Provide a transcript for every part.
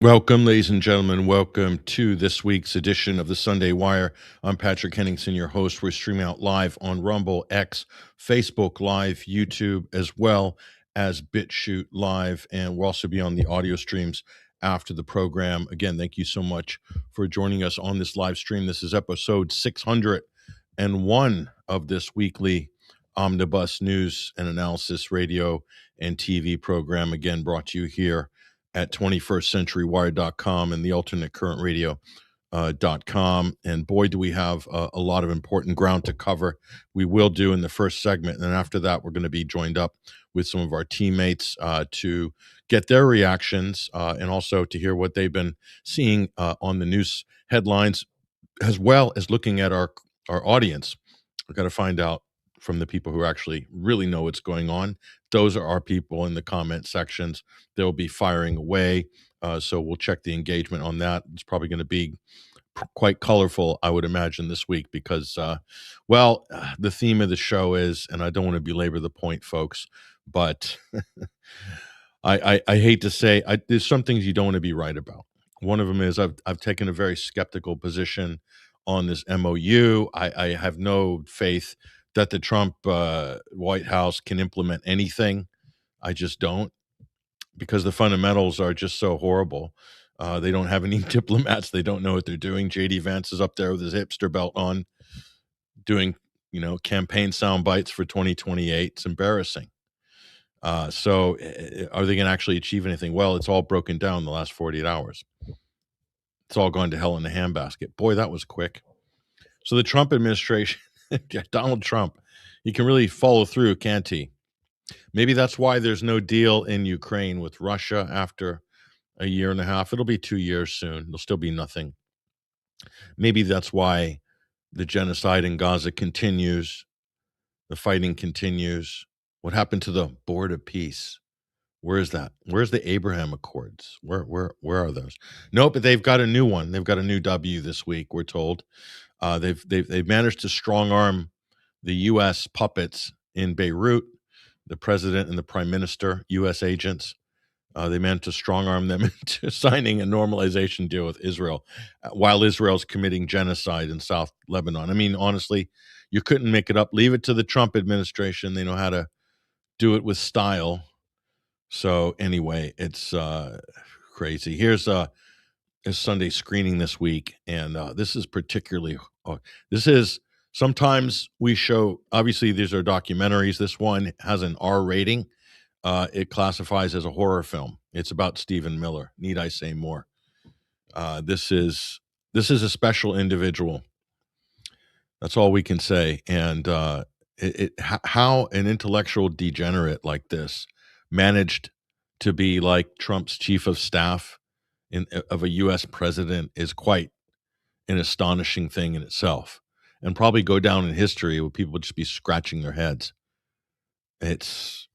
Welcome, ladies and gentlemen. Welcome to this week's edition of the Sunday Wire. I'm Patrick Henningsen, your host. We're streaming out live on Rumble, X, Facebook Live, YouTube, as well as BitChute Live. And we'll also be on the audio streams after the program. Again, thank you so much for joining us on this live stream. This is episode 601 of this weekly omnibus news and analysis radio and TV program. Again, brought to you here at 21stcenturywire.com and the alternate current radio.com. And boy, do we have a lot of important ground to cover. We will do in the first segment. And then after that, we're going to be joined up with some of our teammates to get their reactions and also to hear what they've been seeing on the news headlines, as well as looking at our audience. We've got to find out from the people who actually really know what's going on. Those are our people in the comment sections. They'll be firing away. So we'll check the engagement on that. It's probably going to be quite colorful, I would imagine, this week because, the theme of the show is, and I don't want to belabor the point, folks, but I hate to say, there's some things you don't want to be right about. One of them is I've taken a very skeptical position on this MOU. I have no faith that the Trump White House can implement anything. I just don't, because the fundamentals are just so horrible. They don't have any diplomats. They don't know what they're doing. J.D. Vance is up there with his hipster belt on, doing campaign sound bites for 2028. It's embarrassing. So are they going to actually achieve anything? Well, it's all broken down the last 48 hours. It's all gone to hell in a handbasket. Boy, that was quick. So the Trump administration, Donald Trump, he can really follow through, can't he? Maybe that's why there's no deal in Ukraine with Russia after a year and a half. It'll be 2 years soon. There'll still be nothing. Maybe that's why the genocide in Gaza continues. The fighting continues. What happened to the Board of Peace? Where is that? Where's the Abraham Accords? Where are those? No, but they've got a new one. They've got a new W this week, we're told. They've managed to strong arm the U.S. puppets in Beirut, the president and the prime minister, U.S. agents. They managed to strong arm them into signing a normalization deal with Israel, while Israel's committing genocide in South Lebanon. I mean, honestly, you couldn't make it up. Leave it to the Trump administration. They know how to do it with style. So anyway, it's crazy. Here's a Sunday screening this week, and this is particularly. This is sometimes we show. Obviously, these are documentaries. This one has an R rating. It classifies as a horror film. It's about Stephen Miller. Need I say more? This is a special individual. That's all we can say. And how an intellectual degenerate like this managed to be like Trump's chief of staff of a U.S. president is quite an astonishing thing in itself, and probably go down in history where people would just be scratching their heads. It's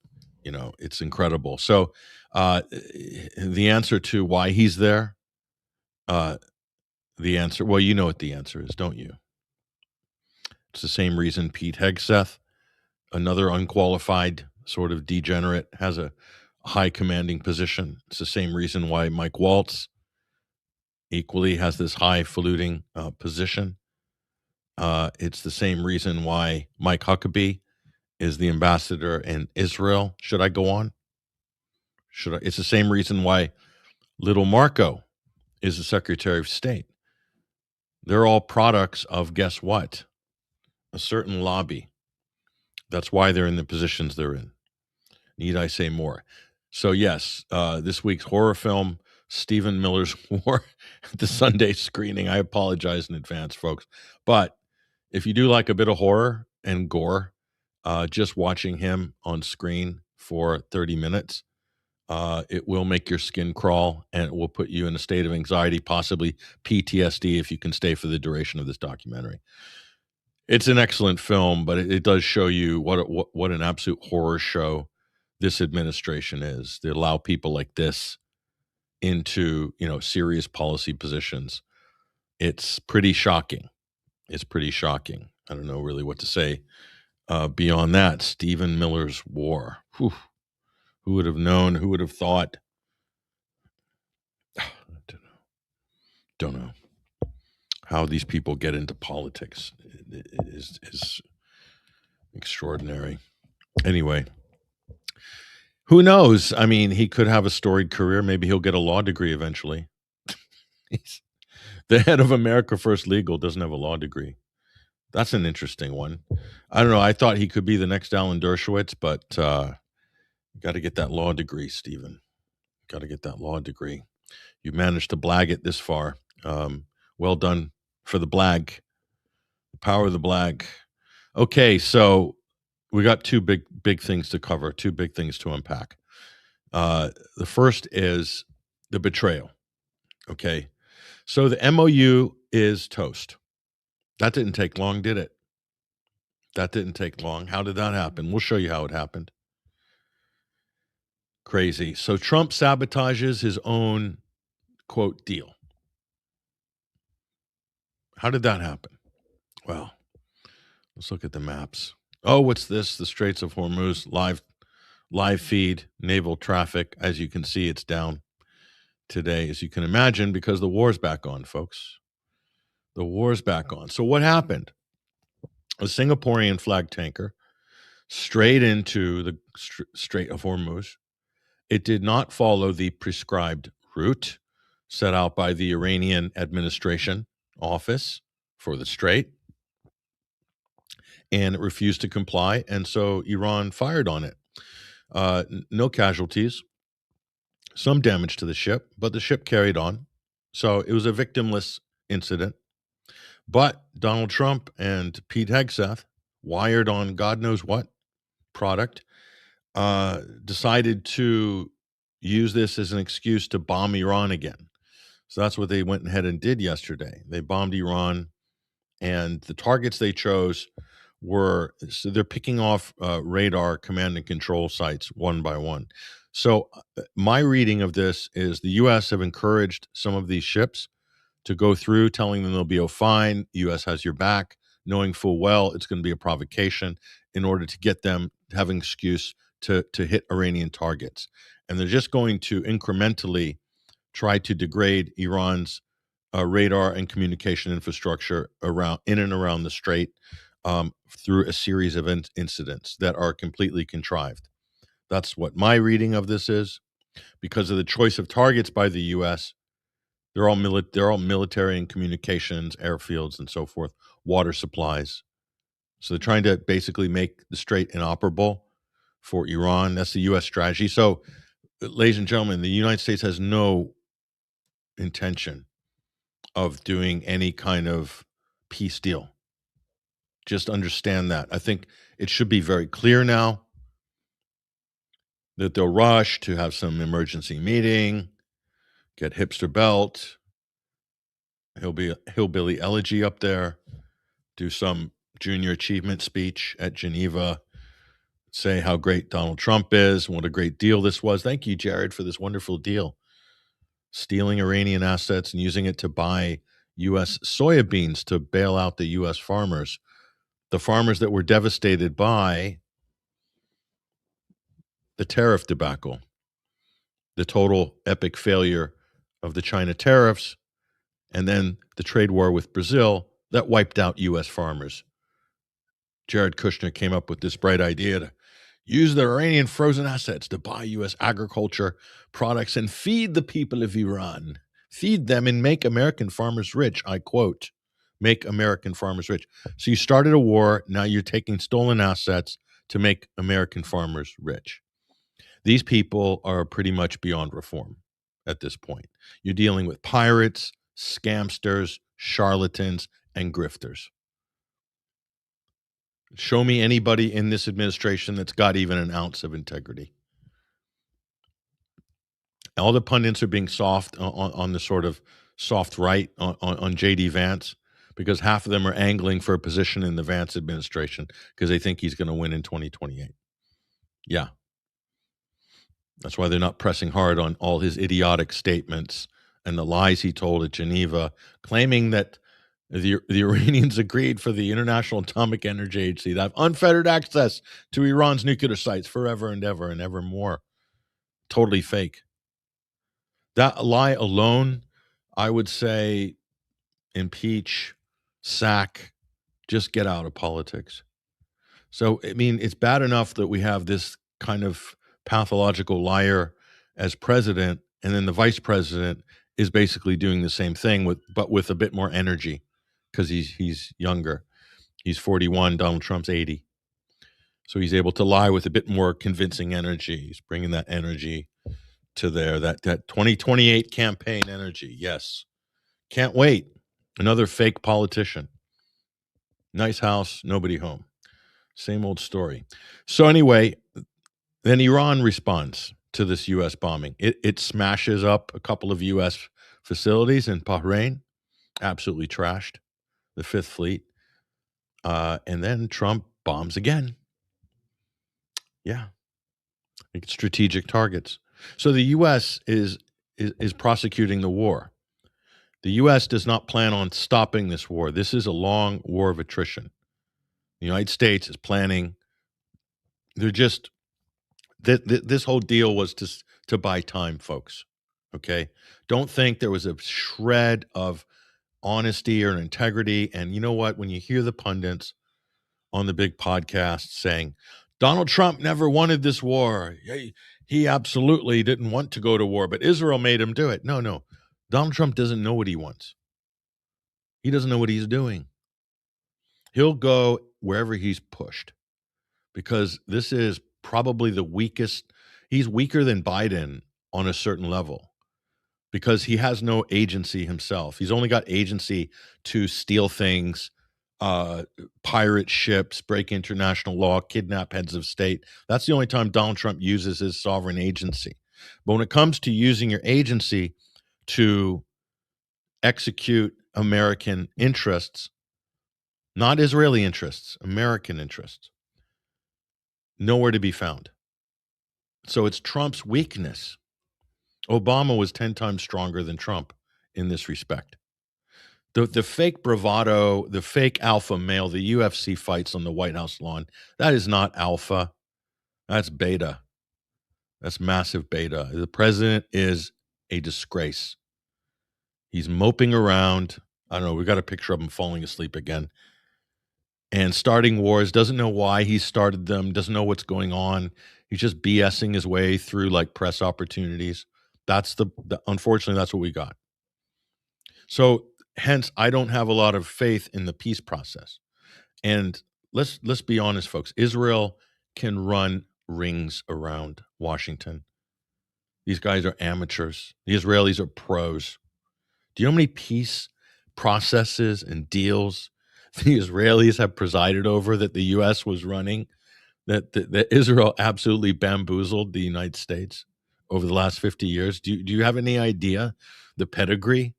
incredible. So the answer to why he's there, the answer, well, you know what the answer is, don't you? It's the same reason Pete Hegseth, another unqualified sort of degenerate, has a high commanding position. It's the same reason why Mike Waltz equally has this highfalutin position. It's the same reason why Mike Huckabee is the ambassador in Israel. Should I go on? It's the same reason why little Marco is the Secretary of State. They're all products of, guess what? A certain lobby. That's why they're in the positions they're in. Need I say more? So yes, this week's horror film, Stephen Miller's War, the Sunday screening. I apologize in advance, folks. But if you do like a bit of horror and gore, just watching him on screen for 30 minutes, it will make your skin crawl, and it will put you in a state of anxiety, possibly PTSD, if you can stay for the duration of this documentary. It's an excellent film, but it does show you what an absolute horror show this administration is. They allow people like this into serious policy positions. It's pretty shocking. It's pretty shocking. I don't know really what to say beyond that. Stephen Miller's War. Whew. Who would have known? Who would have thought? Don't know how these people get into politics. It is extraordinary. Anyway, who knows? I mean, he could have a storied career. Maybe he'll get a law degree eventually. He's the head of America First Legal doesn't have a law degree. That's an interesting one. I don't know. I thought he could be the next Alan Dershowitz, but got to get that law degree, Stephen. Got to get that law degree. You managed to blag it this far. Well done for the blag. The power of the blag. Okay, so we got two big things to cover, two big things to unpack. The first is the betrayal. Okay, so the MOU is toast. That didn't take long, did it? That didn't take long. How did that happen? We'll show you how it happened. Crazy. So Trump sabotages his own, quote, deal. How did that happen? Well, let's look at the maps. Oh, what's this? The Straits of Hormuz, live feed, naval traffic. As you can see, it's down today, as you can imagine, because the war's back on, folks. The war's back on. So what happened? A Singaporean flag tanker strayed into the Strait of Hormuz. It did not follow the prescribed route set out by the Iranian administration office for the strait, and it refused to comply, and so Iran fired on it. No casualties, some damage to the ship, but the ship carried on. So it was a victimless incident. But Donald Trump and Pete Hegseth, wired on God knows what product, decided to use this as an excuse to bomb Iran again. So that's what they went ahead and did yesterday. They bombed Iran, and the targets they chose were, so they're picking off radar command and control sites one by one. So my reading of this is the U.S. have encouraged some of these ships to go through, telling them they'll be fine. U.S. has your back, knowing full well it's going to be a provocation in order to get them to have an excuse to hit Iranian targets. And they're just going to incrementally try to degrade Iran's radar and communication infrastructure in and around the strait through a series of incidents that are completely contrived. That's what my reading of this is. Because of the choice of targets by the U.S., they're all military and communications, airfields, and so forth, water supplies. So they're trying to basically make the strait inoperable for Iran. That's the U.S. strategy. So, ladies and gentlemen, the United States has no intention of doing any kind of peace deal. Just understand that. I think it should be very clear now that they'll rush to have some emergency meeting, get hipster belt, hillbilly elegy up there, do some junior achievement speech at Geneva, say how great Donald Trump is, what a great deal this was. Thank you, Jared, for this wonderful deal. Stealing Iranian assets and using it to buy U.S. soybeans to bail out the U.S. farmers, the farmers that were devastated by the tariff debacle, the total epic failure of the China tariffs, and then the trade war with Brazil that wiped out U.S. farmers. Jared Kushner came up with this bright idea to use the Iranian frozen assets to buy U.S. agriculture products and feed the people of Iran. Feed them and make American farmers rich. I quote, make American farmers rich. So you started a war. Now you're taking stolen assets to make American farmers rich. These people are pretty much beyond reform at this point. You're dealing with pirates, scamsters, charlatans, and grifters. Show me anybody in this administration that's got even an ounce of integrity. All the pundits are being soft on the sort of soft right on J.D. Vance, because half of them are angling for a position in the Vance administration because they think he's going to win in 2028. Yeah. That's why they're not pressing hard on all his idiotic statements and the lies he told at Geneva, claiming that the Iranians agreed for the International Atomic Energy Agency to have unfettered access to Iran's nuclear sites forever and ever and ever more. Totally fake. That lie alone, I would say impeach, sack, just get out of politics. So, I mean, it's bad enough that we have this kind of pathological liar as president, and then the vice president is basically doing the same thing but with a bit more energy because he's younger. He's 41, Donald Trump's 80. So he's able to lie with a bit more convincing energy. He's bringing that energy to there, that 2028 campaign energy. Yes. Can't wait. Another fake politician. Nice house, nobody home. Same old story. So anyway, then Iran responds to this U.S. bombing. It smashes up a couple of U.S. facilities in Bahrain, absolutely trashed, the Fifth Fleet. And then Trump bombs again. Yeah. Strategic targets. So the U.S. is prosecuting the war. The U.S. does not plan on stopping this war. This is a long war of attrition. The United States is planning. They're just this whole deal was to buy time, folks. Okay, don't think there was a shred of honesty or integrity. And you know what? When you hear the pundits on the big podcast saying Donald Trump never wanted this war, he absolutely didn't want to go to war, but Israel made him do it. No, Donald Trump doesn't know what he wants. He doesn't know what he's doing. He'll go wherever he's pushed because this is probably the weakest. He's weaker than Biden on a certain level because he has no agency himself. He's only got agency to steal things, pirate ships, break international law, kidnap heads of state. That's the only time Donald Trump uses his sovereign agency. But when it comes to using your agency to execute American interests, not Israeli interests, American interests, nowhere to be found. So it's Trump's weakness. Obama was 10 times stronger than Trump in this respect. The fake bravado, the fake alpha male, the UFC fights on the White House lawn, that is not alpha. That's beta. That's massive beta. The president is a disgrace. He's moping around. I don't know. We got a picture of him falling asleep again. And starting wars, doesn't know why he started them, doesn't know what's going on. He's just BSing his way through like press opportunities. That's unfortunately, that's what we got. So hence, I don't have a lot of faith in the peace process. And let's be honest, folks. Israel can run rings around Washington. These guys are amateurs. The Israelis are pros. Do you know how many peace processes and deals the Israelis have presided over that the U.S. was running, that Israel absolutely bamboozled the United States over the last 50 years? Do you have any idea the pedigree?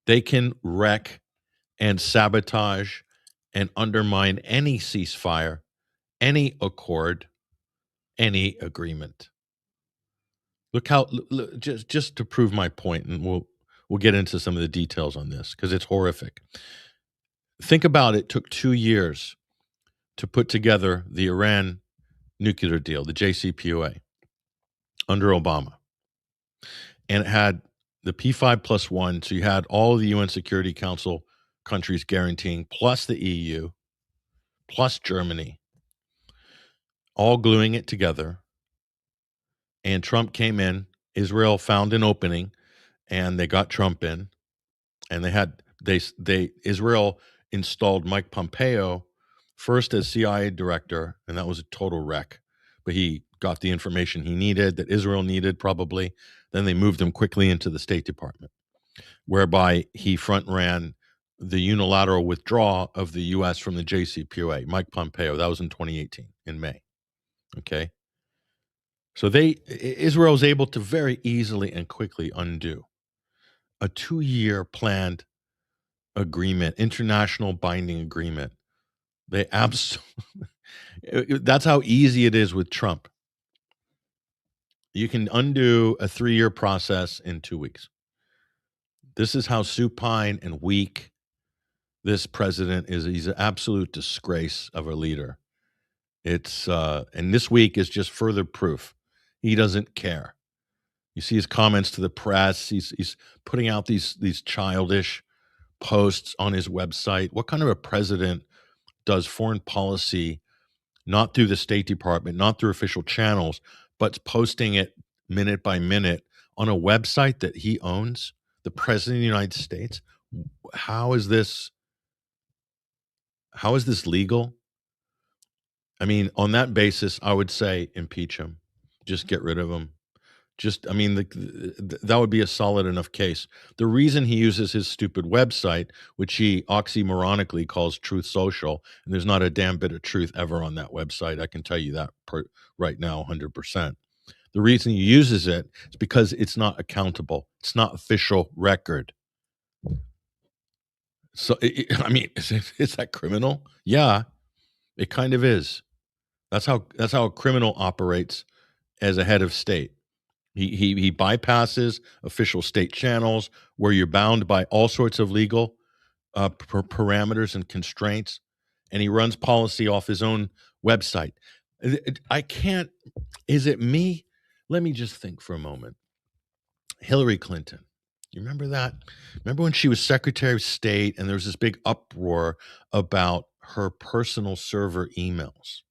They can wreck and sabotage and undermine any ceasefire, any accord, any agreement. Look how just to prove my point, and we'll get into some of the details on this because it's horrific. Think about it. It took 2 years to put together the Iran nuclear deal, the JCPOA, under Obama. And it had the P5+1, so you had all of the UN Security Council countries guaranteeing, plus the EU, plus Germany, all gluing it together. And Trump came in. Israel found an opening, and they got Trump in. And Israel installed Mike Pompeo first as CIA director, and that was a total wreck. But he got the information he needed, that Israel needed probably. Then they moved him quickly into the State Department, whereby he front ran the unilateral withdrawal of the U.S. from the JCPOA. Mike Pompeo, that was in 2018, in May. Okay. So Israel was able to very easily and quickly undo a 2-year planned agreement, international binding agreement. They absolutely, that's how easy it is with Trump. You can undo a 3-year process in 2 weeks. This is how supine and weak this president is. He's an absolute disgrace of a leader. And this week is just further proof. He doesn't care. You see his comments to the press. He's putting out these childish posts on his website. What kind of a president does foreign policy not through the State Department, not through official channels, but posting it minute by minute on a website that he owns, the president of the United States? How is this legal? I mean, on that basis, I would say impeach him. Just get rid of him. Just, I mean, that would be a solid enough case. The reason he uses his stupid website, which he oxymoronically calls Truth Social, and there's not a damn bit of truth ever on that website. I can tell you that right now, 100%. The reason he uses it is because it's not accountable. It's not official record. So, I mean, is that criminal? Yeah, it kind of is. That's how a criminal operates as a head of state. He bypasses official state channels where you're bound by all sorts of legal parameters and constraints, and he runs policy off his own website. I can't. Is it me? Let me just think for a moment. Hillary Clinton. You remember that? Remember when she was Secretary of State and there was this big uproar about her personal server emails?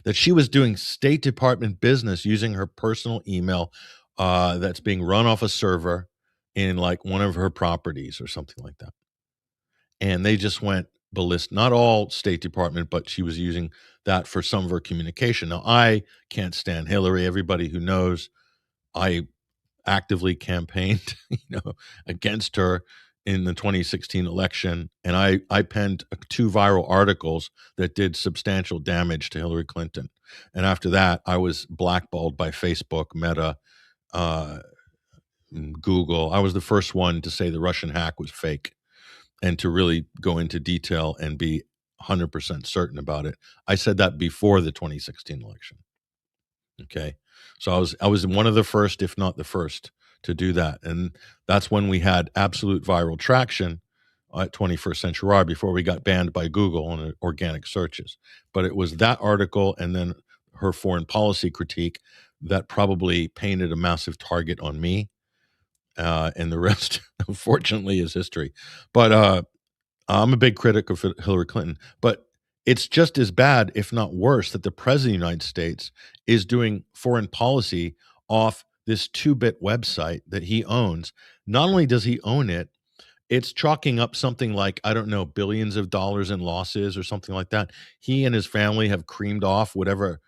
That she was doing State Department business using her personal email that's being run off a server in like one of her properties or something like that. And they just went ballistic. Not all State Department, but she was using that for some of her communication. Now, I can't stand Hillary. Everybody who knows, I actively campaigned, against her in the 2016 election, and I penned 2 viral articles that did substantial damage to Hillary Clinton. And after that, I was blackballed by Facebook, Meta, uh, Google. I was the first one to say the Russian hack was fake and to really go into detail and be 100% certain about it. I said that before the 2016 election. Okay. So I was one of the first, if not the first, to do that. And that's when we had absolute viral traction at 21st Century Wire before we got banned by Google on organic searches. But it was that article and then her foreign policy critique that probably painted a massive target on me. And the rest, unfortunately, is history. But I'm a big critic of Hillary Clinton, but it's just as bad, if not worse, that the president of the United States is doing foreign policy off this 2-bit website that he owns. Not only does he own it, it's chalking up something like, I don't know, billions of dollars in losses or something like that. He and his family have creamed off whatever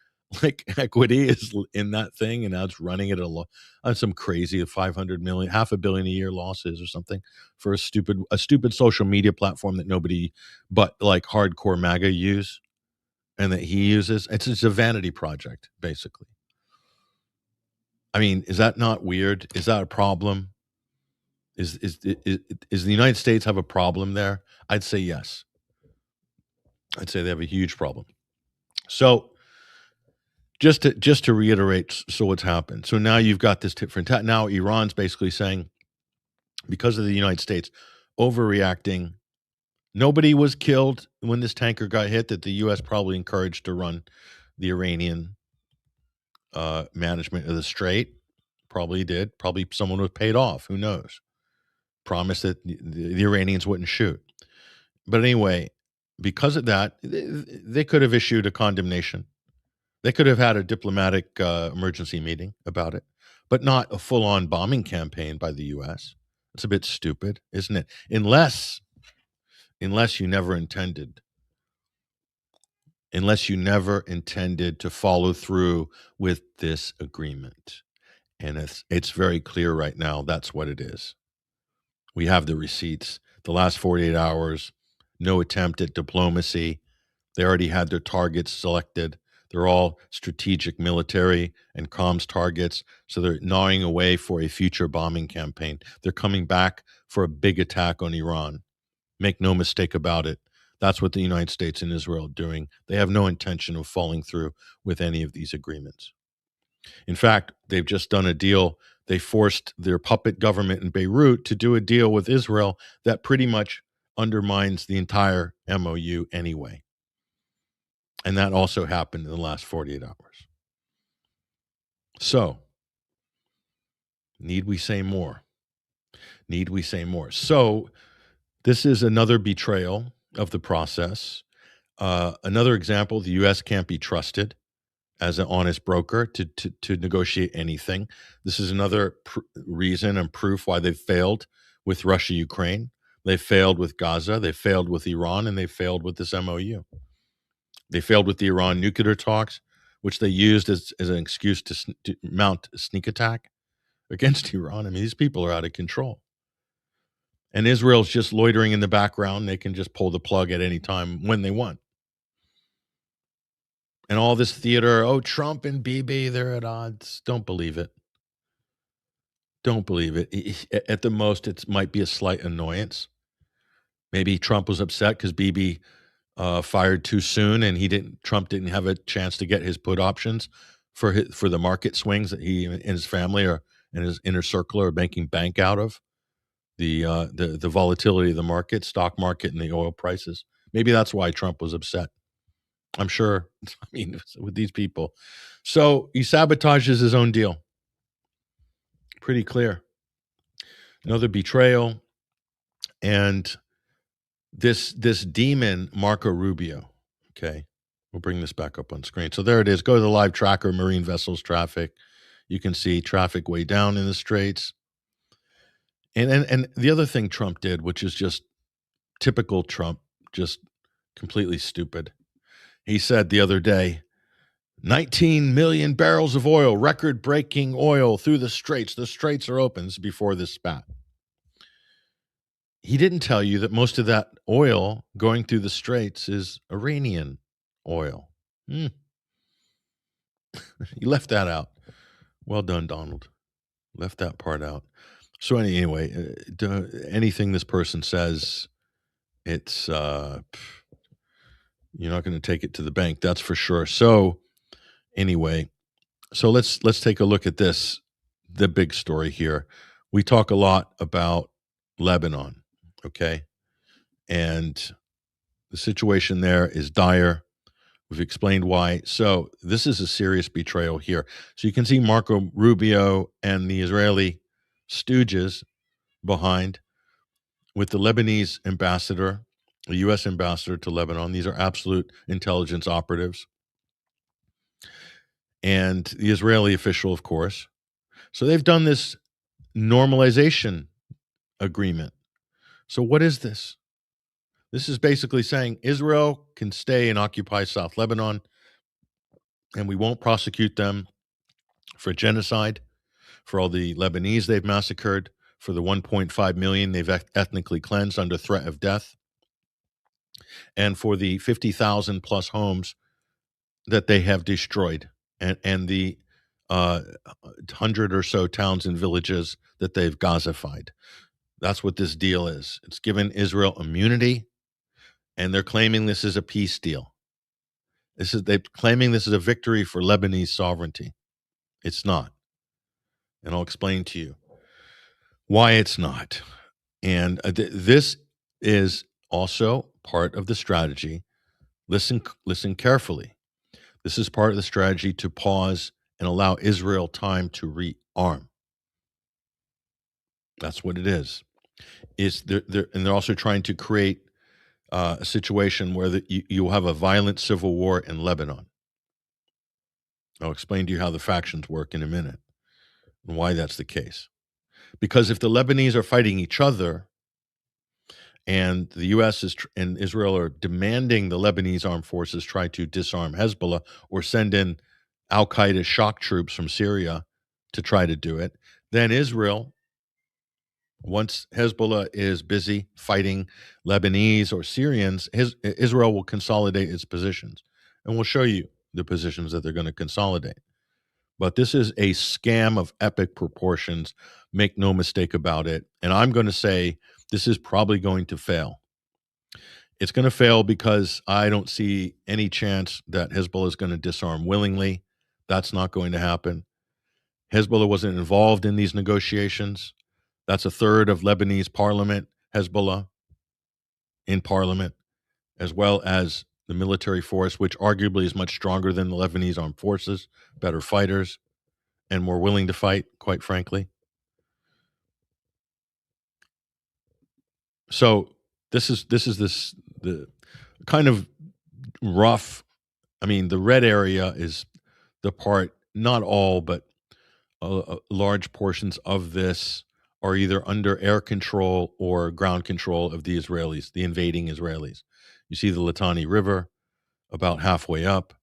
like equity is in that thing, and now it's running at on some crazy 500 million, half a billion a year losses or something for a stupid social media platform that nobody but like hardcore MAGA use and that he uses. It's just a vanity project, basically. I mean, is that not weird? Is that a problem? Is the United States have a problem there? I'd say yes. I'd say they have a huge problem. So just to reiterate, so what's happened? So now you've got this tit for tat. Now Iran's basically saying, because of the United States overreacting, nobody was killed when this tanker got hit. That the U.S. probably encouraged to run the Iranian management of the Strait. Probably did. Probably someone was paid off. Who knows? Promised that the Iranians wouldn't shoot. But anyway, because of that, they could have issued a condemnation. They could have had a diplomatic emergency meeting about it, but not a full-on bombing campaign by the U.S. It's a bit stupid, isn't it? Unless you never intended to follow through with this agreement. And it's very clear right now that's what it is. We have the receipts. The last 48 hours, no attempt at diplomacy. They already had their targets selected. They're all strategic military and comms targets. So they're gnawing away for a future bombing campaign. They're coming back for a big attack on Iran. Make no mistake about it. That's what the United States and Israel are doing. They have no intention of following through with any of these agreements. In fact, they've just done a deal. They forced their puppet government in Beirut to do a deal with Israel that pretty much undermines the entire MOU anyway. And that also happened in the last 48 hours. So Need we say more? Need we say more? So this is another betrayal of the process. Another example: the U.S. can't be trusted as an honest broker to negotiate anything. This is another reason and proof why they've failed with Russia, Ukraine. They failed with Gaza. They failed with Iran, and they failed with this MOU. They failed with the Iran nuclear talks, which they used as an excuse to mount a sneak attack against Iran. I mean, these people are out of control. And Israel's just loitering in the background. They can just pull the plug at any time when they want. And all this theater, oh, Trump and Bibi, they're at odds. Don't believe it. Don't believe it. At the most, it might be a slight annoyance. Maybe Trump was upset because Bibi fired too soon, and Trump didn't have a chance to get his put options for the market swings that he and his family and his inner circle are making bank out of. The volatility of the market, stock market, and the oil prices. Maybe that's why Trump was upset. I'm sure. I mean, with these people. So he sabotages his own deal. Pretty clear. Another betrayal. And this demon, Marco Rubio. Okay. We'll bring this back up on screen. So there it is. Go to the live tracker, marine vessels traffic. You can see traffic way down in the straits. And the other thing Trump did, which is just typical Trump, just completely stupid. He said the other day, 19 million barrels of oil, record-breaking oil through the straits. The straits are open. This is before this spat. He didn't tell you that most of that oil going through the straits is Iranian oil. He left that out. Well done, Donald. Left that part out. So anyway, anything this person says, it's you're not going to take it to the bank. That's for sure. So anyway, so let's take a look at this, the big story here. We talk a lot about Lebanon, okay? And the situation there is dire. We've explained why. So this is a serious betrayal here. So you can see Marco Rubio and the Israeli stooges behind with the Lebanese ambassador, the U.S. ambassador to Lebanon. These are absolute intelligence operatives. And the Israeli official, of course. So they've done this normalization agreement. So what is this? This is basically saying Israel can stay and occupy South Lebanon, and we won't prosecute them for genocide, for all the Lebanese they've massacred, for the 1.5 million they've ethnically cleansed under threat of death, and for the 50,000 plus homes that they have destroyed, and the 100 or so towns and villages that they've Gazified. That's what this deal is. It's given Israel immunity, and they're claiming this is a peace deal. They're claiming this is a victory for Lebanese sovereignty. It's not. And I'll explain to you why it's not. And this is also part of the strategy. Listen carefully. This is part of the strategy to pause and allow Israel time to rearm. That's what it is. They're also trying to create a situation where you'll have a violent civil war in Lebanon. I'll explain to you how the factions work in a minute and why that's the case. Because if the Lebanese are fighting each other and the U.S. and Israel are demanding the Lebanese armed forces try to disarm Hezbollah or send in al-Qaeda shock troops from Syria to try to do it, then Israel, once Hezbollah is busy fighting Lebanese or Syrians, Israel will consolidate its positions. And we'll show you the positions that they're going to consolidate. But this is a scam of epic proportions. Make no mistake about it. And I'm going to say this is probably going to fail. It's going to fail because I don't see any chance that Hezbollah is going to disarm willingly. That's not going to happen. Hezbollah wasn't involved in these negotiations. That's a third of Lebanese parliament, Hezbollah in parliament, as well as the military force, which arguably is much stronger than the Lebanese armed forces, better fighters, and more willing to fight, quite frankly. So this the kind of rough. I mean, the red area is the part, not all, but large portions of this are either under air control or ground control of the Israelis, the invading Israelis. You see the Litani River about halfway up,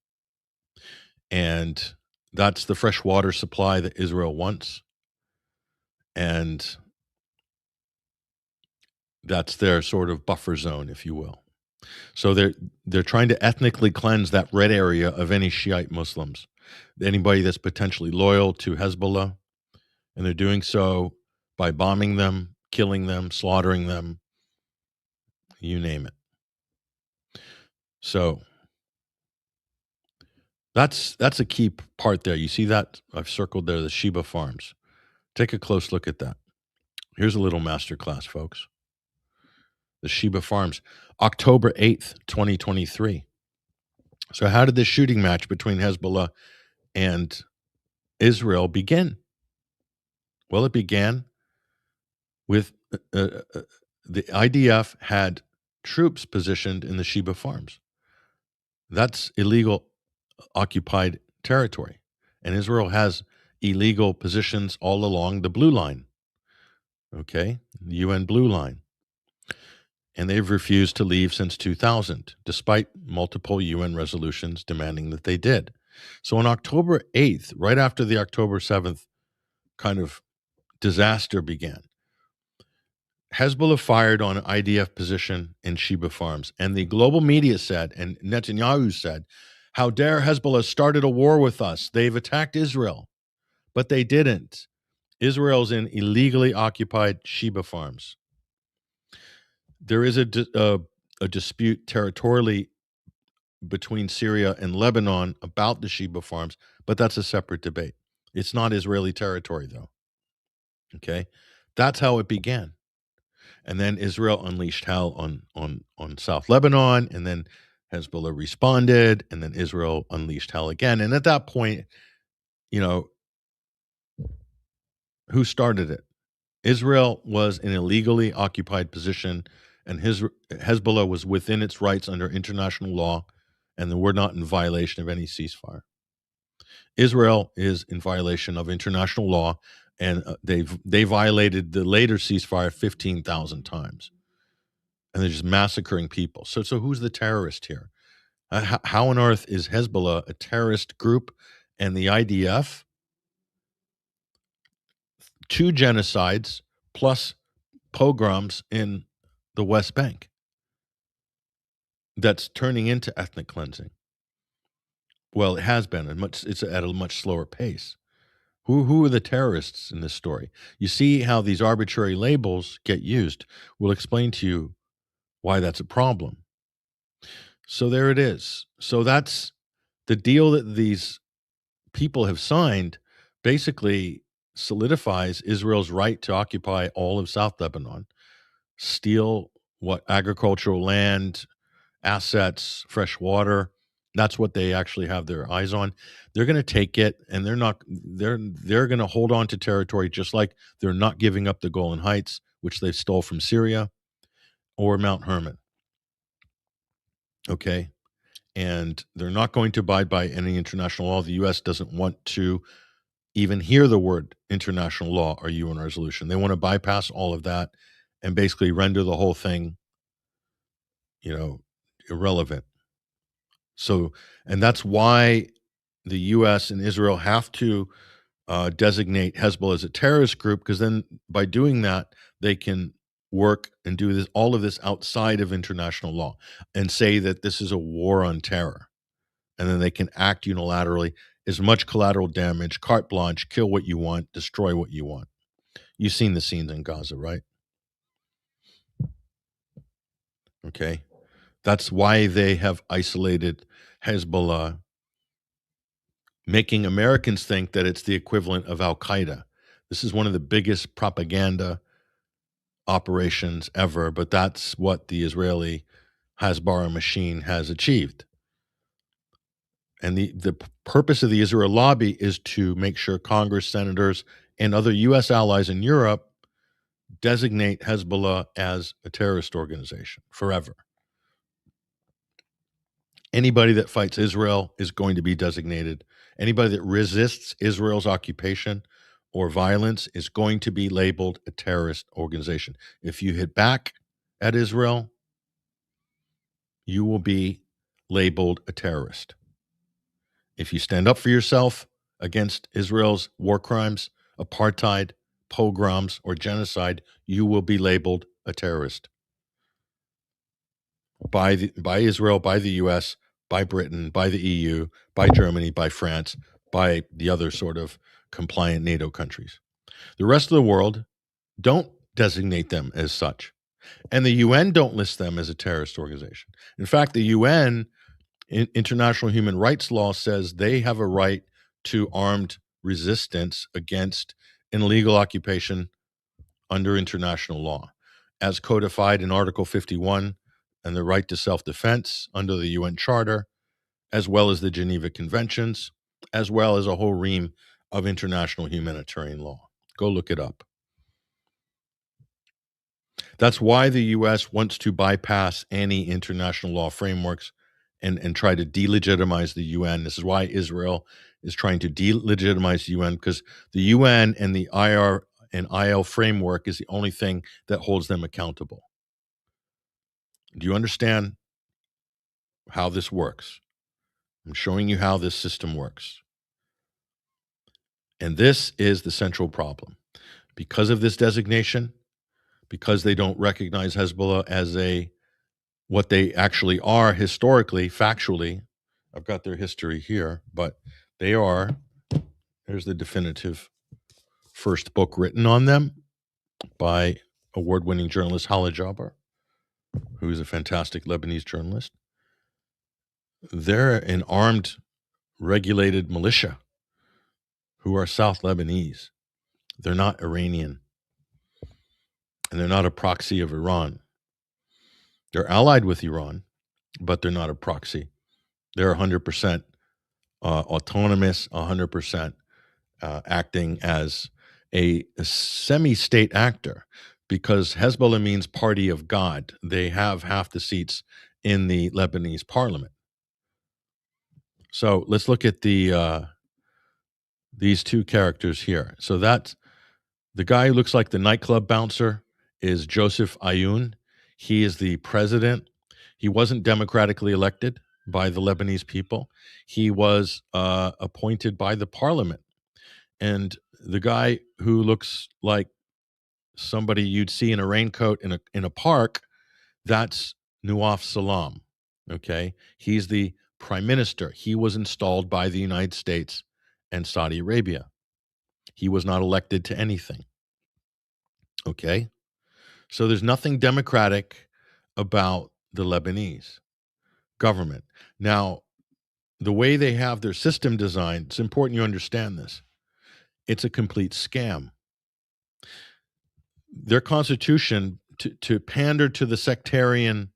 and that's the fresh water supply that Israel wants, and that's their sort of buffer zone, if you will. So they're trying to ethnically cleanse that red area of any Shiite Muslims, anybody that's potentially loyal to Hezbollah, and they're doing so by bombing them, killing them, slaughtering them, you name it. So that's a key part there. You see that I've circled there, the Sheba Farms. Take a close look at that. Here's a little masterclass, folks. The Sheba Farms, October 8th, 2023. So how did this shooting match between Hezbollah and Israel begin? Well, it began with the IDF had troops positioned in the Sheba Farms. That's illegal occupied territory. And Israel has illegal positions all along the blue line, okay, the UN blue line. And they've refused to leave since 2000, despite multiple UN resolutions demanding that they did. So on October 8th, right after the October 7th kind of disaster began, Hezbollah fired on an IDF position in Sheba Farms. And the global media said, and Netanyahu said, how dare Hezbollah started a war with us? They've attacked Israel. But they didn't. Israel's in illegally occupied Sheba Farms. There is a dispute territorially between Syria and Lebanon about the Sheba Farms, but that's a separate debate. It's not Israeli territory, though. Okay? That's how it began. And then Israel unleashed hell on South Lebanon, and then Hezbollah responded, and then Israel unleashed hell again. And at that point, you know, who started it? Israel was in a illegally occupied position, and Hezbollah was within its rights under international law, and we're not in violation of any ceasefire. Israel is in violation of international law, and they violated the later ceasefire 15,000 times, and they're just massacring people. So who's the terrorist here? How on earth is Hezbollah a terrorist group, and the IDF? 2 genocides plus pogroms in the West Bank that's turning into ethnic cleansing. Well, it has been, and it's at a much slower pace. Who are the terrorists in this story? You see how these arbitrary labels get used. We'll explain to you why that's a problem. So there it is. So that's the deal that these people have signed, basically solidifies Israel's right to occupy all of South Lebanon, steal what agricultural land, assets, fresh water. That's what they actually have their eyes on. They're going to take it, and they're going to hold on to territory, just like they're not giving up the Golan Heights, which they stole from Syria, or Mount Hermon. Okay, and they're not going to abide by any international law. The U.S. doesn't want to even hear the word international law or UN resolution. They want to bypass all of that and basically render the whole thing, irrelevant. So, and that's why the U.S. and Israel have to designate Hezbollah as a terrorist group, because then by doing that, they can work and do all of this outside of international law and say that this is a war on terror. And then they can act unilaterally, as much collateral damage, carte blanche, kill what you want, destroy what you want. You've seen the scenes in Gaza, right? Okay. That's why they have isolated Hezbollah, making Americans think that it's the equivalent of Al Qaeda. This is one of the biggest propaganda operations ever, but that's what the Israeli Hasbara machine has achieved. And the purpose of the Israel lobby is to make sure Congress, senators, and other U.S. allies in Europe designate Hezbollah as a terrorist organization forever. Anybody that fights Israel is going to be designated. Anybody that resists Israel's occupation or violence is going to be labeled a terrorist organization. If you hit back at Israel, you will be labeled a terrorist. If you stand up for yourself against Israel's war crimes, apartheid, pogroms, or genocide, you will be labeled a terrorist by Israel, by the US, by Britain, by the EU, by Germany, by France, by the other sort of compliant NATO countries. The rest of the world don't designate them as such. And the UN don't list them as a terrorist organization. In fact, the UN international human rights law says they have a right to armed resistance against an illegal occupation under international law, as codified in Article 51 and the right to self-defense under the UN Charter, as well as the Geneva Conventions, as well as a whole ream of international humanitarian law. Go look it up. That's why the U.S. wants to bypass any international law frameworks and try to delegitimize the UN. This is why Israel is trying to delegitimize the UN, because the UN and the IR and IL framework is the only thing that holds them accountable. Do you understand how this works? I'm showing you how this system works. And this is the central problem. Because of this designation, because they don't recognize Hezbollah as what they actually are historically, factually. I've got their history here, but they are, here's the definitive first book written on them by award-winning journalist Hala Jabbar, who is a fantastic Lebanese journalist. They're an armed, regulated militia who are South Lebanese. They're not Iranian, and they're not a proxy of Iran. They're allied with Iran, but they're not a proxy. They're 100% autonomous, 100% acting as a semi-state actor, because Hezbollah means party of God. They have half the seats in the Lebanese parliament. So let's look at these two characters here. So that's the guy who looks like the nightclub bouncer is Joseph Ayoun. He is the president. He wasn't democratically elected by the Lebanese people. He was appointed by the parliament. And the guy who looks like somebody you'd see in a raincoat in a park, that's Nawaf Salam. Okay, he's the prime minister. He was installed by the United States and Saudi Arabia. He was not elected to anything. Okay, so there's nothing democratic about the Lebanese government. Now, the way they have their system designed, it's important you understand this. It's a complete scam. Their constitution, to pander to the sectarian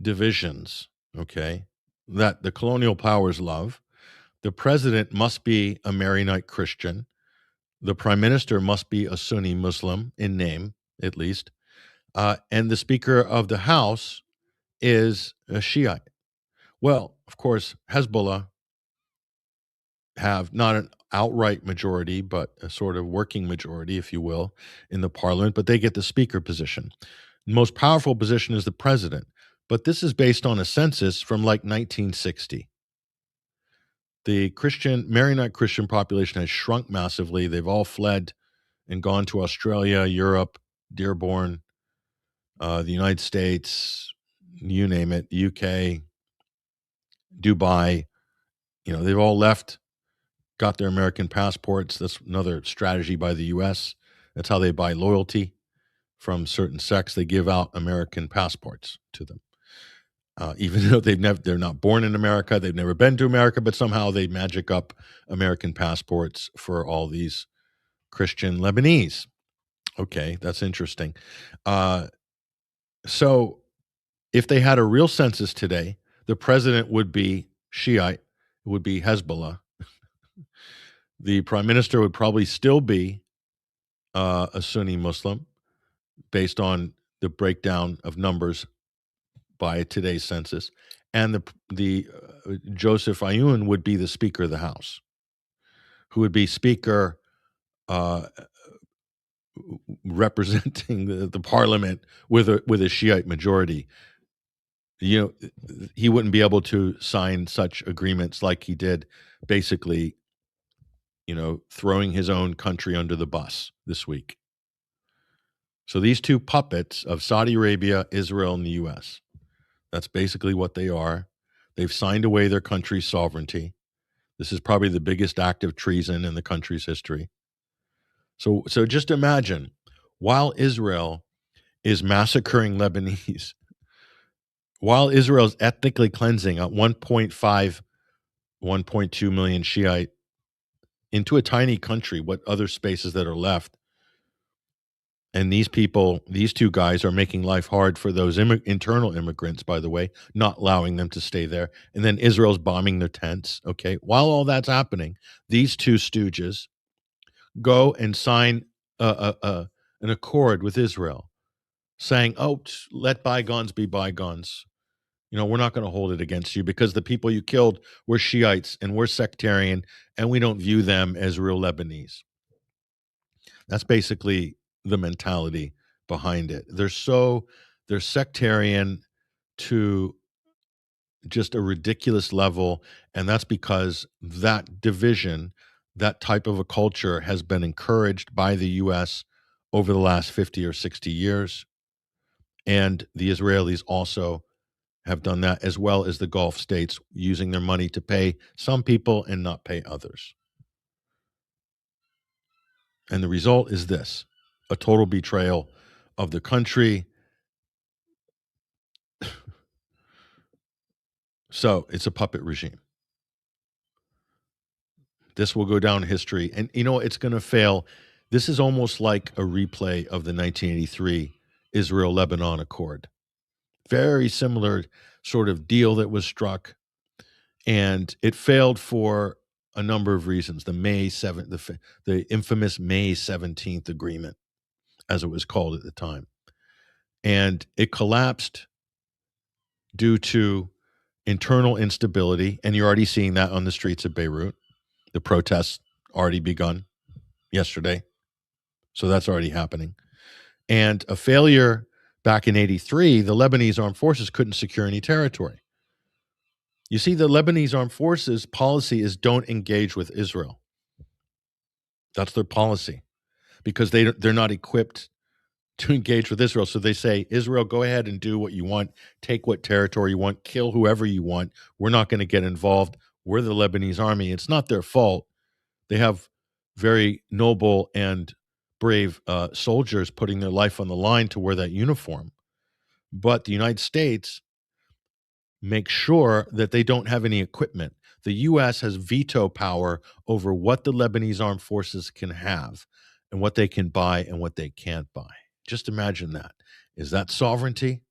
divisions, okay, that the colonial powers love, the president must be a Maronite Christian. The prime minister must be a Sunni Muslim in name, at least. And the Speaker of the House is a Shiite. Well, of course, Hezbollah have not an outright majority, but a sort of working majority, if you will, in the parliament, but they get the speaker position. The most powerful position is the president, but this is based on a census from like 1960. The Maronite Christian population has shrunk massively. They've all fled and gone to Australia, Europe, Dearborn, the United States, you name it, UK, Dubai. They've all left, got their American passports. That's another strategy by the U.S. That's how they buy loyalty from certain sects. They give out American passports to them, even though they're not born in America. They've never been to America, but somehow they magic up American passports for all these Christian Lebanese. Okay, that's interesting. So if they had a real census today, the president would be Shiite, it would be Hezbollah. The prime minister would probably still be a Sunni Muslim. based on the breakdown of numbers by today's census, and the Joseph Aoun would be the Speaker of the House, who would be Speaker uh, representing the Parliament with a Shiite majority. You know, he wouldn't be able to sign such agreements like he did, basically, throwing his own country under the bus this week. So these two puppets of Saudi Arabia, Israel, and the U.S., that's basically what they are. They've signed away their country's sovereignty. This is probably the biggest act of treason in the country's history. So just imagine, while Israel is massacring Lebanese, while Israel is ethnically cleansing at 1.5, 1.2 million Shiite into a tiny country, what other spaces that are left, and these people, these two guys are making life hard for those internal immigrants, by the way, not allowing them to stay there. And then Israel's bombing their tents. Okay. While all that's happening, these two stooges go and sign an accord with Israel saying, oh, let bygones be bygones. We're not going to hold it against you because the people you killed were Shiites and we're sectarian and we don't view them as real Lebanese. That's basically the mentality behind it. They're sectarian to just a ridiculous level, and that's because that division, that type of a culture has been encouraged by the US over the last 50 or 60 years, and the Israelis also have done that, as well as the Gulf states, using their money to pay some people and not pay others. And the result is this: a total betrayal of the country. So it's a puppet regime. This will go down in history. And it's going to fail. This is almost like a replay of the 1983 Israel-Lebanon Accord. Very similar sort of deal that was struck. And it failed for a number of reasons. The May 7th, the infamous May 17th agreement, as it was called at the time. And it collapsed due to internal instability. And you're already seeing that on the streets of Beirut. The protests already begun yesterday. So that's already happening. And a failure back in 83, the Lebanese armed forces couldn't secure any territory. You see, the Lebanese armed forces policy is don't engage with Israel. That's their policy because they're not equipped to engage with Israel. So they say, Israel, go ahead and do what you want. Take what territory you want. Kill whoever you want. We're not going to get involved. We're the Lebanese army. It's not their fault. They have very noble and brave soldiers putting their life on the line to wear that uniform. But the United States makes sure that they don't have any equipment. The U.S. has veto power over what the Lebanese armed forces can have and what they can buy and what they can't buy. Just imagine that. Is that sovereignty?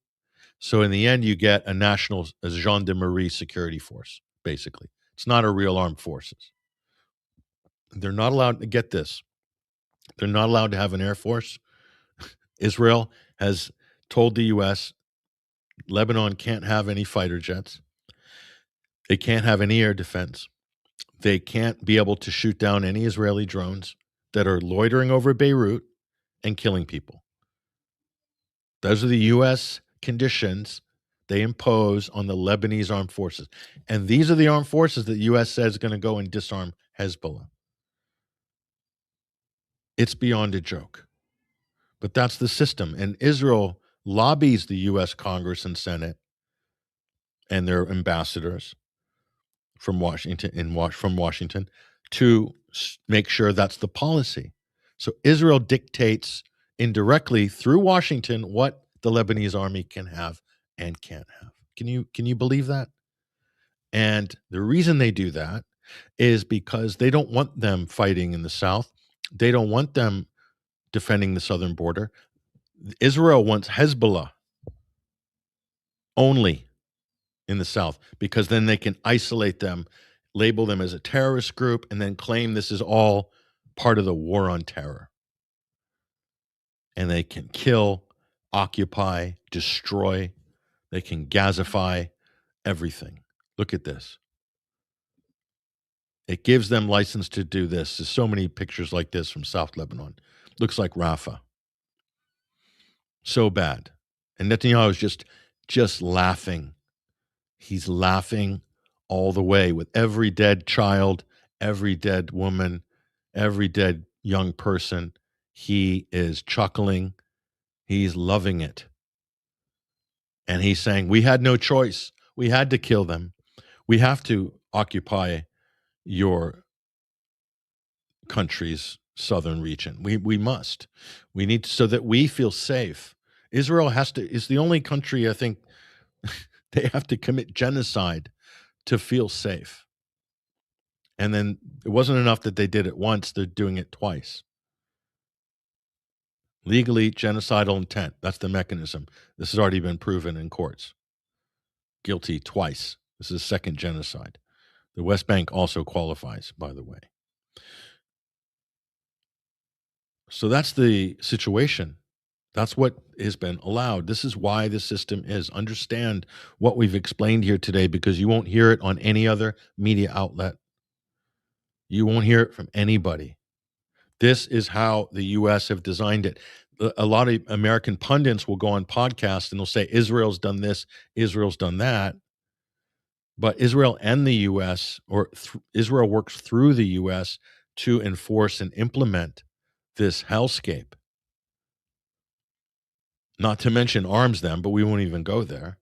So in the end, you get a gendarmerie security force, basically. It's not a real armed forces. They're not allowed to get this. They're not allowed to have an air force. Israel has told the U.S. Lebanon can't have any fighter jets. They can't have any air defense. They can't be able to shoot down any Israeli drones that are loitering over Beirut and killing people. Those are the U.S. conditions they impose on the Lebanese armed forces. And these are the armed forces that the U.S. says is going to go and disarm Hezbollah. It's beyond a joke. But that's the system. And Israel lobbies the U.S. Congress and Senate and their ambassadors from Washington to make sure that's the policy. So Israel dictates indirectly through Washington what the Lebanese army can have and can't have. Can you believe that? And the reason they do that is because they don't want them fighting in the south. They don't want them defending the southern border. Israel wants Hezbollah only in the south because then they can isolate them, label them as a terrorist group, and then claim this is all part of the war on terror. and they can kill, occupy, destroy. They can gasify everything. Look at this. It gives them license to do this. There's so many pictures like this from South Lebanon. Looks like Rafah. So bad. And Netanyahu is just laughing. He's laughing all the way with every dead child, every dead woman, every dead young person. He is chuckling. He's loving it. And he's saying, we had no choice. We had to kill them. We have to occupy your country's southern region. We must. We need so that we feel safe. Israel is the only country, I think, they have to commit genocide to feel safe. And then it wasn't enough that they did it once, they're doing it twice. Legally, genocidal intent. That's the mechanism. This has already been proven in courts. Guilty twice. This is a second genocide. The West Bank also qualifies, by the way. So that's the situation. That's what has been allowed. This is why the system is. Understand what we've explained here today, because you won't hear it on any other media outlet. You won't hear it from anybody. This is how the U.S. have designed it. A lot of American pundits will go on podcasts and they'll say, Israel's done this, Israel's done that. But Israel and the U.S., or Israel works through the U.S. to enforce and implement this hellscape. Not to mention arms them, but we won't even go there.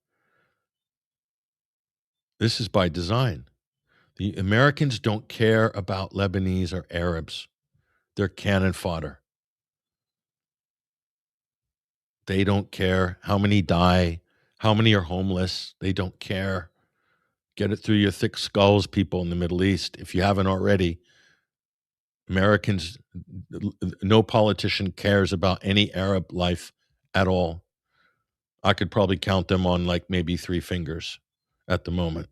This is by design. The Americans don't care about Lebanese or Arabs. They're cannon fodder. They don't care how many die, how many are homeless. They don't care. Get it through your thick skulls, people in the Middle East. If you haven't already, Americans, no politician cares about any Arab life at all. I could probably count them on like maybe 3 fingers at the moment.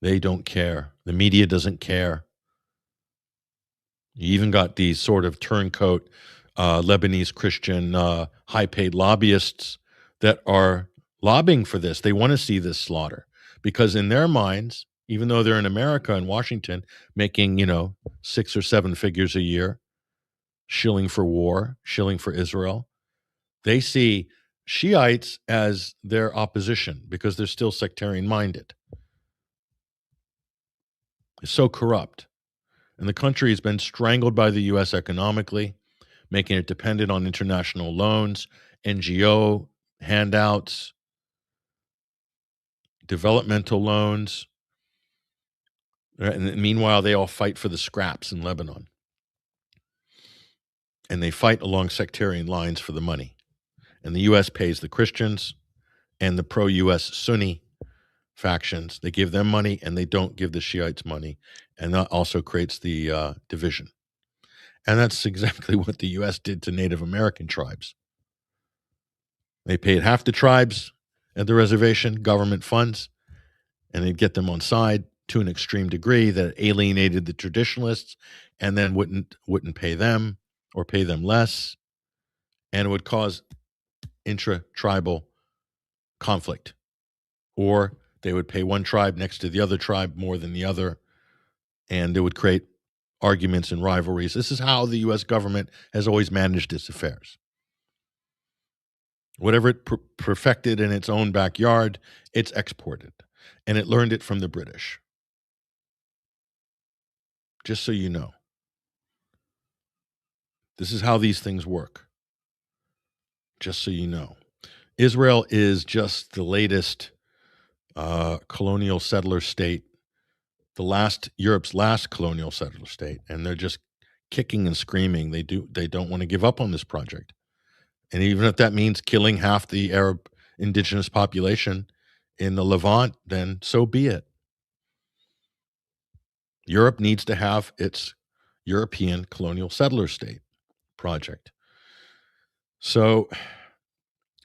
They don't care. The media doesn't care. You even got these sort of turncoat Lebanese Christian high-paid lobbyists that are lobbying for this. They want to see this slaughter because in their minds, even though they're in America and Washington making, 6 or 7 figures a year, shilling for war, shilling for Israel, they see Shiites as their opposition because they're still sectarian-minded. It's so corrupt. And the country has been strangled by the U.S. economically, making it dependent on international loans, NGO handouts, developmental loans. And meanwhile, they all fight for the scraps in Lebanon. And they fight along sectarian lines for the money. And the U.S. pays the Christians and the pro-U.S. Sunni factions. They give them money and they don't give the Shiites money. And that also creates the division. And that's exactly what the U.S. did to Native American tribes. They paid half the tribes at the reservation government funds, and they'd get them on side to an extreme degree that alienated the traditionalists and then wouldn't pay them or pay them less, and it would cause intra-tribal conflict. Or they would pay one tribe next to the other tribe more than the other, and it would create arguments and rivalries. This is how the U.S. government has always managed its affairs. Whatever it perfected in its own backyard, it's exported. And it learned it from the British. Just so you know. This is how these things work. Just so you know. Israel is just the latest colonial settler state, Europe's last colonial settler state, and they're just kicking and screaming. They don't want to give up on this project. And even if that means killing half the Arab indigenous population in the Levant, then so be it. Europe needs to have its European colonial settler state project. So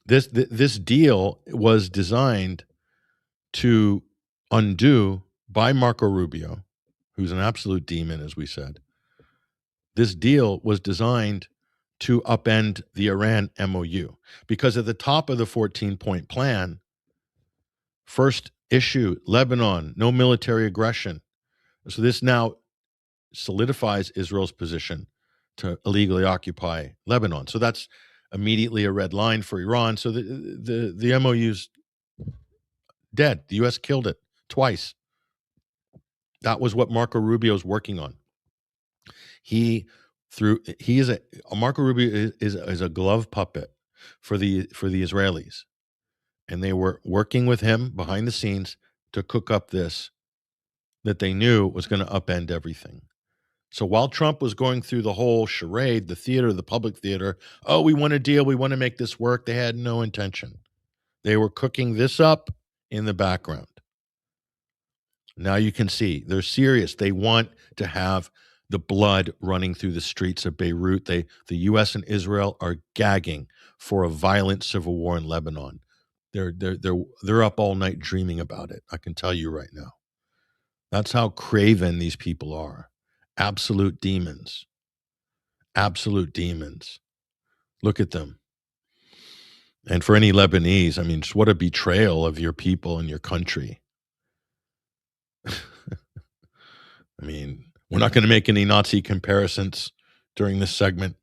this deal was designed to undo by Marco Rubio, who's an absolute demon, as we said. This deal was designed to upend the Iran MOU. Because at the top of the 14-point plan, first issue, Lebanon, no military aggression. So this now solidifies Israel's position to illegally occupy Lebanon. So that's immediately a red line for Iran. So the MOU's dead. The U.S. killed it twice. That was what Marco Rubio is working on. Marco Rubio is a glove puppet for the Israelis, and they were working with him behind the scenes to cook up this that they knew was going to upend everything. So while Trump was going through the whole charade, the theater, the public theater, oh, we want a deal, we want to make this work, they had no intention. They were cooking this up in the background. Now you can see they're serious. They want to have the blood running through the streets of Beirut. The U.S. and Israel are gagging for a violent civil war in Lebanon. They're up all night dreaming about it. I can tell you right now. That's how craven these people are. Absolute demons. Absolute demons. Look at them. And for any Lebanese, I mean, just what a betrayal of your people and your country. I mean, we're not going to make any Nazi comparisons during this segment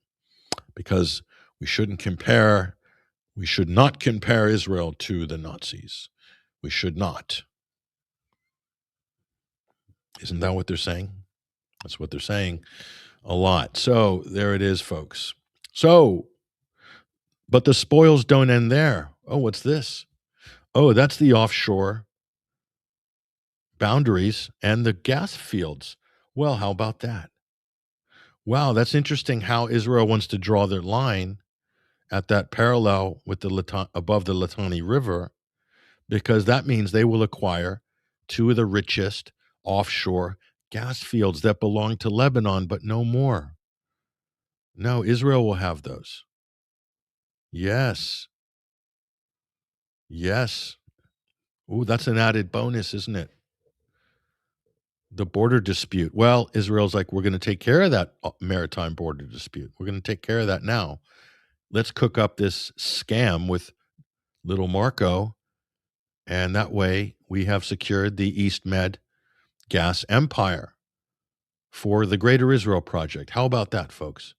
because we should not compare Israel to the Nazis. We should not. Isn't that what they're saying? That's what they're saying a lot. So there it is, folks. So, but the spoils don't end there. Oh, what's this? Oh, that's the offshore boundaries and the gas fields. Well, how about that? Wow, that's interesting how Israel wants to draw their line at that parallel with above the Litani River, because that means they will acquire two of the richest offshore gas fields that belong to Lebanon, but no more. No, Israel will have those. Yes. Yes. Ooh, that's an added bonus, isn't it? The border dispute. Well, Israel's like, we're going to take care of that maritime border dispute. We're going to take care of that now. Let's cook up this scam with little Marco, and that way we have secured the East Med gas empire for the Greater Israel Project. How about that, folks?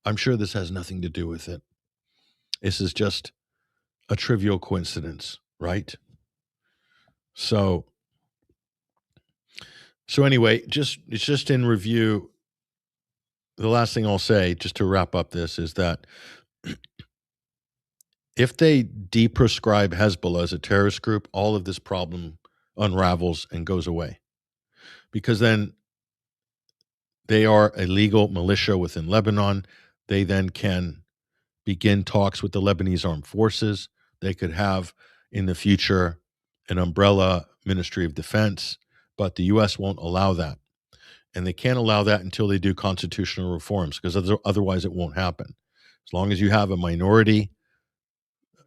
I'm sure this has nothing to do with it. This is just a trivial coincidence, right? So anyway, it's just in review. The last thing I'll say, just to wrap up this, is that if they deprescribe Hezbollah as a terrorist group, all of this problem unravels and goes away. Because then they are a legal militia within Lebanon. They then can begin talks with the Lebanese armed forces. They could have in the future an umbrella Ministry of Defense, but the U.S. won't allow that. And they can't allow that until they do constitutional reforms, because otherwise it won't happen. As long as you have a minority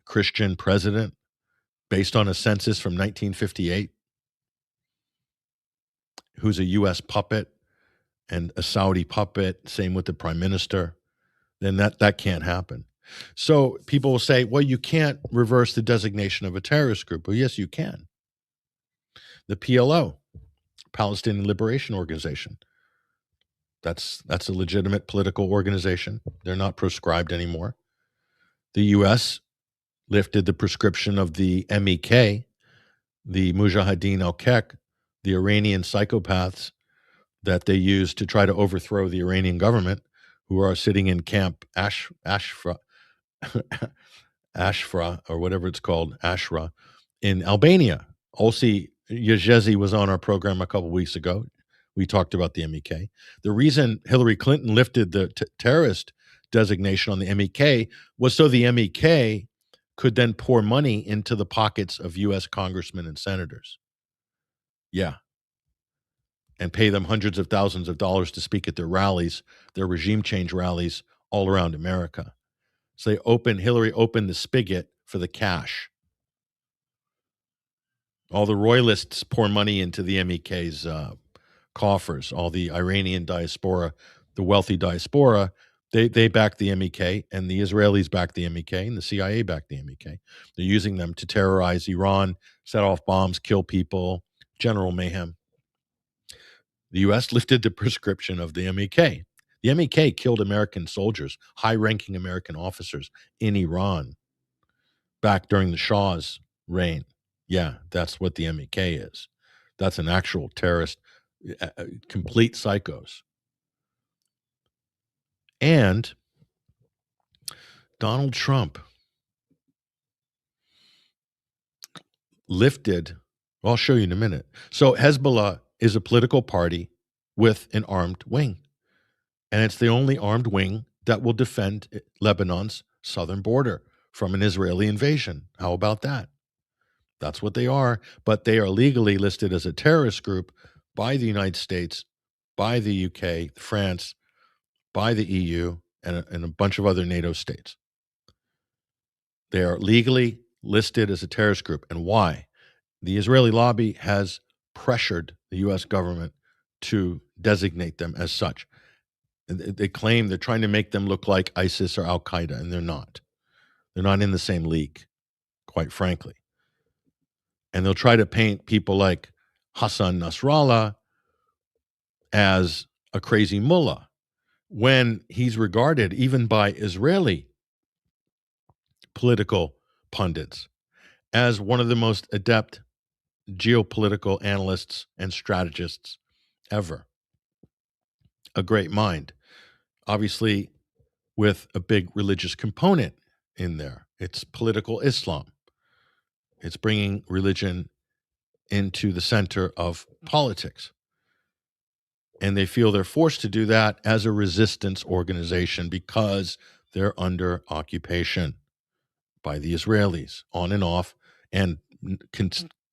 Christian president based on a census from 1958, who's a U.S. puppet and a Saudi puppet, same with the prime minister, then that can't happen. So people will say, well, you can't reverse the designation of a terrorist group. Well, yes, you can. The PLO, Palestinian Liberation Organization, that's a legitimate political organization. They're not proscribed anymore. The U.S. lifted the prescription of the MEK, the Mujahideen al-Kek, the Iranian psychopaths that they use to try to overthrow the Iranian government, who are sitting in Camp Ashra, or whatever it's called, Ashra, in Albania. Olsi Yezhezi was on our program a couple weeks ago. We talked about the MEK. The reason Hillary Clinton lifted the terrorist designation on the MEK was so the MEK could then pour money into the pockets of U.S. congressmen and senators. Yeah. And pay them hundreds of thousands of dollars to speak at their rallies, their regime change rallies all around America. So Hillary opened the spigot for the cash. All the royalists pour money into the MEK's coffers, all the Iranian diaspora, the wealthy diaspora, They back the MEK, and the Israelis back the MEK, and the CIA back the MEK. They're using them to terrorize Iran, set off bombs, kill people, general mayhem. The U.S. lifted the prescription of the MEK. The MEK killed American soldiers, high-ranking American officers in Iran back during the Shah's reign. Yeah, that's what the MEK is. That's an actual terrorist, complete psychos. And Donald Trump lifted, I'll show you in a minute. So Hezbollah is a political party with an armed wing, and it's the only armed wing that will defend Lebanon's southern border from an Israeli invasion. How about that? That's what they are, but they are legally listed as a terrorist group by the United States, by the UK, France, by the EU, and a bunch of other NATO states. They are legally listed as a terrorist group. And why? The Israeli lobby has pressured the U.S. government to designate them as such. They claim they're trying to make them look like ISIS or Al-Qaeda, and they're not. They're not in the same league, quite frankly. And they'll try to paint people like Hassan Nasrallah as a crazy mullah when he's regarded, even by Israeli political pundits, as one of the most adept geopolitical analysts and strategists ever. A great mind, obviously, with a big religious component in there. It's political Islam. It's bringing religion into the center of politics. And they feel they're forced to do that as a resistance organization because they're under occupation by the Israelis, on and off, and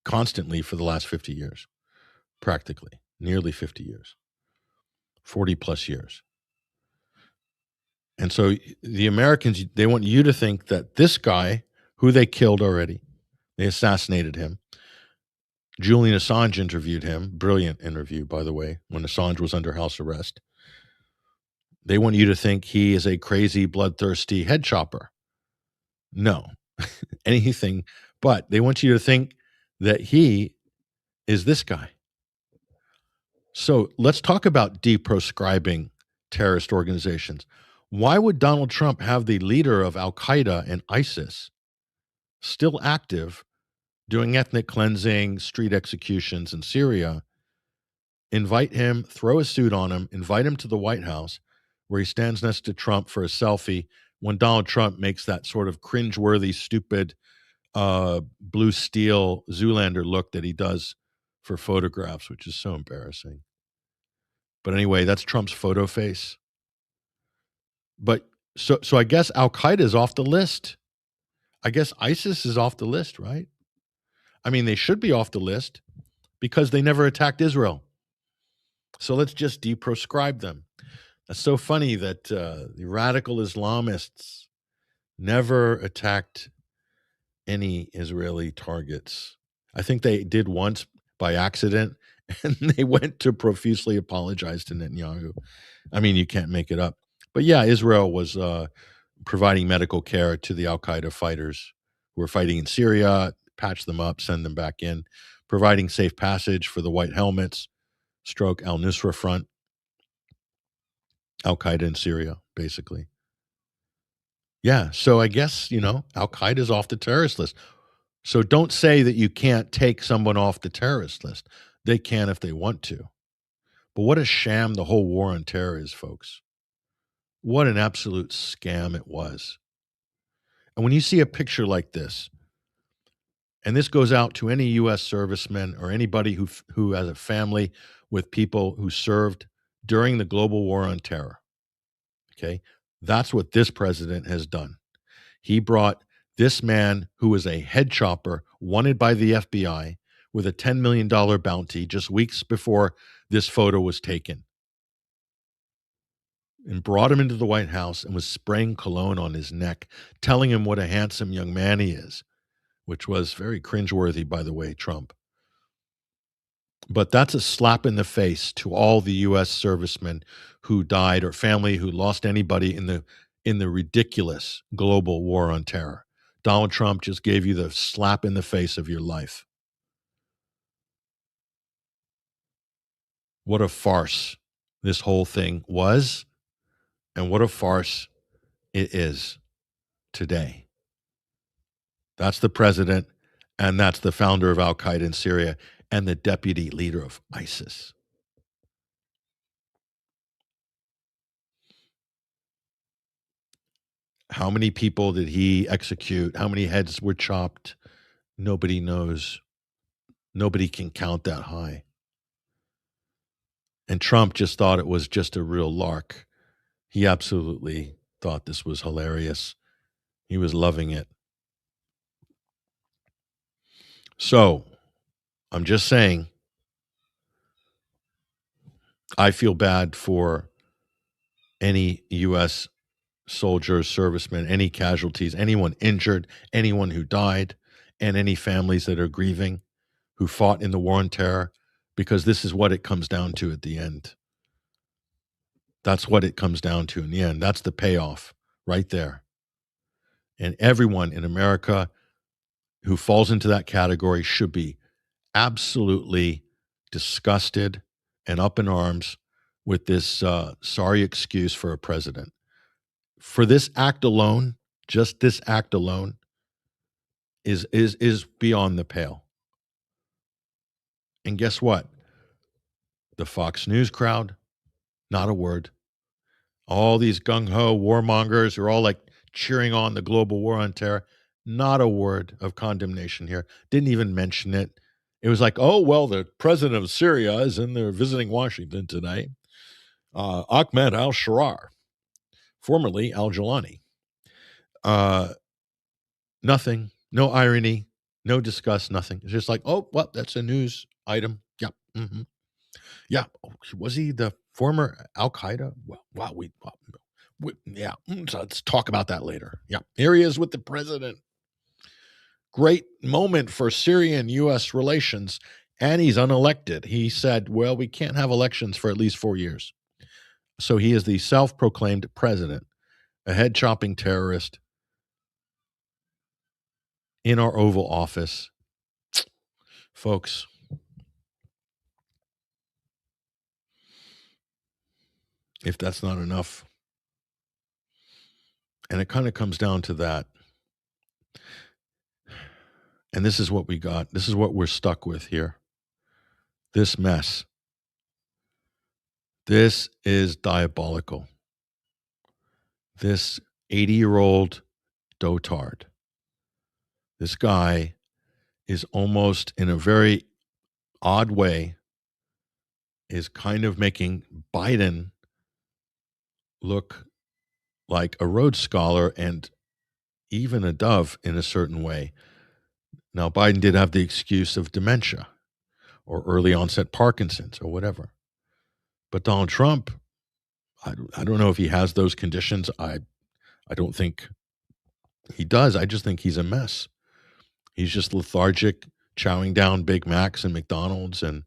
constantly for the last 50 years, practically, nearly 50 years, 40 plus years. And so the Americans, they want you to think that this guy, who they killed already, they assassinated him. Julian Assange interviewed him, brilliant interview, by the way, when Assange was under house arrest. They want you to think he is a crazy, bloodthirsty head chopper. No, anything but. They want you to think that he is this guy. So let's talk about deproscribing terrorist organizations. Why would Donald Trump have the leader of Al-Qaeda and ISIS still active doing ethnic cleansing, street executions in Syria, invite him, throw a suit on him, invite him to the White House where he stands next to Trump for a selfie when Donald Trump makes that sort of cringeworthy, stupid blue steel Zoolander look that he does for photographs, which is so embarrassing. But anyway, that's Trump's photo face. But so I guess Al-Qaeda is off the list. I guess ISIS is off the list, right? I mean, they should be off the list because they never attacked Israel. So let's just deproscribe them. That's so funny that the radical Islamists never attacked any Israeli targets. I think they did once by accident, and they went to profusely apologize to Netanyahu. I mean, you can't make it up. But yeah, Israel was providing medical care to the Al-Qaeda fighters who were fighting in Syria, patch them up, send them back in, providing safe passage for the white helmets, stroke al-Nusra Front, Al-Qaeda in Syria, basically. Yeah, so I guess, Al-Qaeda is off the terrorist list. So don't say that you can't take someone off the terrorist list. They can if they want to. But what a sham the whole war on terror is, folks. What an absolute scam it was. And when you see a picture like this, and this goes out to any U.S. serviceman or anybody who has a family with people who served during the global war on terror, okay? That's what this president has done. He brought this man who was a head chopper wanted by the FBI with a $10 million bounty just weeks before this photo was taken, and brought him into the White House and was spraying cologne on his neck, telling him what a handsome young man he is, which was very cringeworthy, by the way, Trump. But that's a slap in the face to all the US servicemen who died or family who lost anybody in the ridiculous global war on terror. Donald Trump just gave you the slap in the face of your life. What a farce this whole thing was, and what a farce it is today. That's the president, and that's the founder of Al Qaeda in Syria and the deputy leader of ISIS. How many people did he execute? How many heads were chopped? Nobody knows. Nobody can count that high. And Trump just thought it was just a real lark. He absolutely thought this was hilarious. He was loving it. So I'm just saying, I feel bad for any U.S. soldiers, servicemen, any casualties, anyone injured, anyone who died, and any families that are grieving who fought in the war on terror, because this is what it comes down to at the end. That's what it comes down to in the end. That's the payoff right there. And everyone in America who falls into that category should be absolutely disgusted and up in arms with this sorry excuse for a president. For this act alone, just this act alone, is beyond the pale. And guess what? The Fox News crowd, not a word. All these gung-ho warmongers who are all like cheering on the global war on terror, not a word of condemnation here. Didn't even mention it. It was like, oh, well, the president of Syria is in there visiting Washington today. Ahmed al-Sharar, formerly al-Jilani. Nothing, no irony, no discuss, nothing. It's just like, oh, well, that's a news item. Yeah. Yeah. Oh, was he the former Al Qaeda? Well, wow, yeah. So let's talk about that later. Yeah. Here he is with the president. Great moment for Syrian U.S. relations. And he's unelected. He said, well, we can't have elections for at least 4 years. So he is the self proclaimed president, a head chopping terrorist in our Oval Office. Folks, if that's not enough, and it kind of comes down to that. And this is what we got. This is what we're stuck with here. This mess. This is diabolical. This 80-year-old dotard. This guy is almost in a very odd way is kind of making Biden look like a Rhodes Scholar and even a dove in a certain way. Now, Biden did have the excuse of dementia or early onset Parkinson's or whatever. But Donald Trump, I don't know if he has those conditions. I don't think he does. I just think he's a mess. He's just lethargic, chowing down Big Macs and McDonald's and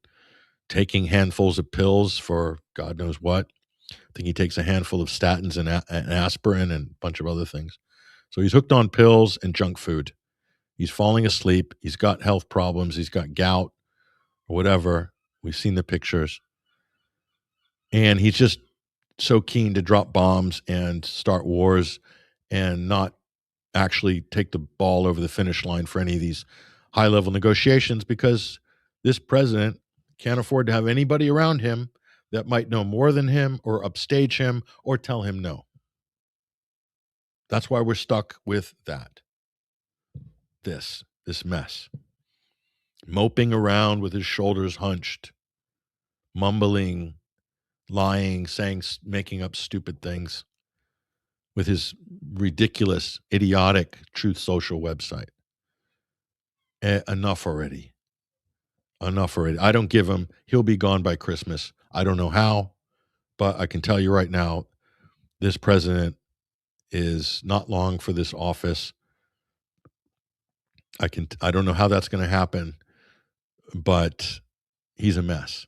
taking handfuls of pills for God knows what. I think he takes a handful of statins and aspirin and a bunch of other things. So he's hooked on pills and junk food. He's falling asleep. He's got health problems. He's got gout or whatever. We've seen the pictures. And he's just so keen to drop bombs and start wars and not actually take the ball over the finish line for any of these high-level negotiations, because this president can't afford to have anybody around him that might know more than him or upstage him or tell him no. That's why we're stuck with that. This mess. Moping around with his shoulders hunched, mumbling, lying, making up stupid things with his ridiculous, idiotic Truth Social website. Enough already. Enough already. I don't give him. He'll be gone by Christmas. I don't know how, but I can tell you right now, this president is not long for this office. I don't know how that's going to happen, but he's a mess.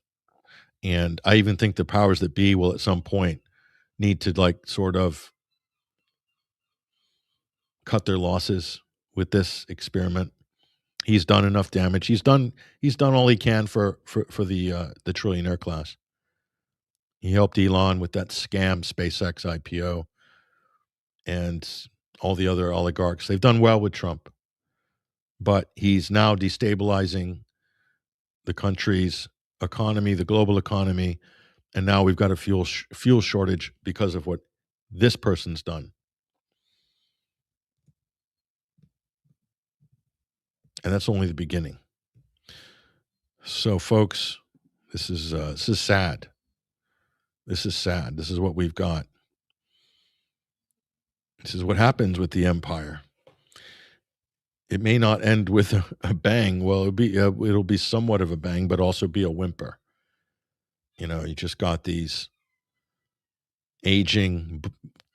And I even think the powers that be will at some point need to like sort of cut their losses with this experiment. He's done enough damage. He's done all he can for the trillionaire class. He helped Elon with that scam SpaceX IPO and all the other oligarchs. They've done well with Trump, but he's now destabilizing the country's economy, the global economy, and now we've got a fuel shortage because of what this person's done. And that's only the beginning. So, folks, this is sad. This is sad. This is what we've got. This is what happens with the empire. It may not end with a bang. Well, it'll be somewhat of a bang, but also be a whimper. You know, you just got these aging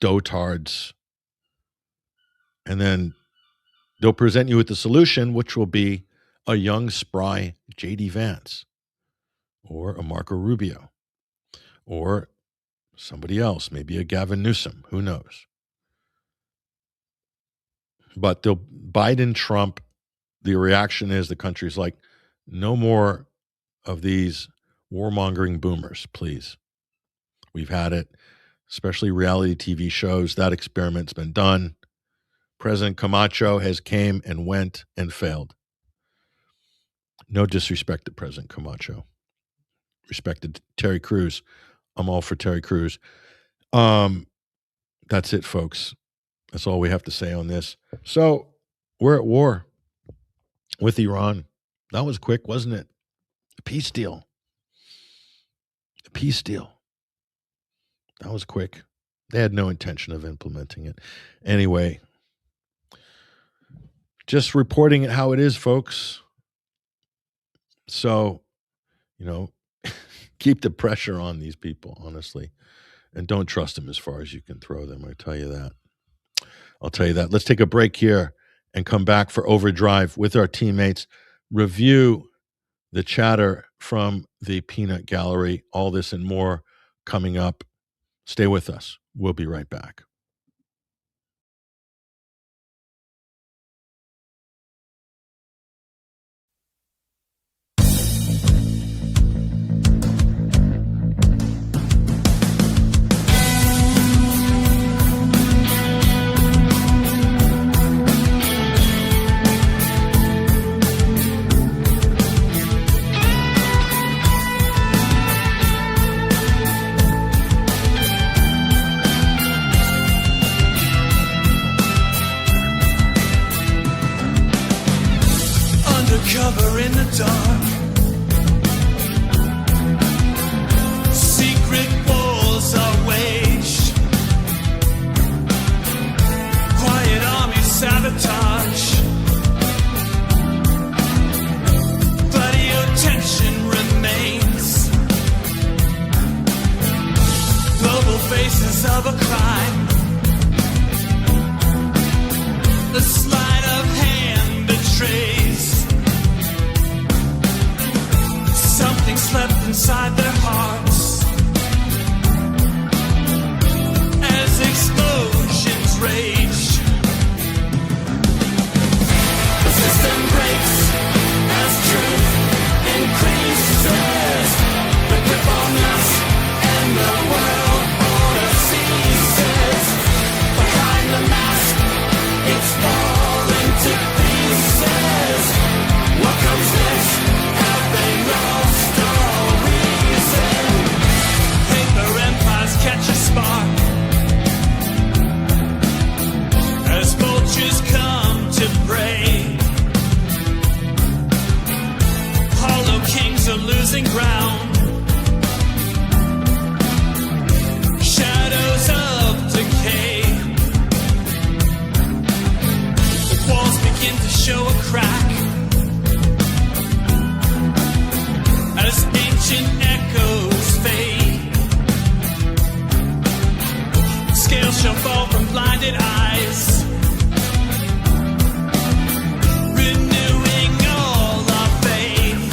dotards, and then they'll present you with the solution, which will be a young, spry J.D. Vance or a Marco Rubio or somebody else, maybe a Gavin Newsom, who knows. But Biden, Trump, the reaction is the country's like, no more of these warmongering boomers, please. We've had it, especially reality TV shows. That experiment's been done. President Camacho has came and went and failed. No disrespect to President Camacho. Respected Terry Crews. I'm all for Terry Crews. That's it, folks. That's all we have to say on this. So we're at war with Iran. That was quick, wasn't it? A peace deal. A peace deal. That was quick. They had no intention of implementing it. Anyway, just reporting it how it is, folks. So, you know, keep the pressure on these people, honestly. And don't trust them as far as you can throw them. I tell you that. I'll tell you that. Let's take a break here and come back for Overdrive with our teammates. Review the chatter from the Peanut Gallery. All this and more coming up. Stay with us. We'll be right back. Cover in the dark, secret wars are waged, quiet army sabotage, bloody tension remains, global faces of a crime, the sleight of hand betrays. Something slept inside their hearts as explosions rage. The system breaks as truth increases. The grip on us and the world order ceases. Behind the mask, it's falling to pieces. What comes next? Have they lost all reason? Paper empires catch a spark as vultures come to prey. Hollow kings are losing ground. Shadows of decay. The walls begin to show a crack as ancient echoes fade. Scales shall fall from blinded eyes, renewing all our faith.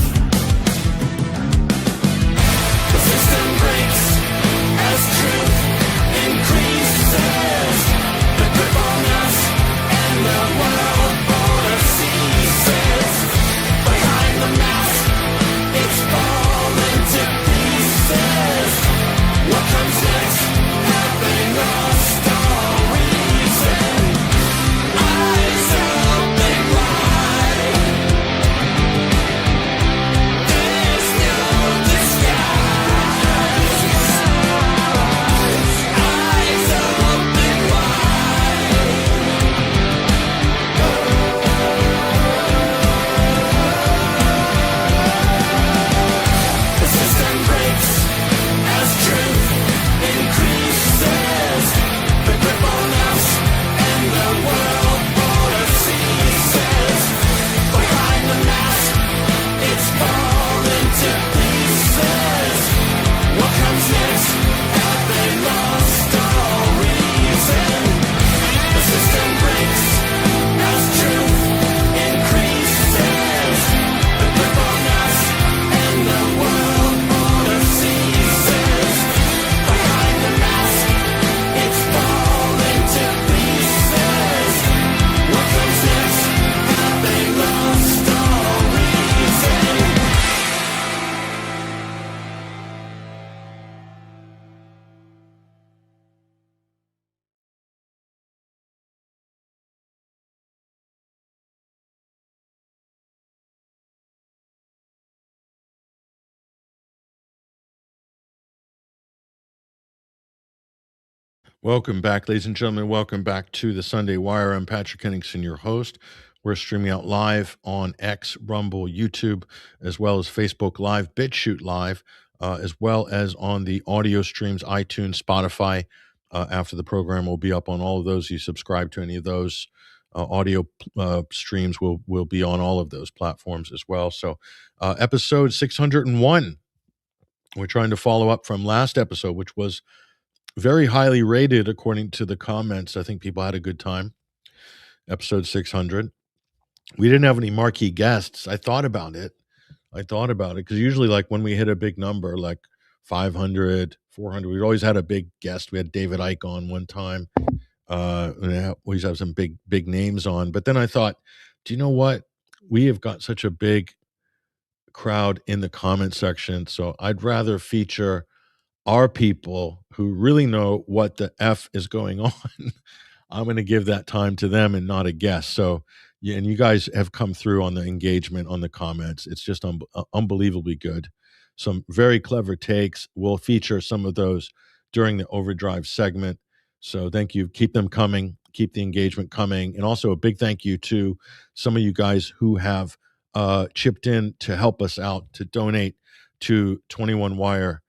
Welcome back, ladies and gentlemen. Welcome back to the Sunday Wire. I'm Patrick Henningsen, your host. We're streaming out live on X, Rumble, YouTube, as well as Facebook Live, BitChute Live, as well as on the audio streams, iTunes, Spotify. After the program will be up on all of those. You subscribe to any of those audio streams will be on all of those platforms as well. So episode 601, we're trying to follow up from last episode, which was very highly rated according to the comments. I think people had a good time. Episode 600. We didn't have any marquee guests. I thought about it because usually, like, when we hit a big number, like 500, 400, we've always had a big guest. We had David Icke on one time. We always have some big names on. But then I thought, do you know what? We have got such a big crowd in the comment section, so I'd rather feature our people who really know what the F is going on. I'm going to give that time to them and not a guest. So, yeah, and you guys have come through on the engagement, on the comments. It's just unbelievably good. Some very clever takes. We'll feature some of those during the Overdrive segment. So thank you. Keep them coming. Keep the engagement coming. And also a big thank you to some of you guys who have chipped in to help us out, to donate to 21 Wire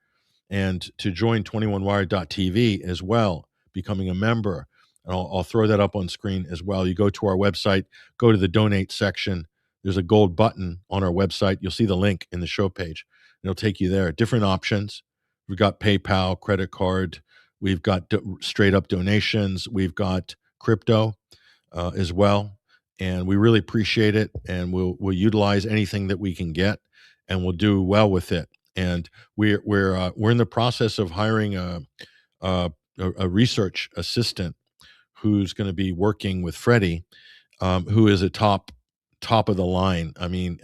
and to join 21wire.tv as well, becoming a member. And I'll throw that up on screen as well. You go to our website, go to the donate section. There's a gold button on our website. You'll see the link in the show page. It'll take you there. Different options. We've got PayPal, credit card. We've got straight up donations. We've got crypto as well. And we really appreciate it. And we'll utilize anything that we can get, and we'll do well with it. And we're in the process of hiring a research assistant who's going to be working with Freddie, who is a top of the line. I mean,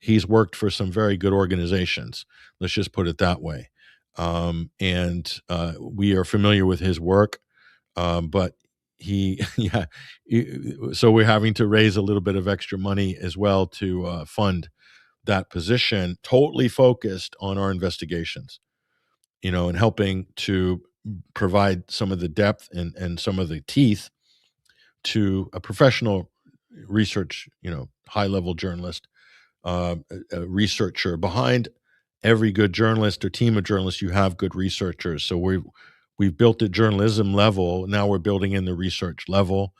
he's worked for some very good organizations. Let's just put it that way. And we are familiar with his work, but so we're having to raise a little bit of extra money as well to fund that position, totally focused on our investigations, and helping to provide some of the depth and some of the teeth to a professional research, high-level journalist, a researcher. Behind every good journalist or team of journalists, you have good researchers. So we've built at journalism level. Now we're building in the research level.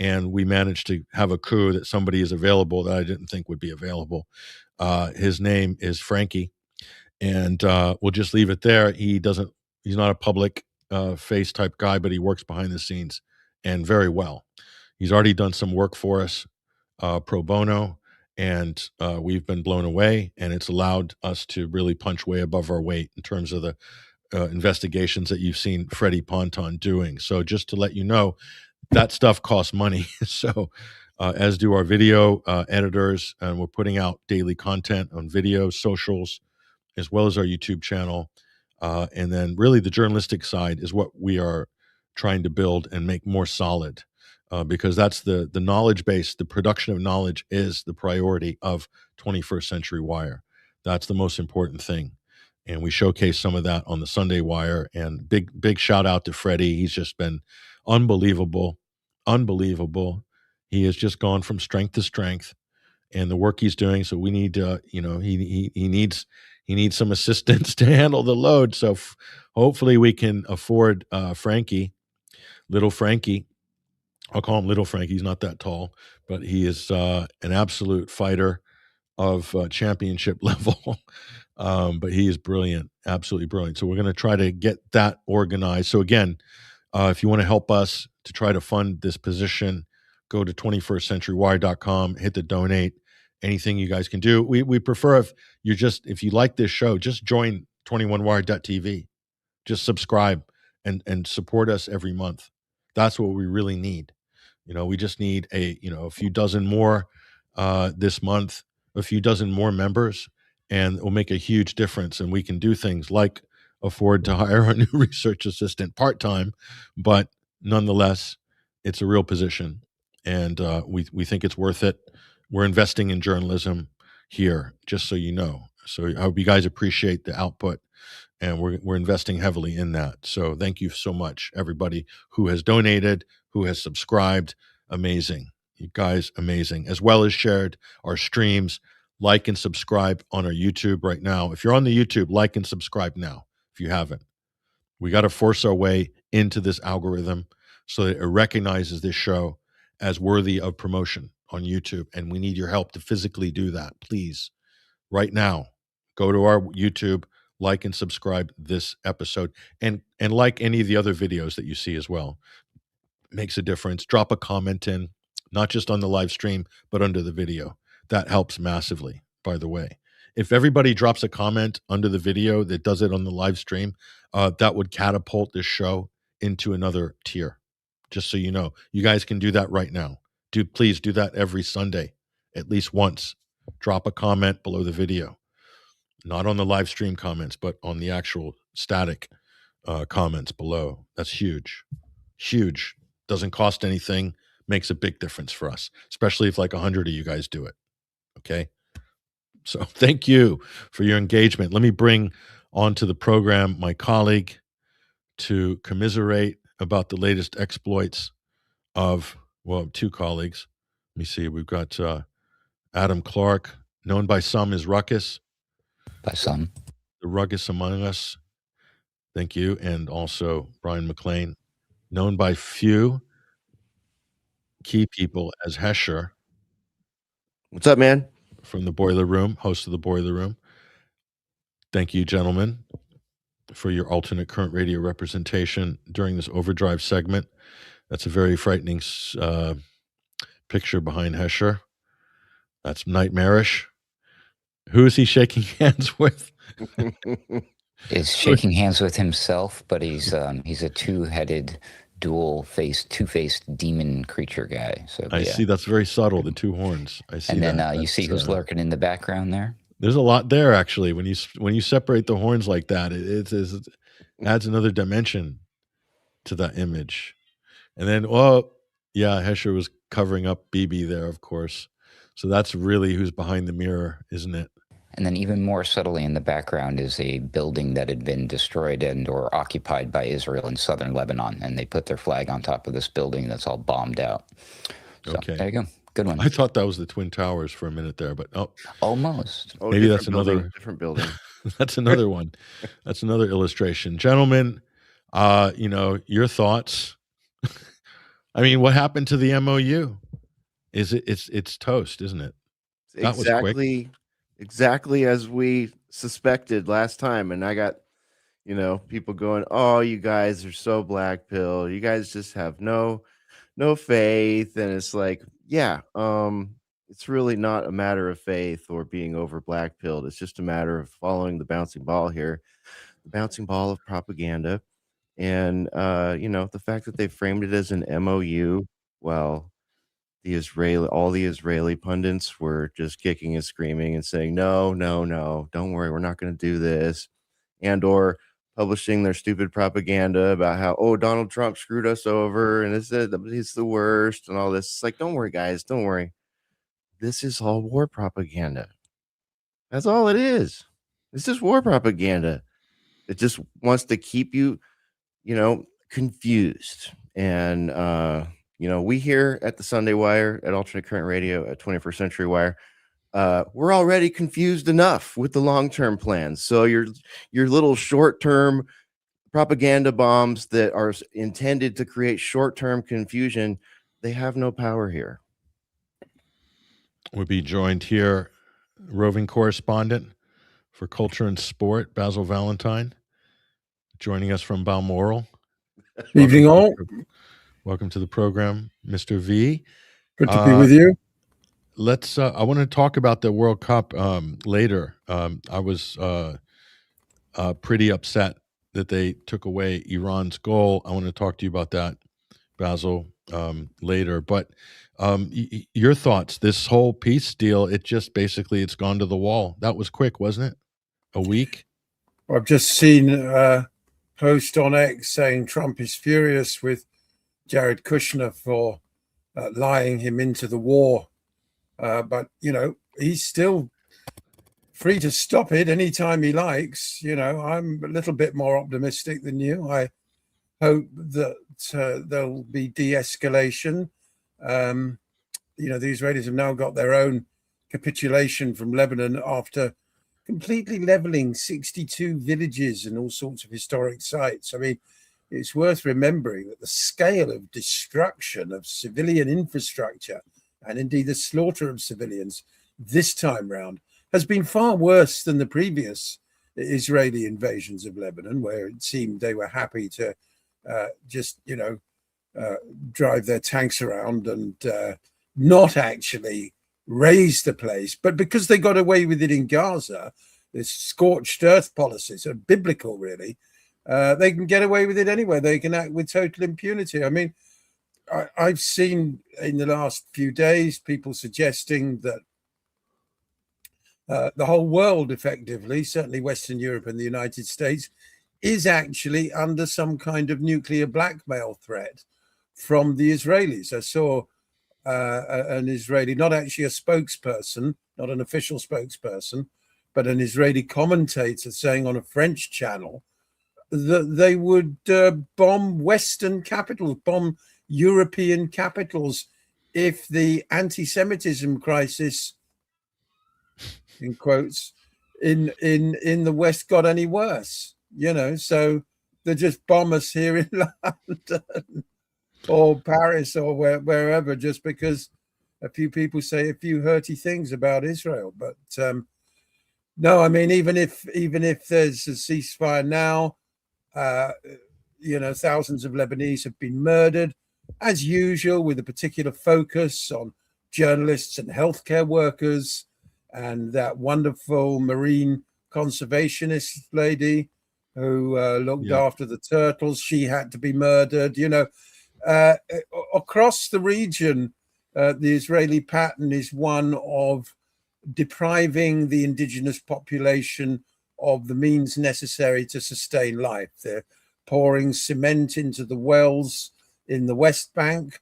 And we managed to have a coup that somebody is available that I didn't think would be available. His name is Frankie, and we'll just leave it there. He's not a public face type guy, but he works behind the scenes and very well. He's already done some work for us pro bono, and we've been blown away, and it's allowed us to really punch way above our weight in terms of the investigations that you've seen Freddie Ponton doing. So just to let you know, that stuff costs money. So as do our video editors, and we're putting out daily content on video, socials, as well as our YouTube channel. And then really the journalistic side is what we are trying to build and make more solid, because that's the knowledge base. The production of knowledge is the priority of 21st Century Wire. That's the most important thing. And we showcase some of that on the Sunday Wire. And big shout out to Freddie. He's just been unbelievable. He has just gone from strength to strength, and the work he's doing. So we need, he needs some assistance to handle the load. So hopefully we can afford Frankie, little Frankie. I'll call him Little Frankie. He's not that tall, but he is an absolute fighter of championship level. But he is brilliant, absolutely brilliant. So we're going to try to get that organized. So again, if you want to help us to try to fund this position, go to 21stcenturywire.com, hit the donate. Anything you guys can do. We prefer if you like this show, just join 21wire.tv. Just subscribe and support us every month. That's what we really need. We just need a few dozen more this month, a few dozen more members, and it will make a huge difference. And we can do things like afford to hire a new research assistant part-time, but nonetheless, it's a real position, and we think it's worth it. We're investing in journalism here, just so you know. So I hope you guys appreciate the output, and we're investing heavily in that. So thank you so much, everybody who has donated, who has subscribed. Amazing. You guys, amazing. As well as shared our streams. Like and subscribe on our YouTube right now. If you're on the YouTube, like and subscribe now if you haven't. We got to force our way into this algorithm so that it recognizes this show as worthy of promotion on YouTube. And we need your help to physically do that. Please, right now, go to our YouTube, like and subscribe this episode, and like any of the other videos that you see as well. Makes a difference. Drop a comment in, not just on the live stream, but under the video. That helps massively, by the way. If everybody drops a comment under the video that does it on the live stream, that would catapult this show into another tier. Just so you know, you guys can do that right now. Please do that every Sunday, at least once. Drop a comment below the video, not on the live stream comments, but on the actual static comments below. That's huge, huge. Doesn't cost anything, makes a big difference for us, especially if like 100 of you guys do it. Okay. So thank you for your engagement. Let me bring onto the program my colleague to commiserate about the latest exploits of, well, two colleagues. Let me see. We've got Adam Clark, known by some as Ruckus. By some. The Ruckus among us. Thank you. And also Bryan McClain, known by few key people as Hesher. What's up, man? From the Boiler Room, host of the Boiler Room. Thank you, gentlemen, for your alternate current radio representation during this Overdrive segment. That's a very frightening picture behind Hesher. That's nightmarish. Who is he shaking hands with? Is shaking hands with himself, but he's a two-headed, two-faced demon creature guy. So I see that's very subtle. The two horns. I see. And then you see who's lurking in the background there. There's a lot there, actually. When you separate the horns like that, it adds another dimension to that image. And then, Hesher was covering up BB there, of course. So that's really who's behind the mirror, isn't it? And then even more subtly in the background is a building that had been destroyed and or occupied by Israel in southern Lebanon. And they put their flag on top of this building that's all bombed out. So, okay. There you go. Good one. I thought that was the Twin Towers for a minute there, but almost. Maybe that's another different building. That's another one. That's another illustration. Gentlemen, your thoughts. I mean, what happened to the MOU? It's toast, isn't it? That was quick. Exactly as we suspected last time. And I got, people going, "Oh, you guys are so black pill. You guys just have no faith." And it's like, yeah, it's really not a matter of faith or being over black pilled. It's just a matter of following the bouncing ball here, the bouncing ball of propaganda. And the fact that they framed it as an MOU, well, all the Israeli pundits were just kicking and screaming and saying, no, don't worry, we're not going to do this. And or publishing their stupid propaganda about how, Donald Trump screwed us over and he's the worst and all this. It's like, don't worry, guys, don't worry. This is all war propaganda. That's all it is. It's just war propaganda. It just wants to keep you, confused. And, we here at the Sunday Wire, at Alternate Current Radio, at 21st Century Wire, we're already confused enough with the long-term plans. So your little short-term propaganda bombs that are intended to create short-term confusion, they have no power here. We'll be joined here, roving correspondent for culture and sport, Basil Valentine, joining us from Balmoral. Evening all. Welcome to the program, Mr. V. Good to be with you. Let's. I want to talk about the World Cup later. I was pretty upset that they took away Iran's goal. I want to talk to you about that, Basil, later. But your thoughts? This whole peace deal, it's gone to the wall. That was quick, wasn't it? A week. I've just seen a post on X saying Trump is furious with Jared Kushner for lying him into the war. But, he's still free to stop it anytime he likes. I'm a little bit more optimistic than you. I hope that there'll be de-escalation. The Israelis have now got their own capitulation from Lebanon after completely leveling 62 villages and all sorts of historic sites. I mean, it's worth remembering that the scale of destruction of civilian infrastructure and indeed the slaughter of civilians this time round has been far worse than the previous Israeli invasions of Lebanon, where it seemed they were happy to just drive their tanks around and not actually raise the place. But because they got away with it in Gaza, this scorched earth policies are biblical, really. They can get away with it anywhere. They can act with total impunity. I mean, I've seen in the last few days people suggesting that the whole world, effectively, certainly Western Europe and the United States, is actually under some kind of nuclear blackmail threat from the Israelis. I saw an Israeli, not actually a spokesperson, not an official spokesperson, but an Israeli commentator saying on a French channel that they would bomb Western capitals, bomb European capitals, if the anti-Semitism crisis, in quotes, in the West got any worse. So they just bomb us here in London or Paris or wherever, just because a few people say a few hurty things about Israel. But no, I mean, even if there's a ceasefire now, thousands of Lebanese have been murdered, as usual, with a particular focus on journalists and healthcare workers, and that wonderful marine conservationist lady who looked after the turtles. She had to be murdered. Across the region, the Israeli pattern is one of depriving the indigenous population of the means necessary to sustain life. They're pouring cement into the wells in the West Bank.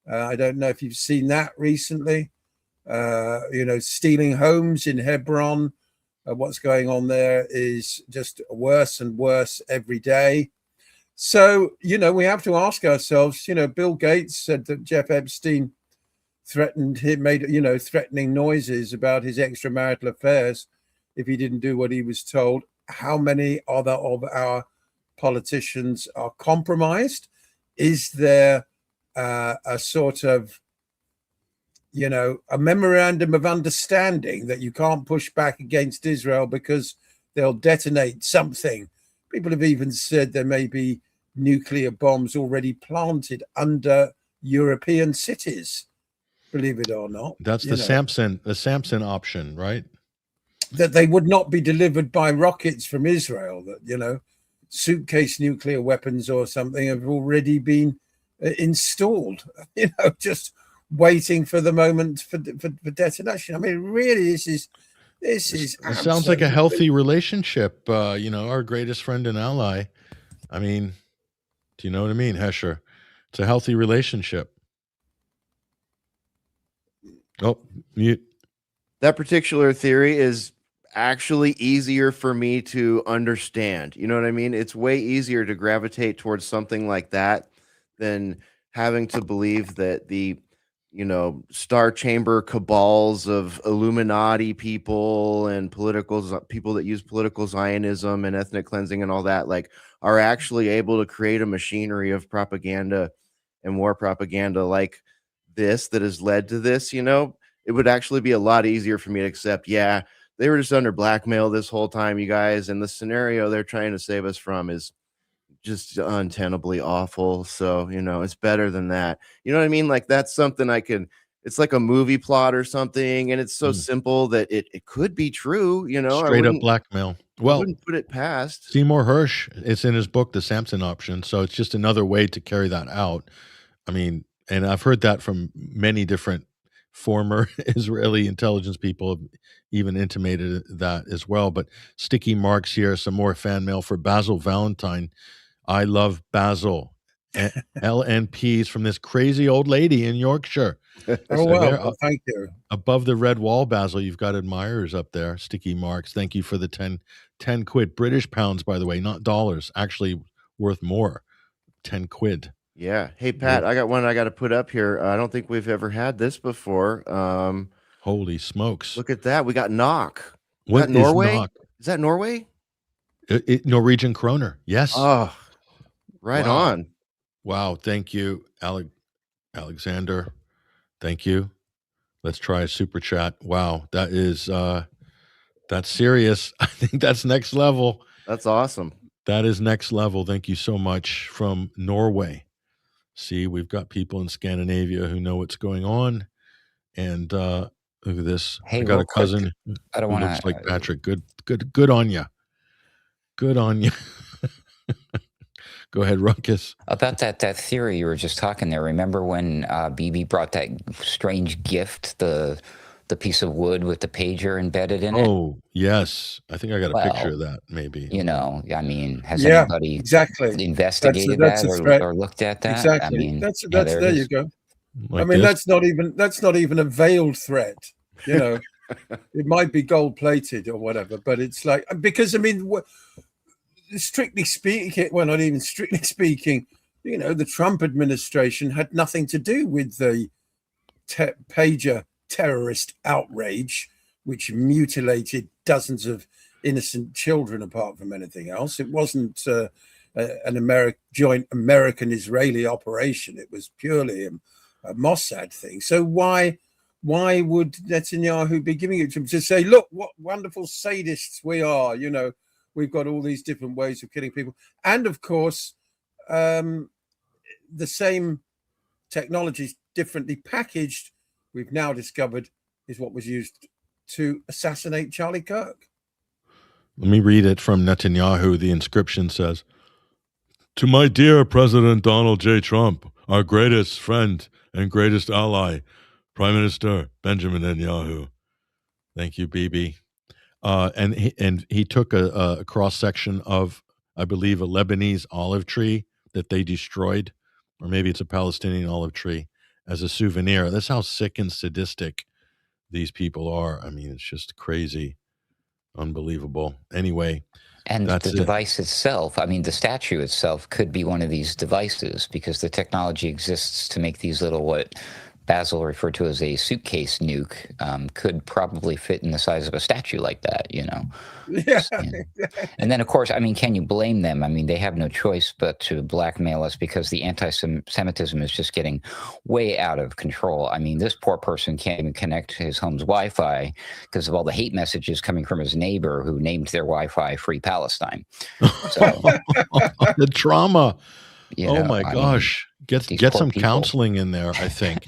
I don't know if you've seen that recently. Stealing homes in Hebron. What's going on there is just worse and worse every day. So, we have to ask ourselves, Bill Gates said that Jeff Epstein made threatening noises about his extramarital affairs if he didn't do what he was told. How many other of our politicians are compromised? Is there a sort of, a memorandum of understanding that you can't push back against Israel because they'll detonate something? People have even said there may be nuclear bombs already planted under European cities, believe it or not. That's the Samson option, right? That they would not be delivered by rockets from Israel, that, suitcase nuclear weapons or something have already been installed, just waiting for the moment for detonation. I mean, really, this is It sounds like a healthy relationship. Our greatest friend and ally. I mean, do you know what I mean, Hesher? It's a healthy relationship. Oh, mute. That particular theory is actually easier for me to understand. You know what I mean? It's way easier to gravitate towards something like that than having to believe that the star chamber cabals of Illuminati people and people that use political Zionism and ethnic cleansing and all that, like, are actually able to create a machinery of propaganda and war propaganda like this that has led to this. It would actually be a lot easier for me to accept, yeah, they were just under blackmail this whole time, you guys, and the scenario they're trying to save us from is just untenably awful. So, it's better than that. You know what I mean? Like, that's something it's like a movie plot or something, and it's so simple that it could be true, Straight up blackmail. Well, I wouldn't put it past Seymour Hersh, it's in his book, The Samson Option. So it's just another way to carry that out. I mean, and I've heard that from many different former Israeli intelligence people, have even intimated that as well. But Sticky Marks here, some more fan mail for Basil Valentine. I love Basil, LNPs from this crazy old lady in Yorkshire. Oh, So well, there, well, thank you. above the red wall, Basil, you've got admirers up there, sticky marks. Thank you for the 10 quid. British pounds, by the way, not dollars. Actually worth more. 10 quid. Yeah. Hey, Pat, I got one I got to put up here. I don't think we've ever had this before. Holy smokes. Look at that. We got knock. Is What that is Norway? knock? Is that Norway? Norwegian kroner. Yes. Oh, right Wow. on. Wow. Thank you, Alexander. Thank you. Let's try a super chat. Wow. That's serious. I think that's next level. That's awesome. That is next level. Thank you so much from Norway. See, we've got people in Scandinavia who know what's going on. And look at this. Hey, I got real a cousin quick, I don't who want looks like to. Patrick. Good on you. Good on you. Go ahead, Ruckus. About that theory you were just talking there. Remember when BB brought that strange gift, the piece of wood with the pager embedded in it? Oh, yes. I think I got a picture of Well, that, maybe. you know, I mean, has Yeah, anybody exactly. investigated That's that a threat. or looked at that? I Exactly. mean, That's yeah, there there it you is. go. Like I mean, this? that's not even a veiled threat. You know, it might be gold plated or whatever, but it's like, because I mean, strictly speaking, well, not even strictly speaking, you know, the Trump administration had nothing to do with the pager terrorist outrage, which mutilated dozens of innocent children apart from anything else. It wasn't an joint American-Israeli operation. It was purely a Mossad thing. So why would Netanyahu be giving it to him to say, look, what wonderful sadists we are, you know, we've got all these different ways of killing people. And of course, the same technologies differently packaged, we've now discovered, is what was used to assassinate Charlie Kirk. Let me read it from Netanyahu. The inscription says, "To my dear President Donald J. Trump, our greatest friend and greatest ally, Prime Minister Benjamin Netanyahu." Thank you, BB. And he took a cross section of, I believe, a Lebanese olive tree that they destroyed, or maybe it's a Palestinian olive tree, as a souvenir. That's how sick and sadistic these people are. I mean, it's just crazy, unbelievable. Anyway, And that's the it. device itself, I mean, the statue itself could be one of these devices because the technology exists to make these little, what Basil referred to as a suitcase nuke, could probably fit in the size of a statue like that, you know. Yeah. And then, of course, I mean, can you blame them? I mean, they have no choice but to blackmail us because the anti-Semitism is just getting way out of control. I mean, this poor person can't even connect his home's Wi-Fi because of all the hate messages coming from his neighbor who named their Wi-Fi Free Palestine. So, The trauma. you Oh know, my I gosh. mean, Get poor some people. counseling in there, I think.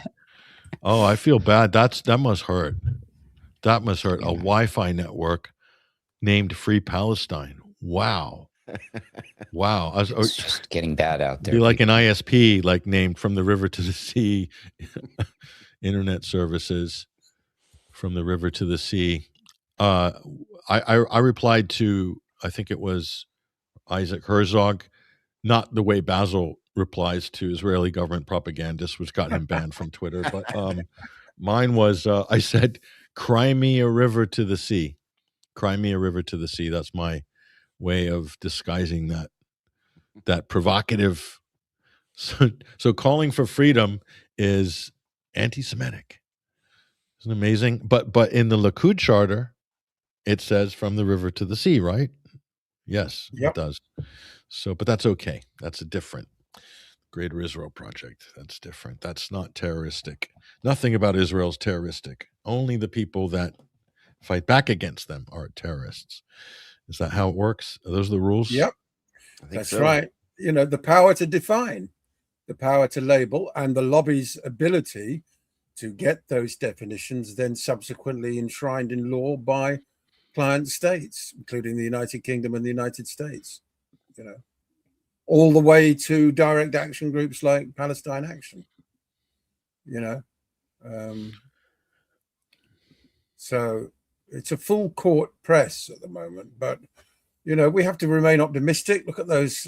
Oh, I feel bad. That must hurt. That must hurt. A Wi-Fi network named Free Palestine. Wow. Wow. It's just getting bad out there. Be like people. an ISP, like named From the River to the Sea, internet services from the river to the sea. I replied to, I think it was Isaac Herzog, not the way Basil replies to Israeli government propagandists, which got him banned from Twitter. But mine was, I said, "Cry me a river to the sea. Cry me a river to the sea." That's my way of disguising that provocative. So calling for freedom is anti-Semitic. Isn't it amazing? But in the Likud charter, it says "from the river to the sea," right? Yes, Yep. it does. So, but that's okay. That's a different Greater Israel Project. That's different. That's not terroristic. Nothing about Israel's terroristic. Only the people that fight back against them are terrorists. Is that how it works? Are those the rules? Yep. I think That's so. right. You know, the power to define, the power to label, and the lobby's ability to get those definitions then subsequently enshrined in law by client states, including the United Kingdom and the United States, you know, all the way to direct action groups like Palestine Action, you know. So it's a full court press at the moment, but, you know, we have to remain optimistic. Look at those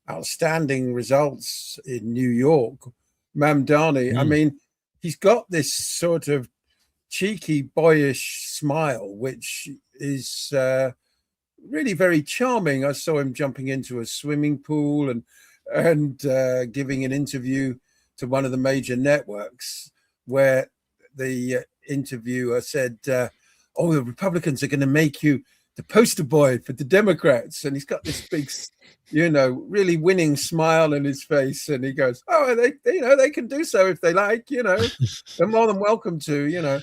outstanding results in New York, Mamdani, I mean, he's got this sort of cheeky, boyish smile, which is really very charming. I saw him jumping into a swimming pool and giving an interview to one of the major networks, where the interviewer said, "Oh, the Republicans are going to make you the poster boy for the Democrats," and he's got this big, really winning smile on his face, and he goes, "Oh, they can do so if they like, they're more than welcome to,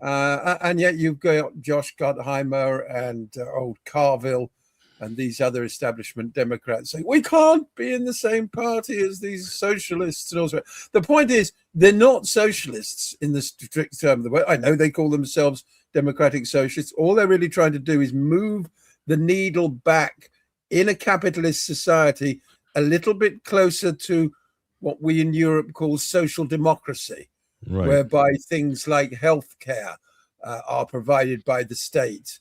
and yet you've got Josh Gottheimer and old Carville and these other establishment Democrats saying, we can't be in the same party as these socialists. And also, the point is, they're not socialists in the strict term of the word. I know they call themselves democratic socialists. All they're really trying to do is move the needle back in a capitalist society a little bit closer to what we in Europe call social democracy, right, whereby things like healthcare are provided by the state.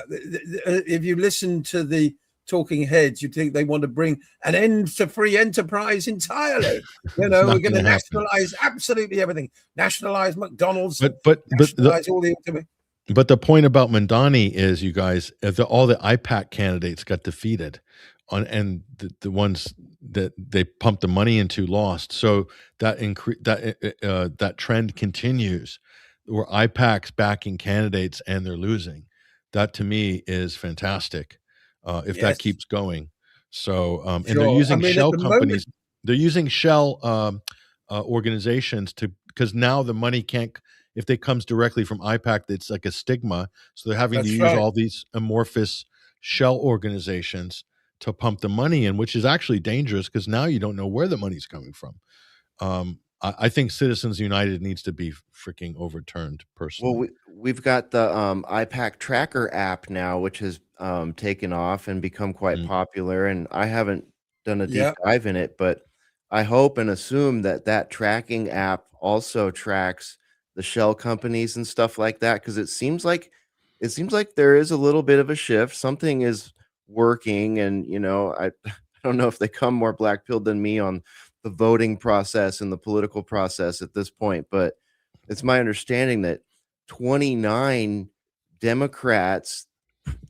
If you listen to the talking heads, you think they want to bring an end to free enterprise entirely. We're going to nationalize absolutely everything. Nationalize McDonald's. Nationalize all the. But the point about Mamdani is, you guys, all the IPAC candidates got defeated, and the ones that they pumped the money into lost. So that trend continues, where IPAC's backing candidates and they're losing. That to me is fantastic, if that keeps going. So, and they're using shell companies. They're using shell organizations because now the money can't. If it comes directly from IPAC, it's like a stigma. So they're having to use all these amorphous shell organizations to pump the money in, which is actually dangerous because now you don't know where the money's coming from. I think Citizens United needs to be freaking overturned, personally. Well, we've got the IPAC tracker app now, which has taken off and become quite popular. And I haven't done a deep dive in it, but I hope and assume that tracking app also tracks the shell companies and stuff like that, because it seems like there is a little bit of a shift. Something is working, and I don't know if they come more black-pilled than me on the voting process and the political process at this point, but it's my understanding that 29 Democrats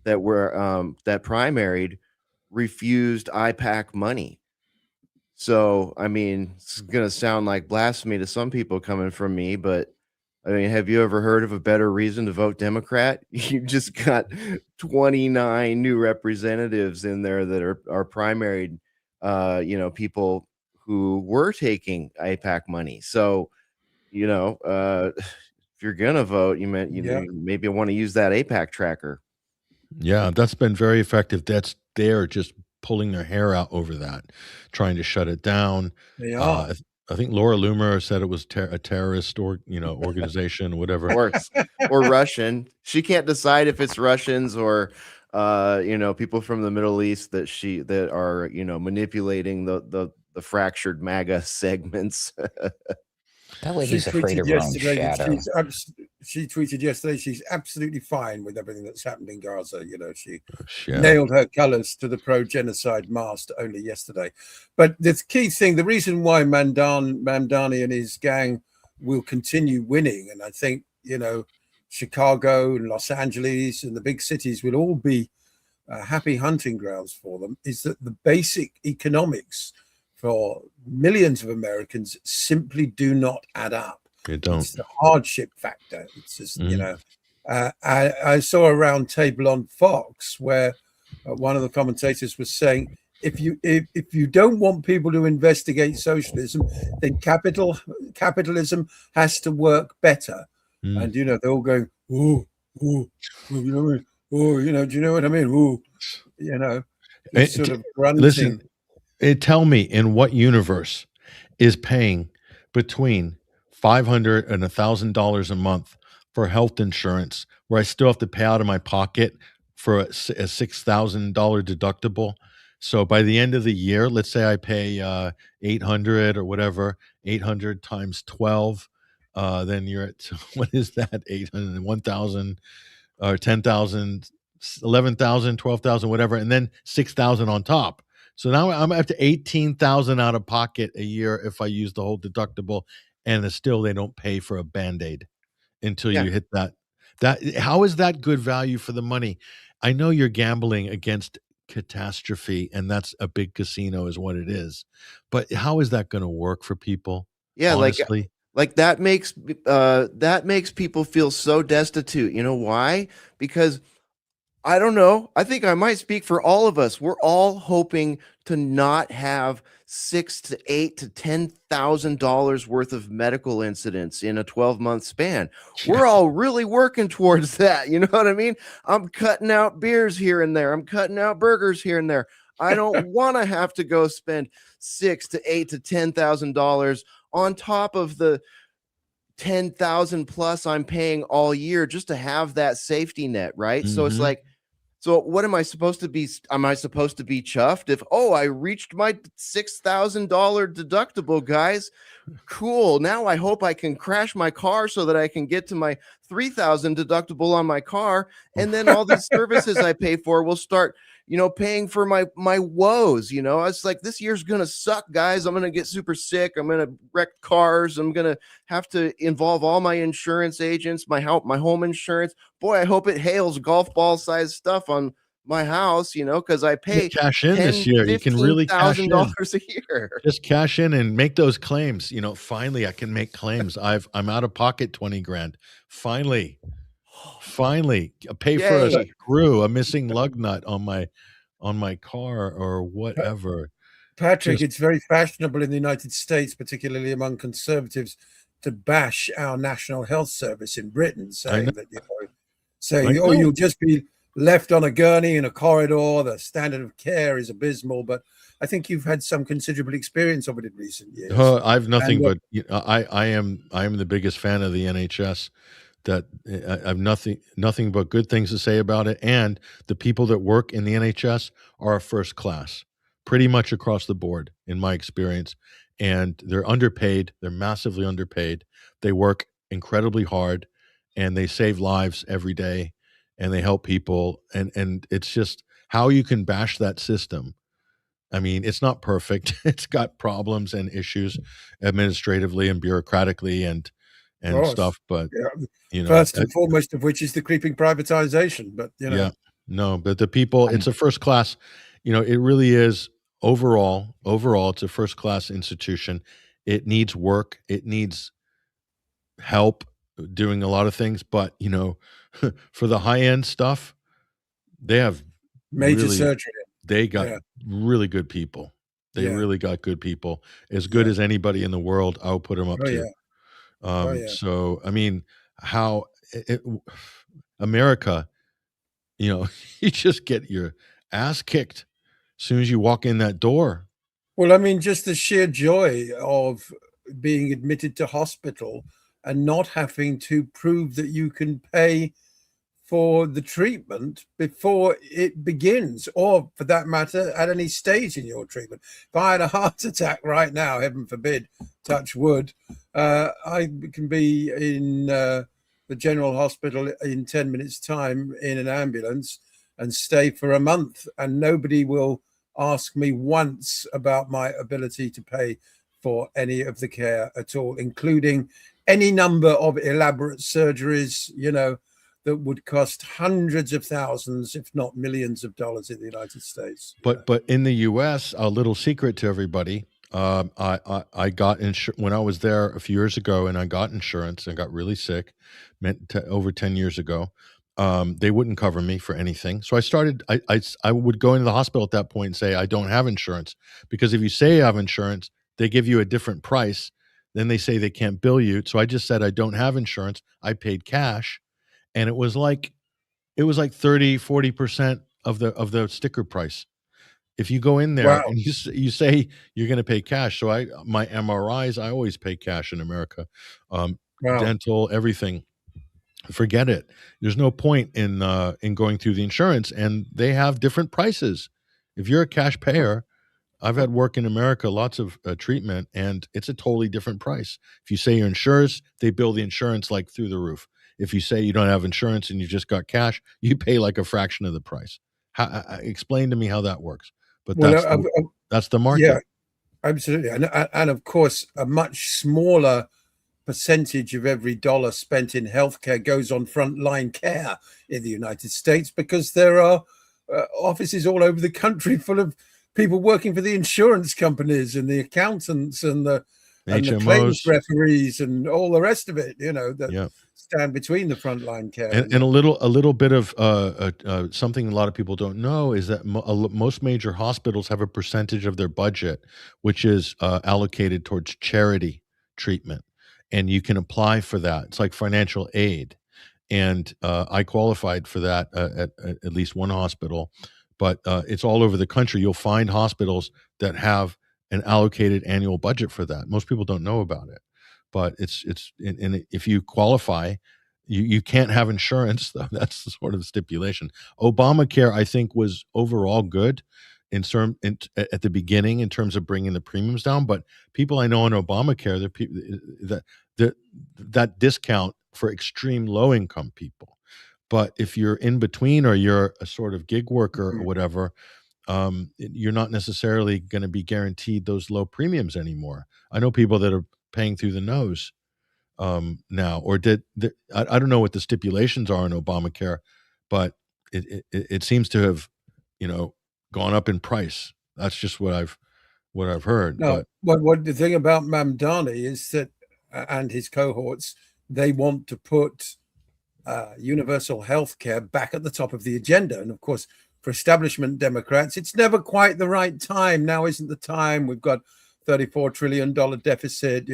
that were that primaried refused IPAC money. So, I mean, it's going to sound like blasphemy to some people coming from me, but I mean, have you ever heard of a better reason to vote Democrat? You just got 29 new representatives in there that are primaried, people who were taking IPAC money. So, if you're gonna vote, maybe want to use that APAC tracker. Yeah, that's been very effective. They're just pulling their hair out over that, trying to shut it down. They are. I think Laura Loomer said it was a terrorist organization, whatever. Or Russian. She can't decide if it's Russians or people from the Middle East that are manipulating the fractured MAGA segments. That lady's afraid of her own shadow. She tweeted yesterday she's absolutely fine with everything that's happened in Gaza. She nailed her colors to the pro-genocide mast only yesterday. But the key thing, the reason why Mamdani and his gang will continue winning, and I think, Chicago and Los Angeles and the big cities will all be happy hunting grounds for them, is that the basic economics for millions of Americans simply do not add up. It don't. It's the hardship factor. It's just, I saw a round table on Fox where one of the commentators was saying, if you don't want people to investigate socialism, then capitalism has to work better. And they're all going, do you know what I mean? Sort of grunting. Listen, tell me, in what universe is paying between $500 and $1,000 a month for health insurance, where I still have to pay out of my pocket for a $6,000 deductible? So by the end of the year, let's say I pay $800 or whatever, 800 times 12, then you're at, what is that? 800, 1,000 or 10,000, 11,000, 12,000, whatever, and then 6,000 on top. So now I'm up to 18,000 out of pocket a year if I use the whole deductible, and it's still they don't pay for a Band-Aid until Yeah. you hit that. How is that good value for the money? I know you're gambling against catastrophe, and that's a big casino is what it is. But how is that going to work for people? Yeah, Honestly, like that makes people feel so destitute. You know why? Because I don't know. I think I might speak for all of us. We're all hoping to not have $6 to $8 to $10,000 worth of medical incidents in a 12-month span. We're all really working towards that. You know what I mean? I'm cutting out beers here and there. I'm cutting out burgers here and there. I don't want to have to go spend $6 to $8 to $10,000 on top of the 10,000 plus I'm paying all year just to have that safety net, right? So it's Mhm. like, so what am I supposed to be? Am I supposed to be chuffed if, oh, I reached my $6,000 deductible, guys? Cool. Now I hope I can crash my car so that I can get to my 3,000 deductible on my car, and then all these services I pay for will start, paying for my woes. It's like, this year's gonna suck, guys. I'm gonna get super sick. I'm gonna wreck cars. I'm gonna have to involve all my insurance agents, my home insurance. Boy, I hope it hails golf ball size stuff on my house, because I pay Cash in this 10, year. You can really cash in. $15,000 a year. Just cash in and make those claims. Finally I can make claims. I'm out of pocket 20 grand. Finally, pay for a Yay. screw, a missing lug nut on my car or whatever. Patrick, Just it's very fashionable in the United States, particularly among conservatives, to bash our National Health Service in Britain, saying that, saying, oh, you'll just be left on a gurney in a corridor. The standard of care is abysmal. But I think you've had some considerable experience of it in recent years. I've nothing but I am the biggest fan of the NHS. That I've nothing but good things to say about it, and the people that work in the NHS are first class, pretty much across the board, in my experience. And they're underpaid. They're massively underpaid. They work incredibly hard, and they save lives every day, and they help people. And it's just how you can bash that system. I mean, it's not perfect. It's got problems and issues administratively and bureaucratically and stuff, but first and foremost of which is the creeping privatization. But but the people, it's a first class, it really is overall, it's a first class institution. It needs work. It needs help doing a lot of things, but for the high end stuff, they have major surgery. They got really good people. They really got good people, as good as anybody in the world. I'll put them up to. So, I mean, how America, you just get your ass kicked as soon as you walk in that door. Well, I mean, just the sheer joy of being admitted to hospital and not having to prove that you can pay for the treatment before it begins, or for that matter, at any stage in your treatment. If I had a heart attack right now, heaven forbid, touch wood, I can be in the general hospital in 10 minutes' time in an ambulance and stay for a month, and nobody will ask me once about my ability to pay for any of the care at all, including any number of elaborate surgeries, that would cost hundreds of thousands, if not millions of dollars in the United States. But in the U.S., a little secret to everybody, I got when I was there a few years ago, and I got insurance and got really sick, over 10 years ago. They wouldn't cover me for anything. So I started, I would go into the hospital at that point and say, I don't have insurance, because if you say you have insurance, they give you a different price. Then they say they can't bill you. So I just said, I don't have insurance. I paid cash. And it was like 30, 40% of the sticker price. If you go in there and you say you're going to pay cash. So my MRIs, I always pay cash in America. Dental, everything. Forget it. There's no point in going through the insurance, and they have different prices. If you're a cash payer, I've had work in America, lots of treatment, and it's a totally different price. If you say you're insurance, they bill the insurance like through the roof. If you say you don't have insurance and you just got cash, you pay like a fraction of the price. Explain to me how that works. but Well, that's the yeah, market. absolutely. And of course, a much smaller percentage of every dollar spent in healthcare goes on frontline care in the United States, because there are offices all over the country full of people working for the insurance companies and the accountants and the claims HMOs. referees and all the rest of it, that Yeah. stand between the frontline care And a little bit of something a lot of people don't know is that most major hospitals have a percentage of their budget which is allocated towards charity treatment, and you can apply for that. It's like financial aid, and I qualified for that at least one hospital, but it's all over the country. You'll find hospitals that have an allocated annual budget for that. Most people don't know about it, but it's and if you qualify, you can't have insurance though. That's the sort of stipulation. Obamacare, I think, was overall good at the beginning in terms of bringing the premiums down. But people I know on Obamacare, that discount for extreme low income people. But if you're in between or you're a sort of gig worker or whatever, you're not necessarily going to be guaranteed those low premiums anymore. I know people that are paying through the nose now, or I don't know what the stipulations are in Obamacare, but it seems to have, gone up in price. That's just what I've heard. No, But what the thing about Mamdani is that, and his cohorts, they want to put universal health care back at the top of the agenda. And of course, for establishment Democrats, it's never quite the right time. Now isn't the time. We've got $34 trillion deficit,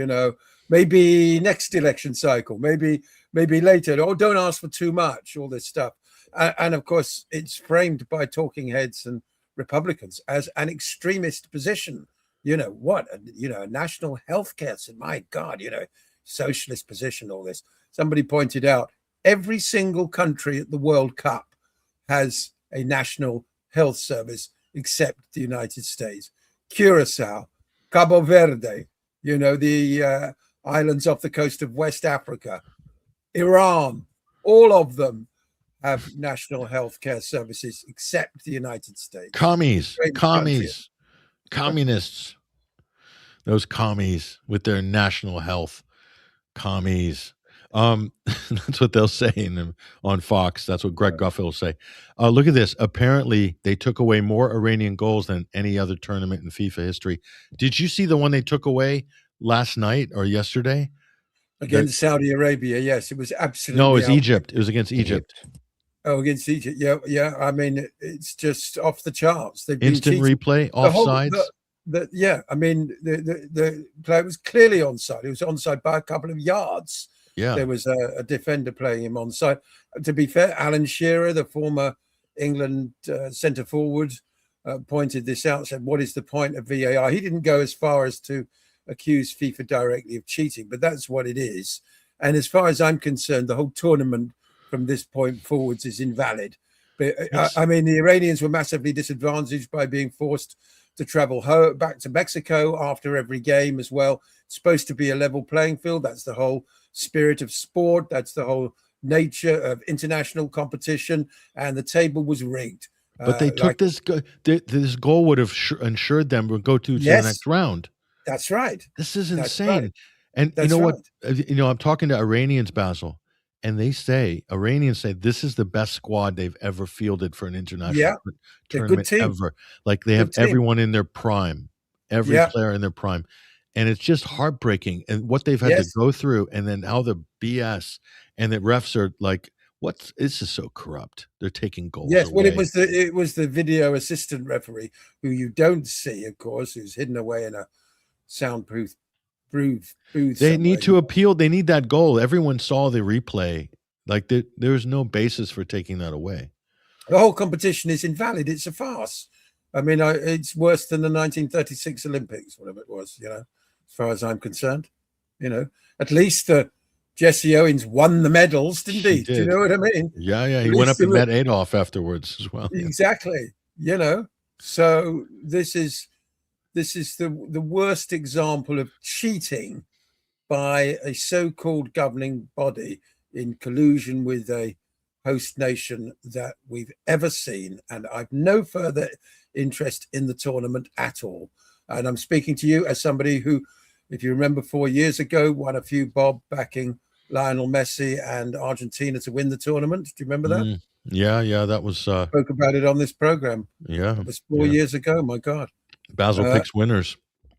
maybe next election cycle, maybe later. Oh, don't ask for too much, all this stuff. And of course, it's framed by talking heads and Republicans as an extremist position. A national health care. So my God, socialist position, all this. Somebody pointed out every single country at the World Cup has a national health service except the United States. Curacao, Cabo Verde, the islands off the coast of West Africa, Iran, all of them have national health care services except the United States. Communists, those commies with their national health, commies. That's what they'll say on Fox. That's what Greg Guffey will say. Look at this. Apparently, they took away more Iranian goals than any other tournament in FIFA history. Did you see the one they took away last night or yesterday? Against Saudi Arabia, yes. It was absolutely... No, it was Egypt. It was against Egypt. Oh, against Egypt. Yeah. I mean, it's just off the charts. They've instant replay, offsides. I mean, the player was clearly onside. He was onside by a couple of yards. Yeah, there was a defender playing him onside. To be fair, Alan Shearer, the former England centre forward, pointed this out. Said, "What is the point of VAR?" He didn't go as far as to accuse FIFA directly of cheating, but that's what it is. And as far as I'm concerned, the whole tournament from this point forwards is invalid. But I mean, the Iranians were massively disadvantaged by being forced to travel back to Mexico after every game as well. It's supposed to be a level playing field. That's the whole spirit of sport. That's the whole nature of international competition. And the table was rigged. But they took this goal would have ensured them would go to the next round. That's right. This is insane. Right. And you know what? I'm talking to Iranians, Basil, and Iranians say this is the best squad they've ever fielded for an international tournament ever. Like they have everyone in their prime, every player in their prime. And it's just heartbreaking. And what they've had to go through, and then how the BS and the refs are like, this is so corrupt. They're taking goals away. Well, it was the video assistant referee who you don't see, of course, who's hidden away in a soundproof booth. They need to appeal. They need that goal. Everyone saw the replay. Like there's no basis for taking that away. The whole competition is invalid. It's a farce. I mean, it's worse than the 1936 Olympics, whatever it was, as far as I'm concerned. At least Jesse Owens won the medals, didn't he? Do you know what I mean? Yeah. He went up and met Adolf afterwards as well. Exactly. So this is the worst example of cheating by a so-called governing body in collusion with a host nation that we've ever seen, and I've no further interest in the tournament at all. And I'm speaking to you as somebody who, if you remember 4 years ago, won a few bob backing Lionel Messi and Argentina to win the tournament. Do you remember that? Yeah, that was Spoke about it on this program. yeah. It was 4 years ago. My God. Basil picks winners.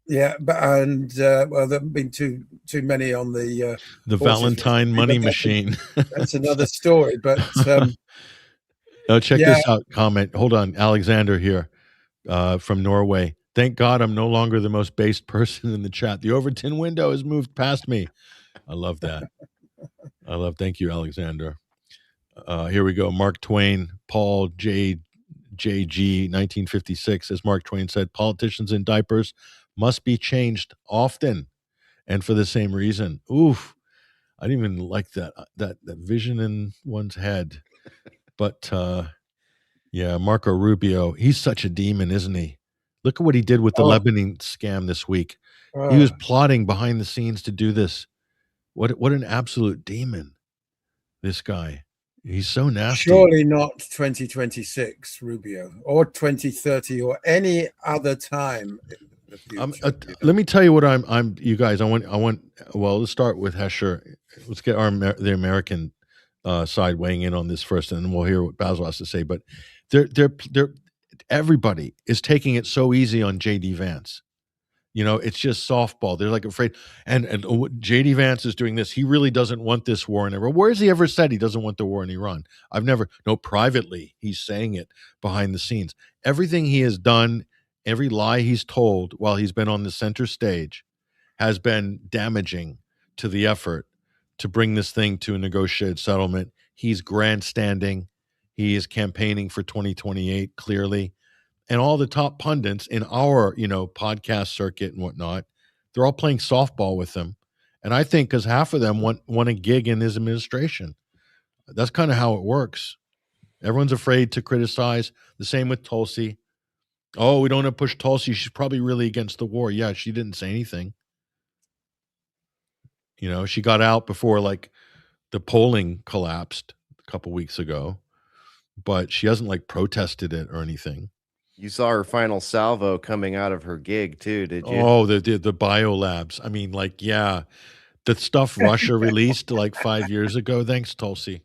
Yeah, well, there haven't been too many on the Valentine money machine. That's another story. But now check this out. Comment. Hold on, Alexander here from Norway. Thank God I'm no longer the most based person in the chat. The Overton window has moved past me. I love that. Thank you, Alexander. Here we go. Mark Twain, Paul JG, 1956. As Mark Twain said, politicians in diapers must be changed often and for the same reason. Oof. I didn't even like that vision in one's head. But yeah, Marco Rubio, he's such a demon, isn't he? Look at what he did with the Lebanon scam this week. He was plotting behind the scenes to do this. What an absolute demon, this guy. He's so nasty. Surely not 2026, Rubio, or 2030, or any other time in the future. Let me tell you what I'm. You guys, I want. Well, let's start with Hesher. Let's get the American side weighing in on this first, and then we'll hear what Basil has to say. But everybody is taking it so easy on JD Vance. You know, it's just softball. They're like afraid. And JD Vance is doing this. He really doesn't want this war in Iran. Where has he ever said he doesn't want the war in Iran? Privately, he's saying it behind the scenes. Everything he has done, every lie he's told while he's been on the center stage has been damaging to the effort to bring this thing to a negotiated settlement. He's grandstanding. He is campaigning for 2028, clearly. And all the top pundits in our, podcast circuit and whatnot, they're all playing softball with him. And I think because half of them want a gig in his administration. That's kind of how it works. Everyone's afraid to criticize. The same with Tulsi. Oh, we don't want to push Tulsi. She's probably really against the war. Yeah, she didn't say anything. She got out before the polling collapsed a couple weeks ago, but she hasn't protested it or anything. You saw her final salvo coming out of her gig too, did you? Oh, the biolabs. I mean, the stuff Russia released 5 years ago. Thanks, Tulsi.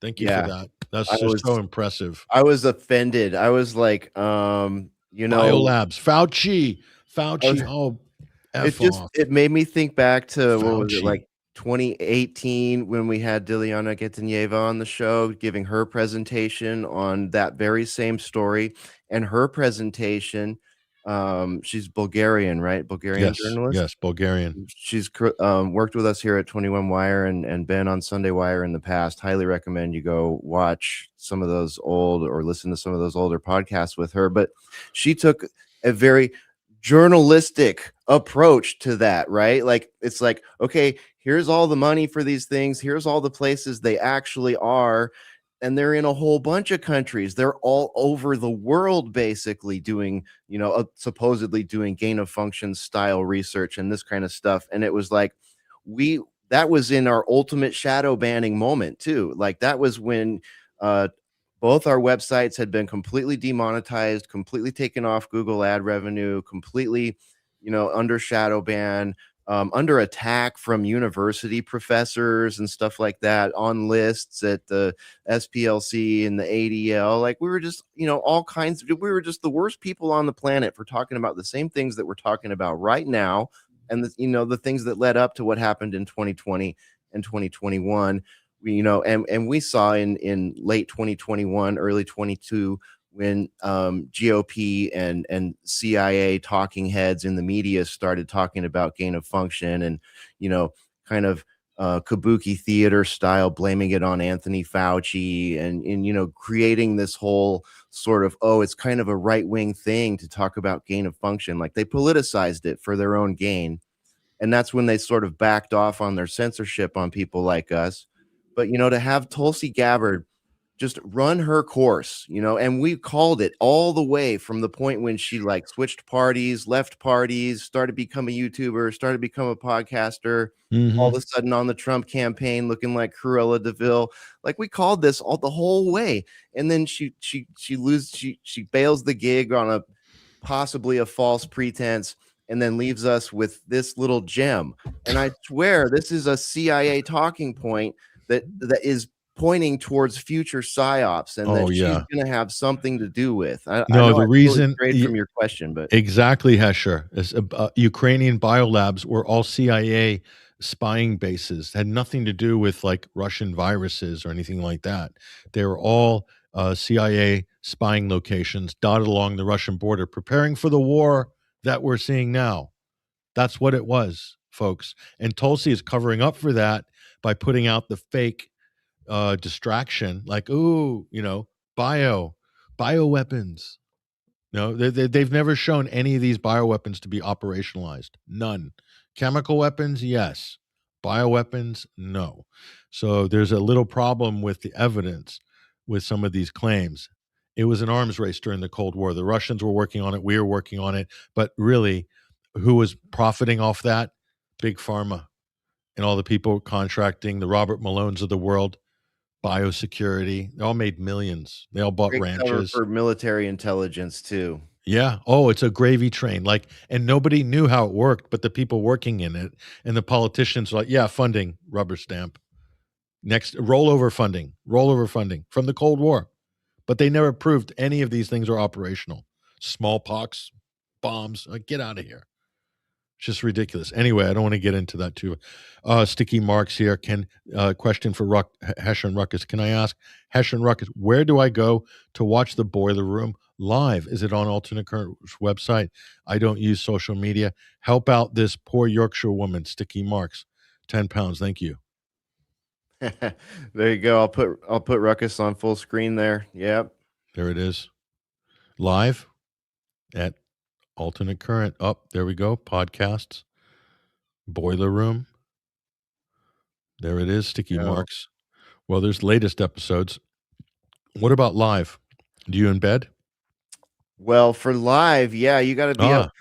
Thank you for that. That's so impressive. I was offended. I was like, biolabs, Fauci. It made me think back to Fauci. What was it, 2018 when we had Diliana Getanyeva on the show giving her presentation on that very same story. And her presentation, she's Bulgarian, right? Bulgarian journalist? Yes, Bulgarian. She's worked with us here at 21 Wire and been on Sunday Wire in the past. Highly recommend you go watch some of those or listen to some of those older podcasts with her. But she took a very journalistic approach to that, right? It's okay, here's all the money for these things. Here's all the places they actually are. And they're in a whole bunch of countries. They're all over the world, basically doing, supposedly doing gain of function style research and this kind of stuff. And it was that was in our ultimate shadow banning moment too. That was when both our websites had been completely demonetized, completely taken off Google ad revenue, completely, under shadow ban, under attack from university professors and stuff like that, on lists at the SPLC and the ADL. We were just, all kinds of, we were just the worst people on the planet for talking about the same things that we're talking about right now. And the things that led up to what happened in 2020 and 2021, and we saw in late 2021, early 22, when GOP and CIA talking heads in the media started talking about gain of function and, kind of kabuki theater style, blaming it on Anthony Fauci and creating this whole sort of, it's kind of a right-wing thing to talk about gain of function. They politicized it for their own gain. And that's when they sort of backed off on their censorship on people like us. But, to have Tulsi Gabbard just run her course, and we called it all the way from the point when she like switched parties, left parties, started becoming a YouTuber, started become a podcaster, all of a sudden on the Trump campaign looking like Cruella DeVille. Like we called this all the whole way. And then she bails the gig on a possibly a false pretense and then leaves us with this little gem. And I swear this is a CIA talking point that is pointing towards future psyops and that she's going to have something to do with. I know the I reason strayed from your question, but exactly, Hesher, is Ukrainian biolabs were all CIA spying bases, had nothing to do with like Russian viruses or anything like that. They were all CIA spying locations dotted along the Russian border, preparing for the war that we're seeing now. That's what it was, folks. And Tulsi is covering up for that by putting out the fake distraction, like, ooh, bioweapons. No, they've never shown any of these bioweapons to be operationalized. None. Chemical weapons, yes. Bioweapons, no. So there's a little problem with the evidence with some of these claims. It was an arms race during the Cold War. The Russians were working on it. We were working on it. But really, who was profiting off that? Big Pharma and all the people contracting, the Robert Malones of the world. Biosecurity. They all made millions. They all bought great cover ranches. for military intelligence too. Yeah. Oh, it's a gravy train. Like, and nobody knew how it worked, but the people working in it and the politicians were like, yeah, funding, rubber stamp. Next, rollover funding from the Cold War. But they never proved any of these things are operational. Smallpox, bombs, get out of here. Just ridiculous. Anyway, I don't want to get into that too. Sticky Marks here. Question for Hesher and Ruckus. Can I ask Hesher and Ruckus, where do I go to watch the Boiler Room live? Is it on Alternate Current's website? I don't use social media. Help out this poor Yorkshire woman, Sticky Marks. 10 pounds. Thank you. There you go. I'll put Ruckus on full screen there. Yep. There it is. Live at Alternate Current. Up there we go. Podcasts. Boiler Room. There it is. Sticky Marks. Well, there's latest episodes. What about live? Do you in bed? Well, for live, yeah, you got to be up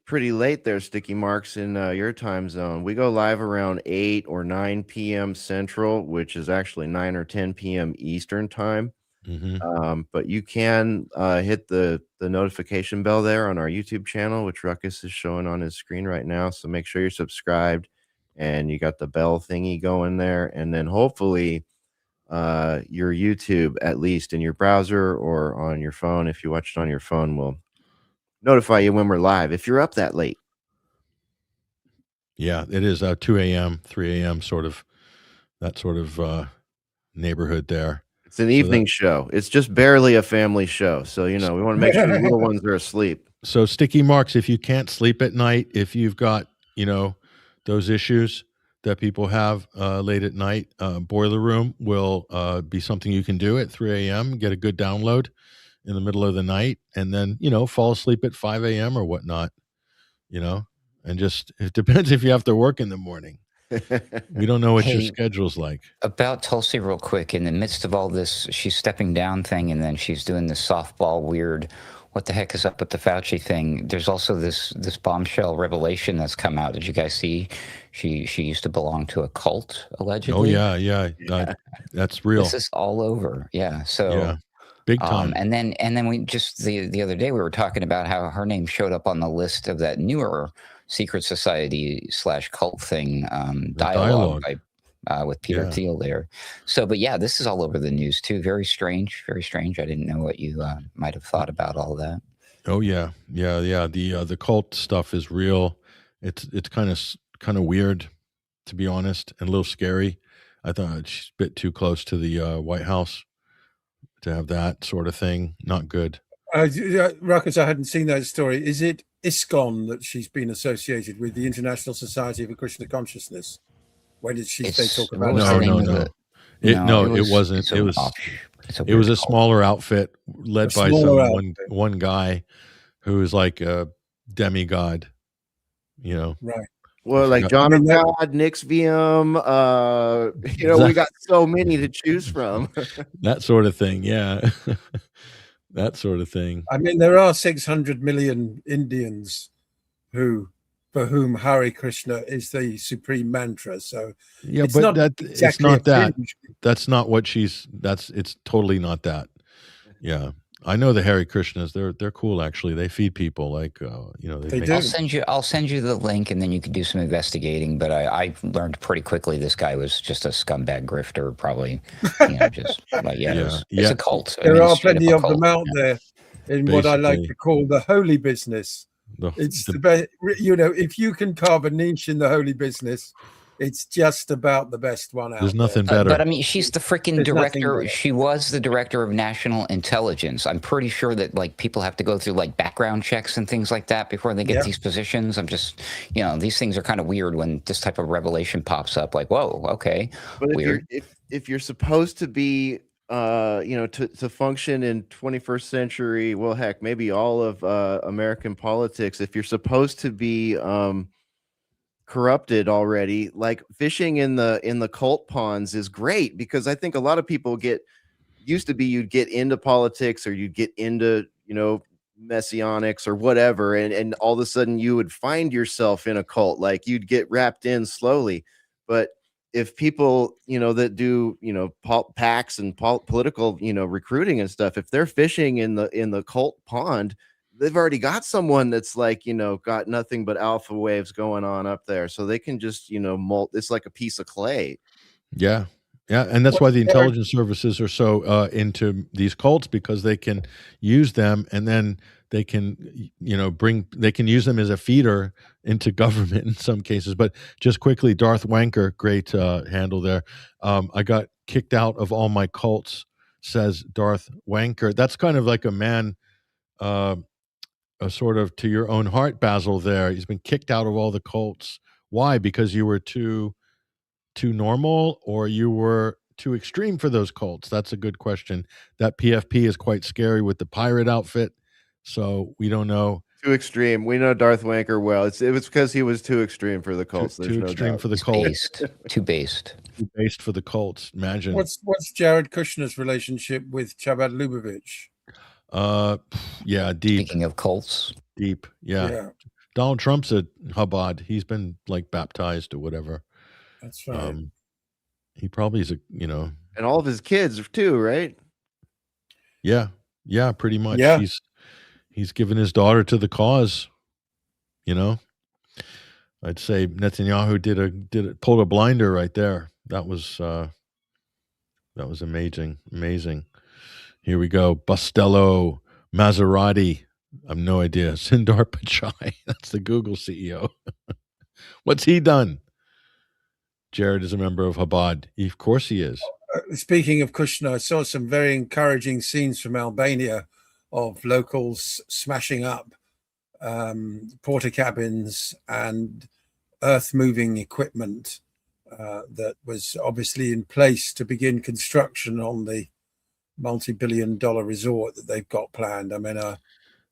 pretty late there, Sticky Marks, in your time zone. We go live around 8 or 9 p.m. Central, which is actually 9 or 10 p.m. Eastern time. But you can hit the notification bell there on our YouTube channel, which Ruckus is showing on his screen right now. So make sure you're subscribed and you got the bell thingy going there. And then hopefully your YouTube, at least in your browser or on your phone, if you watch it on your phone, will notify you when we're live if you're up that late. Yeah, it is 2 a.m., 3 a.m. that sort of neighborhood there. It's an evening show. It's just barely a family show. So, we want to make sure the little ones are asleep. So Sticky Marks, if you can't sleep at night, if you've got, those issues that people have late at night, Boiler Room will be something you can do at 3 a.m., get a good download in the middle of the night, and then, fall asleep at 5 a.m. or whatnot, and just, it depends if you have to work in the morning. We don't know what your schedule's like. About Tulsi real quick, in the midst of all this, she's stepping down thing, and then she's doing this softball weird, what the heck is up with the Fauci thing? There's also this bombshell revelation that's come out. Did you guys see? She used to belong to a cult, allegedly. Oh, yeah. That's real. This is all over. Yeah. So yeah. Big time. And then we just the other day we were talking about how her name showed up on the list of that newer secret society / cult thing, dialogue with Peter Thiel there. So, but yeah, this is all over the news too. Very strange. Very strange. I didn't know what you might have thought about all that. Oh yeah. The cult stuff is real. It's kind of weird, to be honest, and a little scary. I thought she's a bit too close to the White House to have that sort of thing. Not good. Ruckus, I hadn't seen that story. Is it ISKCON that she's been associated with, the International Society of Krishna Consciousness? When did they talk about it? No, it wasn't. It was a smaller outfit led by one guy who was like a demigod, Right. Well, like forgot. John I mean, that- God, Nick's VM, we got so many to choose from. That sort of thing, yeah. That sort of thing. I mean, there are 600 million Indians for whom Hare Krishna is the supreme mantra. So Yeah, it's but not that it's exactly not a that. fringe. That's not what it's totally not that. Yeah. I know the Hare Krishnas. They're cool actually. They feed people like They make do. I'll send you the link, and then you can do some investigating. But I learned pretty quickly this guy was just a scumbag grifter, probably. Just like it's a cult. There are it's straight up plenty a of them cult. out there in what I like Basically. to call the holy business. It's the best. If you can carve a niche in the holy business, it's just about the best one out There's there. nothing better. But I mean, she's the freaking There's nothing director. better. She was the director of national intelligence. I'm pretty sure that like people have to go through like background checks and things like that before they get Yeah. these positions. I'm just, these things are kind of weird when this type of revelation pops up. Like, whoa, okay, But weird. if you're supposed to be to function in 21st century, well, heck, maybe all of American politics, if you're supposed to be corrupted already, like fishing in the cult ponds is great, because I think a lot of people you'd get into politics, or you'd get into messianics or whatever, and all of a sudden you would find yourself in a cult, like you'd get wrapped in slowly. But if people that do packs and political recruiting and stuff, if they're fishing in the cult pond, they've already got someone that's like got nothing but alpha waves going on up there, so they can just molt. It's like a piece of clay. Yeah. Yeah, and that's why the intelligence services are so into these cults, because they can use them, and then they can they can use them as a feeder into government in some cases. But just quickly, Darth Wanker, great handle there. I got kicked out of all my cults, says Darth Wanker. That's kind of like a man, a sort of to your own heart, Basil. There, he's been kicked out of all the cults. Why? Because you were too normal, or you were too extreme for those cults? That's a good question. That PFP is quite scary with the pirate outfit, so we don't know. Too extreme. We know Darth Wanker well. It was because he was too extreme for the cults. Too extreme doubt. for the cults. Too based. Too based for the cults. Imagine. What's Jared Kushner's relationship with Chabad Lubavitch? Yeah, deep. Speaking of cults, deep. Yeah. Donald Trump's a Chabad. He's been like baptized or whatever. That's right. He probably is and all of his kids too, right? Yeah, pretty much. Yeah. He's given his daughter to the cause. I'd say Netanyahu pulled a blinder right there. That was amazing. Here we go. Bustello, Maserati. I have no idea. Sundar Pichai. That's the Google CEO. What's he done? Jared is a member of Chabad. Of course he is. Speaking of Kushner, I saw some very encouraging scenes from Albania of locals smashing up porta cabins and earth-moving equipment that was obviously in place to begin construction on the multi-billion-dollar resort that they've got planned. I mean,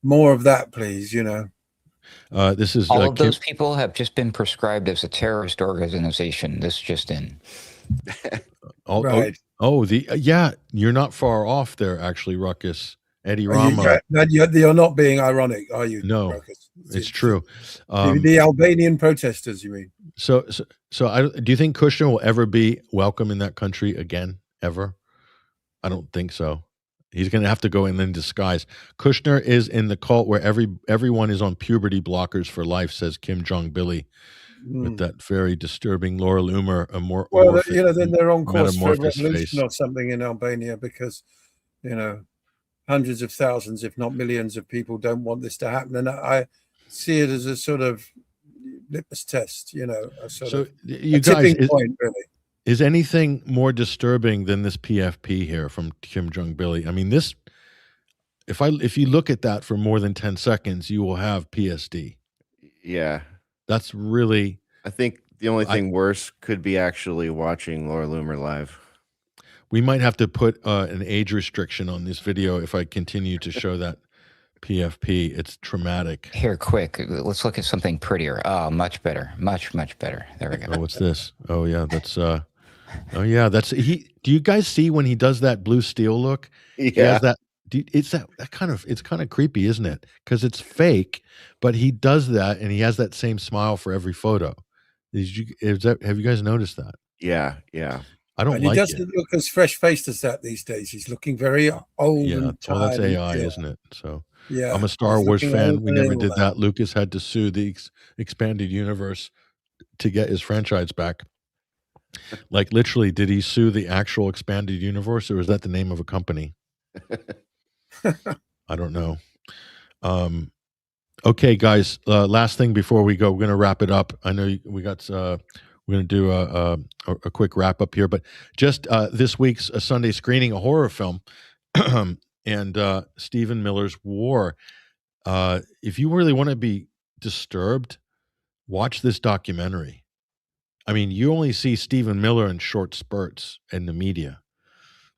more of that, please. This is all of those people have just been prescribed as a terrorist organization. This just in. Right. You're not far off there, actually, Ruckus. Eddie Rama. You're not being ironic, are you? No, Ruckus? it's true. The Albanian protesters, you mean? So do you think Kushner will ever be welcome in that country again? Ever? I don't think so. He's going to have to go in disguise. Kushner is in the cult where everyone is on puberty blockers for life, says Kim Jong Billy, with that very disturbing Laura Loomer. Then they're on course for a revolution face. or something in Albania, because hundreds of thousands, if not millions, of people don't want this to happen, and I see it as a sort of litmus test. A tipping point, really. Is anything more disturbing than this PFP here from Kim Jong Billy? I mean, this. If you look at that for more than 10 seconds, you will have PSD. Yeah, that's really. I think the only thing worse could be actually watching Laura Loomer live. We might have to put an age restriction on this video if I continue to show that PFP. It's traumatic. Here, quick. Let's look at something prettier. Oh, much better. Much better. There we go. Oh, what's this? Oh yeah, that's oh yeah, that's he. Do you guys see when he does that blue steel look? He Yeah. has that. It's that kind of. It's kind of creepy, isn't it? Because it's fake, but he does that, and he has that same smile for every photo. Have you guys noticed that? Yeah. I don't And he like doesn't it. look as fresh-faced as that these days. He's looking very old Yeah, and well, that's tired. and- AI, yeah, isn't it? So yeah. I'm a Star He's Wars looking fan. old We and never ill did now. that. Lucas had to sue the expanded universe to get his franchise back. Like literally, did he sue the actual expanded universe, or is that the name of a company? I don't know. Okay, guys. Last thing before we go, we're going to wrap it up. I know we got. We're going to do a quick wrap up here, but just this week's a Sunday screening, a horror film, and Stephen Miller's War. If you really want to be disturbed, watch this documentary. I mean, you only see Stephen Miller in short spurts in the media.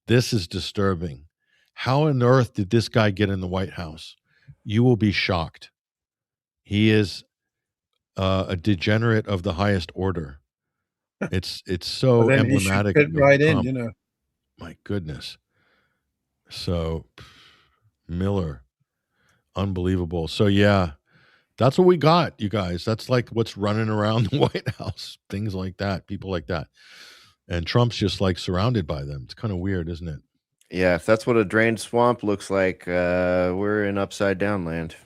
This is disturbing. How on earth did this guy get in the White House? You will be shocked. He is a degenerate of the highest order. It's so Well, then he should emblematic fit of right in, Trump. you know. My goodness. So Miller, unbelievable. So yeah, that's what we got, you guys. That's like what's running around the White House. Things like that, people like that. And Trump's just like surrounded by them. It's kind of weird, isn't it? Yeah, if that's what a drained swamp looks like, we're in upside down land.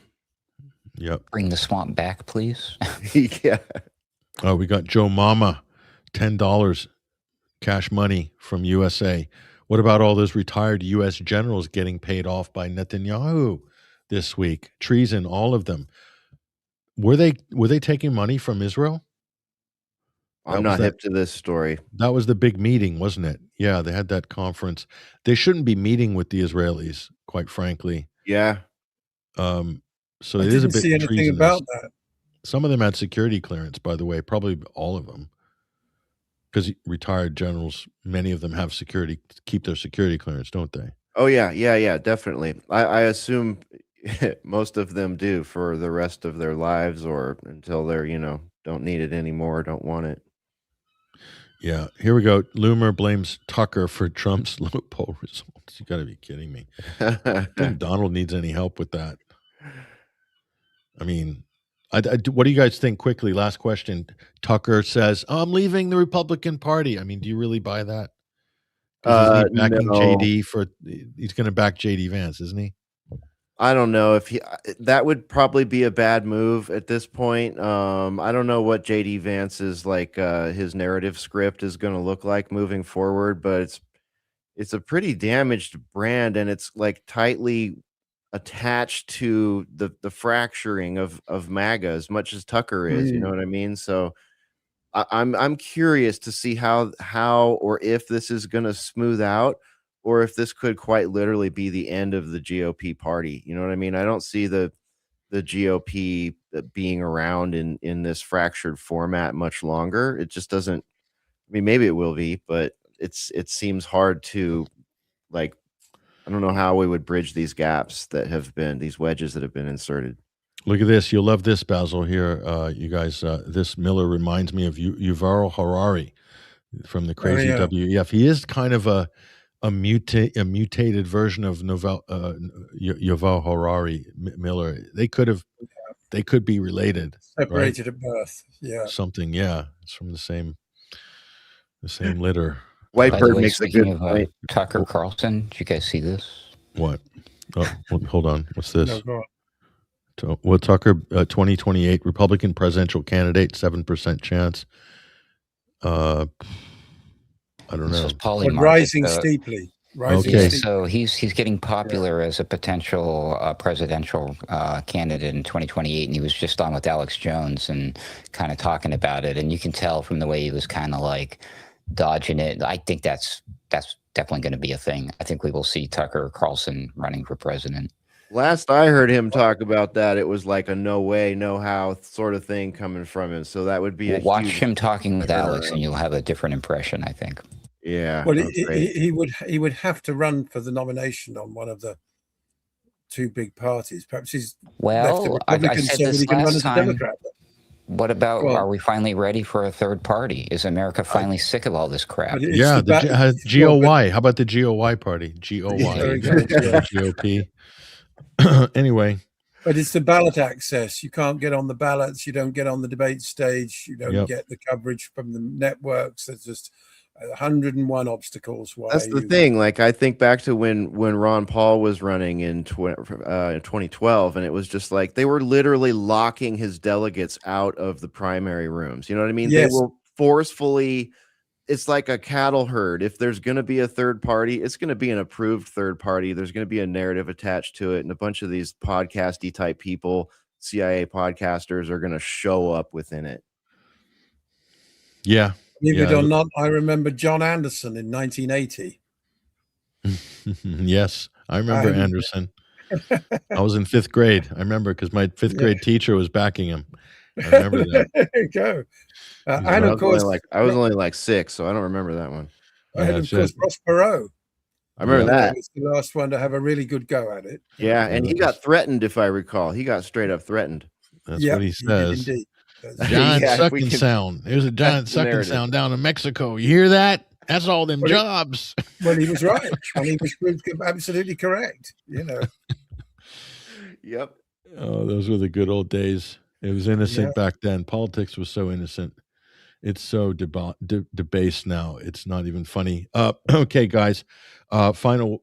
Yep. Bring the swamp back, please. Yeah. Oh, we got Joe Mama, $10 cash money from USA. What about all those retired U.S. generals getting paid off by Netanyahu this week? Treason, all of them. Were they taking money from Israel? I'm not hip to this story. That was the big meeting, wasn't it? Yeah, they had that conference. They shouldn't be meeting with the Israelis, quite frankly. Yeah. So I it is a didn't bit see anything treasonous. about that. Some of them had security clearance, by the way, probably all of them. Because retired generals, many of them have security, keep their security clearance, don't they? Oh yeah, definitely. I assume most of them do for the rest of their lives or until they're, don't need it anymore, don't want it. Yeah, here we go. Loomer blames Tucker for Trump's low poll results. You got to be kidding me. I don't think Donald needs any help with that. I mean, what do you guys think quickly? Last question. Tucker says, I'm leaving the Republican Party. I mean, do you really buy that? Because he's backing no. JD he's going to back JD Vance, isn't he? I don't know if that would probably be a bad move at this point. I don't know what JD Vance's his narrative script is going to look like moving forward, but it's a pretty damaged brand, and it's like tightly attached to the fracturing of MAGA as much as Tucker is. You know what I mean? So I'm curious to see how or if this is going to smooth out, or if this could quite literally be the end of the GOP party. You know what I mean? I don't see the GOP being around in this fractured format much longer. It just doesn't. I mean, maybe it will be, but it seems hard to I don't know how we would bridge these gaps these wedges that have been inserted. Look at this. You'll love this, Basil, here. You guys, this Miller reminds me of Yuval Harari from the crazy WEF. He is kind of a mutated version of Yuval Harari Miller. They could be related. Separated right? at birth. Yeah. Something, yeah. It's from the same litter. Whitebird makes a good point. Tucker Carlson, did you guys see this? What? Oh, hold on. What's this? No, go on. Well, Tucker, 2028 Republican presidential candidate, 7% chance. I don't know. But rising steeply. Okay. So he's getting popular as a potential presidential candidate in 2028, and he was just on with Alex Jones and kind of talking about it, and you can tell from the way he was kind of like dodging it. I think that's definitely going to be a thing. I think we will see Tucker Carlson running for president. Last I heard him talk about that, it was like a no way, no how sort of thing coming from him. So that would be watch him talking with Alex, and you'll have a different impression, I think. Yeah. Well, he would have to run for the nomination on one of the two big parties. Perhaps he's left the Well, I Republicans said so that this he can run last as a time. Democrat. What about, Well, are we finally ready for a third party? Is America finally sick of all this crap? but it's Yeah, the GOY. How about the GOY party? GOY, Very good. GOP. Anyway, But it's the ballot access. You can't get on the ballots. You don't get on the debate stage. You don't get the coverage from the networks. There's just 101 obstacles. Why That's the thing. Like, I think back to when Ron Paul was running in 2012, and it was just like they were literally locking his delegates out of the primary rooms. You know what I mean? Yes. They were forcefully. It's like a cattle herd. If there's going to be a third party, it's going to be an approved third party. There's going to be a narrative attached to it, and a bunch of these podcasty type people, CIA podcasters, are going to show up within it. Yeah. Believe it or not, I remember John Anderson in 1980. Yes, I remember Anderson. I was in 5th grade. I remember because my 5th grade teacher was backing him. I remember that. There you go. And of course, I was only like 6, so I don't remember that one. And of course, Ross Perot. I remember that. Was the last one to have a really good go at it. Yeah, and he got threatened, if I recall. He got straight up threatened. That's what he says. He did, giant sucking sound. There's a giant sucking sound down in Mexico. You hear that? That's all them jobs. Well, he was right. And he was absolutely correct, you know. Yep. Oh, those were the good old days. It was innocent back then. Politics was so innocent. It's so debased now. It's not even funny. Okay, guys. Final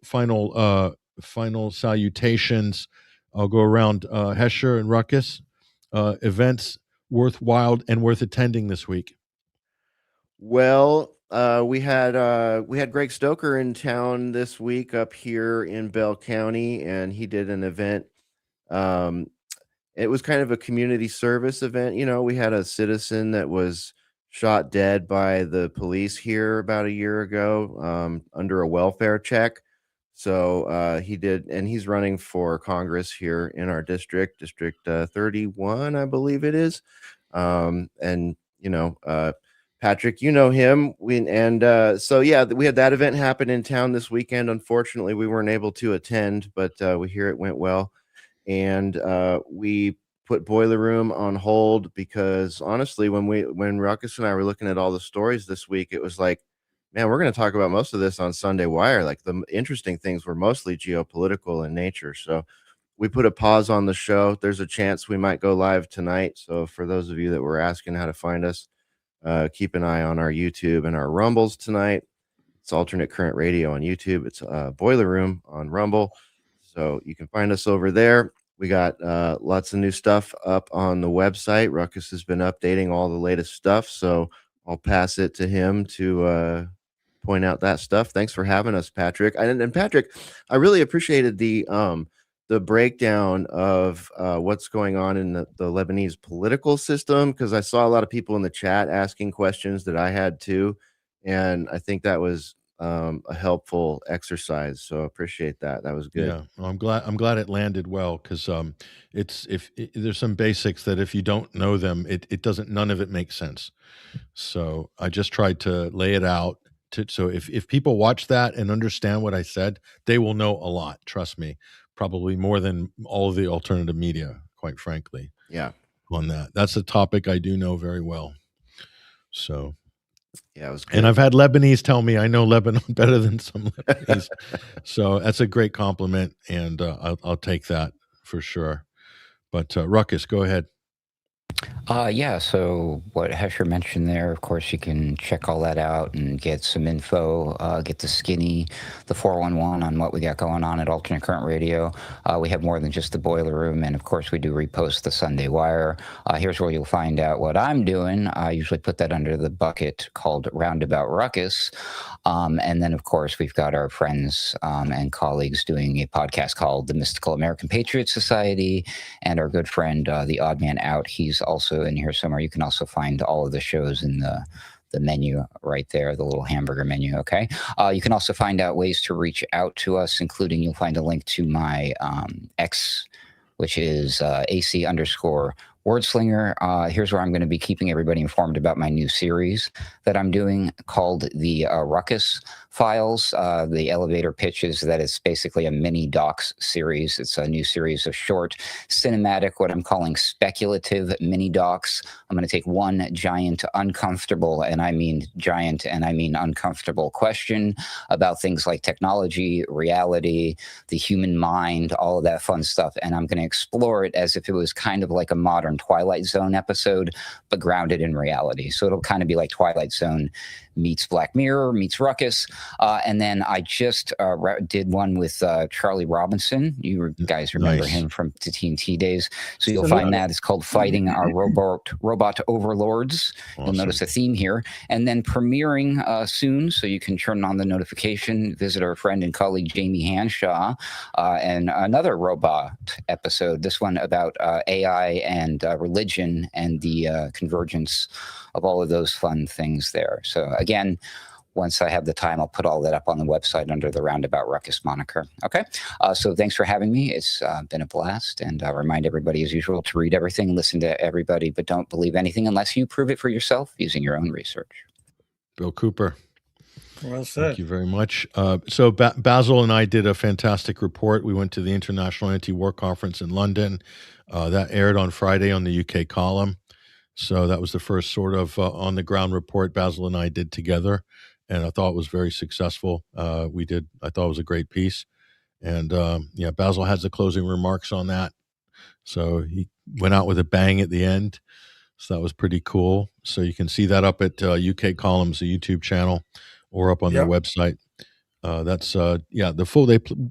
salutations. I'll go around. Hesher and Ruckus. Events worthwhile and worth attending this week. Well, we had Greg Stoker in town this week up here in Bell County, and he did an event. It was kind of a community service event. You know, we had a citizen that was shot dead by the police here about a year ago under a welfare check. So he did, and he's running for Congress here in our district, District 31, I believe it is. And, you know, Patrick, you know him. So, yeah, we had that event happen in town this weekend. Unfortunately, we weren't able to attend, but we hear it went well. And we put Boiler Room on hold because, honestly, when Ruckus and I were looking at all the stories this week, it was like, man, we're going to talk about most of this on Sunday Wire. Like, the interesting things were mostly geopolitical in nature. So we put a pause on the show. There's a chance we might go live tonight. So for those of you that were asking how to find us, keep an eye on our YouTube and our Rumbles tonight. It's Alternate Current Radio on YouTube. It's Boiler Room on Rumble. So you can find us over there. We got lots of new stuff up on the website. Ruckus has been updating all the latest stuff. So I'll pass it to him to point out that stuff. Thanks for having us, Patrick. And Patrick, I really appreciated the breakdown of what's going on in the Lebanese political system, because I saw a lot of people in the chat asking questions that I had too. And I think that was a helpful exercise. So I appreciate that. That was good. Yeah, well, I'm glad it landed well, because there's some basics that if you don't know them, none of it makes sense. So I just tried to lay it out. So if people watch that and understand what I said, they will know a lot. Trust me, probably more than all of the alternative media, quite frankly. Yeah, on that. That's a topic I do know very well. So. Yeah, it was good. And I've had Lebanese tell me I know Lebanon better than some Lebanese. So that's a great compliment, and I'll take that for sure. But Ruckus, go ahead. Yeah, so what Hesher mentioned there, of course, you can check all that out and get some info, get the skinny, the 411 on what we got going on at Alternate Current Radio. We have more than just the Boiler Room, and of course, we do repost the Sunday Wire. Here's where you'll find out what I'm doing. I usually put that under the bucket called Roundabout Ruckus. And then, of course, we've got our friends and colleagues doing a podcast called The Mystical American Patriot Society, and our good friend, The Odd Man Out. He's also in here somewhere. You can also find all of the shows in the menu right there, the little hamburger menu. Okay. You can also find out ways to reach out to us, including you'll find a link to my X, which is AC_1 Wordslinger, here's where I'm going to be keeping everybody informed about my new series that I'm doing called the Ruckus Files. The elevator pitches that it's basically a mini docs series. It's a new series of short, cinematic, what I'm calling speculative mini docs. I'm going to take one giant, uncomfortable, and I mean giant and I mean uncomfortable question about things like technology, reality, the human mind, all of that fun stuff. And I'm going to explore it as if it was kind of like a modern Twilight Zone episode, but grounded in reality. So it'll kind of be like Twilight Zone meets Black Mirror, meets Ruckus. And then I just did one with Charlie Robinson. You guys remember him from the TNT days. So you'll find that. It's called Fighting Our Robot Overlords. Awesome. You'll notice a theme here. And then premiering soon, so you can turn on the notification, visit our friend and colleague Jamie Hanshaw, and another robot episode, this one about AI and religion and the convergence of all of those fun things there. So again, once I have the time, I'll put all that up on the website under the Roundabout Ruckus moniker. Okay, so thanks for having me. It's been a blast, and I'll remind everybody as usual to read everything, listen to everybody, but don't believe anything unless you prove it for yourself using your own research. Bill Cooper. Well said. Thank you very much. So Basil and I did a fantastic report. We went to the International Anti-War Conference in London. That aired on Friday on the UK column. So that was the first sort of on-the-ground report Basil and I did together, and I thought it was very successful. I thought it was a great piece. And yeah, Basil has the closing remarks on that. So he went out with a bang at the end. So that was pretty cool. So you can see that up at UK Columns, the YouTube channel, or up on their website. That's the full.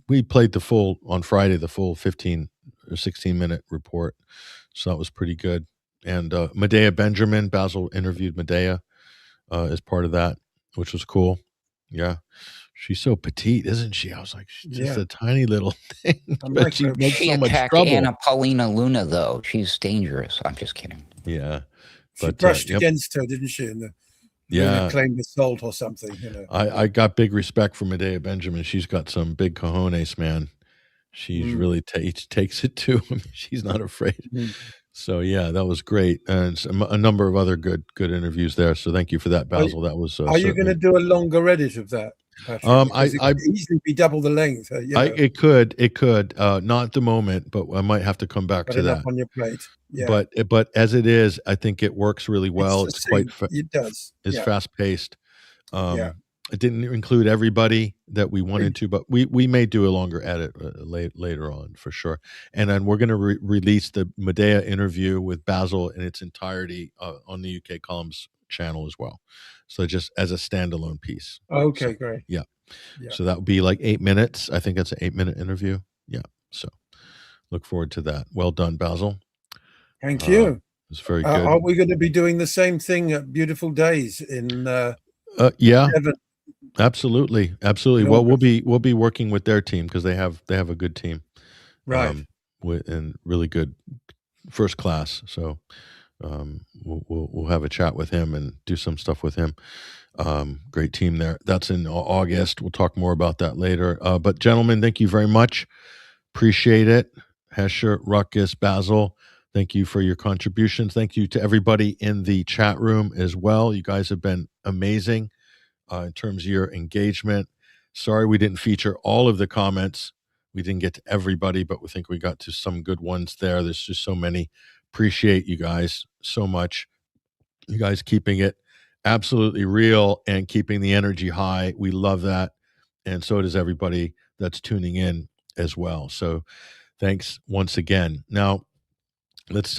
We played the full on Friday, the full 15 or 16-minute report. So that was pretty good. And Medea Benjamin, Basil interviewed Medea as part of that, which was cool. Yeah. She's so petite, isn't she? I was like, she's just a tiny little thing. But she makes so much trouble. Anna Paulina Luna, though. She's dangerous. I'm just kidding. Yeah. She brushed against her, didn't she? Luna claimed assault or something. You know. I got big respect for Medea Benjamin. She's got some big cojones, man. She's really takes it to him. She's not afraid. So yeah, that was great, and a number of other good interviews there. So thank you for that, Basil. That was. Are you going to do a longer edit of that, Patrick? It could easily be double the length. It could. Not at the moment, but I might have to come back to that. Up on your plate. Yeah. But as it is, I think it works really well. It's quite. It does. It's fast paced. It didn't include everybody that we wanted to, but we may do a longer edit later on for sure. And then we're going to release the Medea interview with Basil in its entirety on the UK Columns channel as well. So just as a standalone piece. Okay, so, great. Yeah. So that would be like 8 minutes. I think that's an 8-minute interview. Yeah. So look forward to that. Well done, Basil. Thank you. It's very good. Are we going to be doing the same thing at Beautiful Days in Devon? Absolutely. Well, we'll be working with their team because they have a good team, right? And really good, first class. So we'll have a chat with him and do some stuff with him. Great team there. That's in August. We'll talk more about that later. But gentlemen, thank you very much. Appreciate it. Hesher, Ruckus, Basil, thank you for your contributions. Thank you to everybody in the chat room as well. You guys have been amazing. In terms of your engagement. Sorry we didn't feature all of the comments. We didn't get to everybody, but we think we got to some good ones there. There's just so many. Appreciate you guys so much. You guys keeping it absolutely real and keeping the energy high. We love that. And so does everybody that's tuning in as well. So thanks once again. Now, let's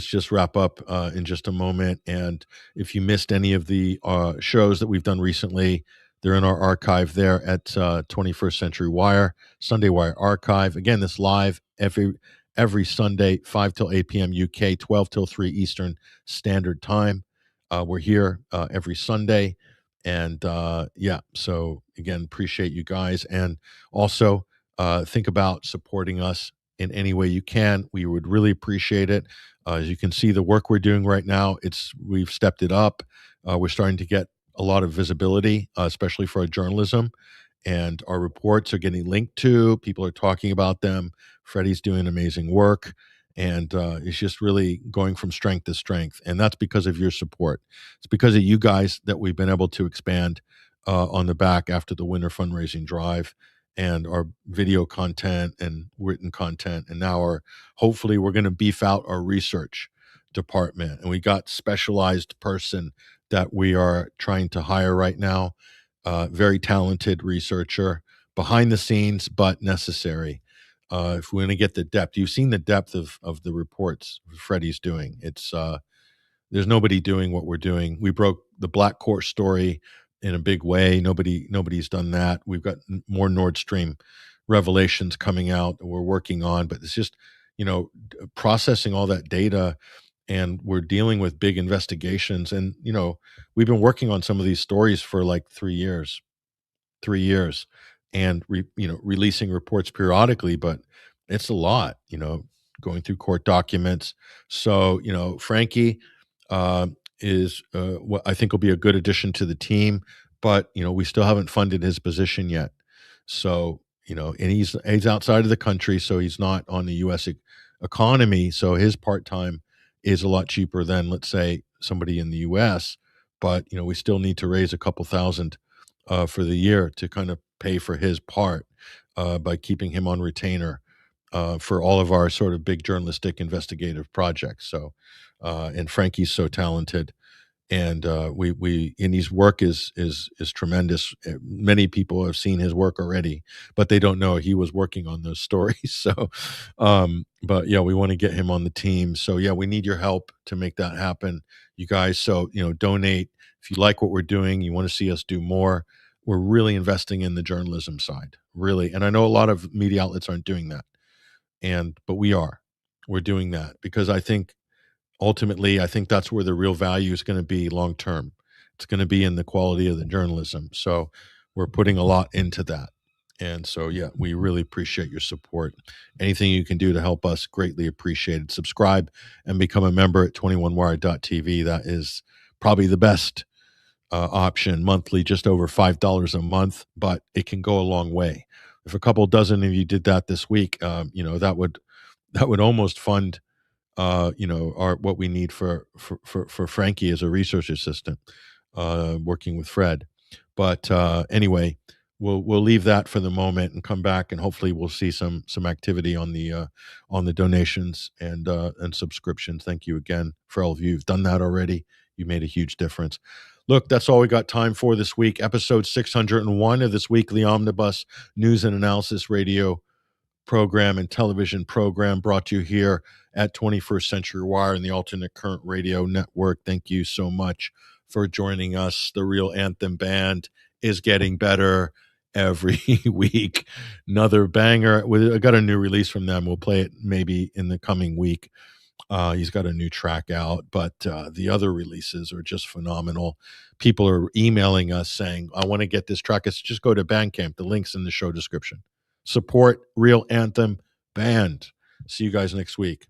just wrap up in just a moment. And if you missed any of the shows that we've done recently, they're in our archive there at 21st Century Wire, Sunday Wire Archive. Again, this live every Sunday, 5 till 8 p.m. UK, 12 till 3 Eastern Standard Time. We're here every Sunday. And so again, appreciate you guys. And also think about supporting us in any way you can. We would really appreciate it. As you can see, the work we're doing right now, we've stepped it up. We're starting to get a lot of visibility, especially for our journalism, and our reports are getting linked to. People are talking about them. Freddie's doing amazing work, And it's just really going from strength to strength. And that's because of your support. It's because of you guys that we've been able to expand on the back after the winter fundraising drive, and our video content and written content. And now hopefully we're going to beef out our research department. And we got specialized person that we are trying to hire right now. Very talented researcher, behind the scenes, but necessary. If we're going to get the depth, you've seen the depth of the reports Freddie's doing. It's there's nobody doing what we're doing. We broke the Black Court story in a big way. Nobody's done that. We've got more Nord Stream revelations coming out that we're working on, but it's just, processing all that data, and we're dealing with big investigations. And, we've been working on some of these stories for like 3 years, and releasing reports periodically, but it's a lot, going through court documents. So, Frankie is what I think will be a good addition to the team, but we still haven't funded his position yet. So, and he's outside of the country, so he's not on the U.S. economy. So his part-time is a lot cheaper than, let's say, somebody in the U.S. But we still need to raise a couple thousand for the year to kind of pay for his part by keeping him on retainer for all of our sort of big journalistic investigative projects. So, and Frankie's so talented, and and his work is tremendous. Many people have seen his work already, but they don't know he was working on those stories. So, but yeah, we want to get him on the team. So yeah, we need your help to make that happen, you guys. So donate if you like what we're doing. You want to see us do more. We're really investing in the journalism side, really. And I know a lot of media outlets aren't doing that, but we're doing that because ultimately, I think that's where the real value is going to be long term. It's going to be in the quality of the journalism. So we're putting a lot into that. And so, yeah, we really appreciate your support. Anything you can do to help us, greatly appreciated. Subscribe and become a member at 21wire.tv. That is probably the best option, monthly, just over $5 a month, but it can go a long way. If a couple dozen of you did that this week, that would almost fund what we need for Frankie as a research assistant, working with Fred. But anyway, we'll leave that for the moment and come back, and hopefully we'll see some activity on the donations and subscriptions. Thank you again for all of you who've done that already. You made a huge difference. Look, that's all we got time for this week. Episode 601 of this weekly Omnibus News and Analysis Radio program and television program, brought to you here at 21st Century Wire and the Alternate Current Radio Network. Thank you so much for joining us. The Real Anthem Band is getting better every week. Another banger. I got a new release from them. We'll play it maybe in the coming week. He's got a new track out, but the other releases are just phenomenal. People are emailing us saying, I want to get this track. Just go to Bandcamp. The link's in the show description. Support Real Anthem Band. See you guys next week.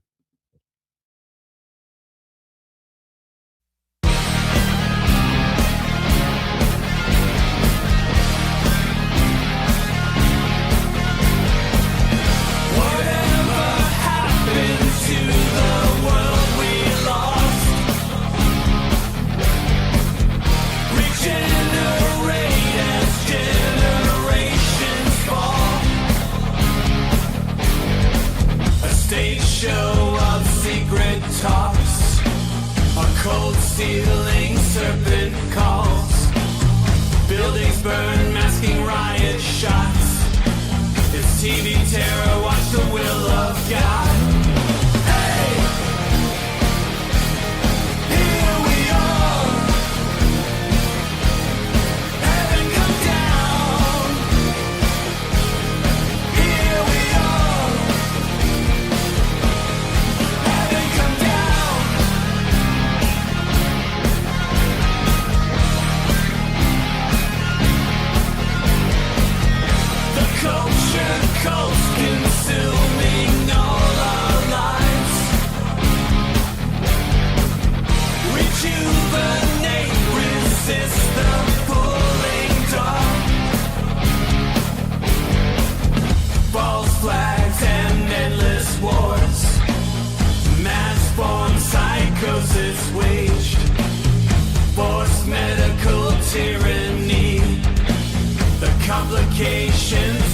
Show of secret talks, a cold stealing serpent calls, buildings burn, masking riot shots. It's TV terror, watch the will of God. Hey, here we are, heaven come down. Here we are, heaven come down. The culture cult's consuming all vacations.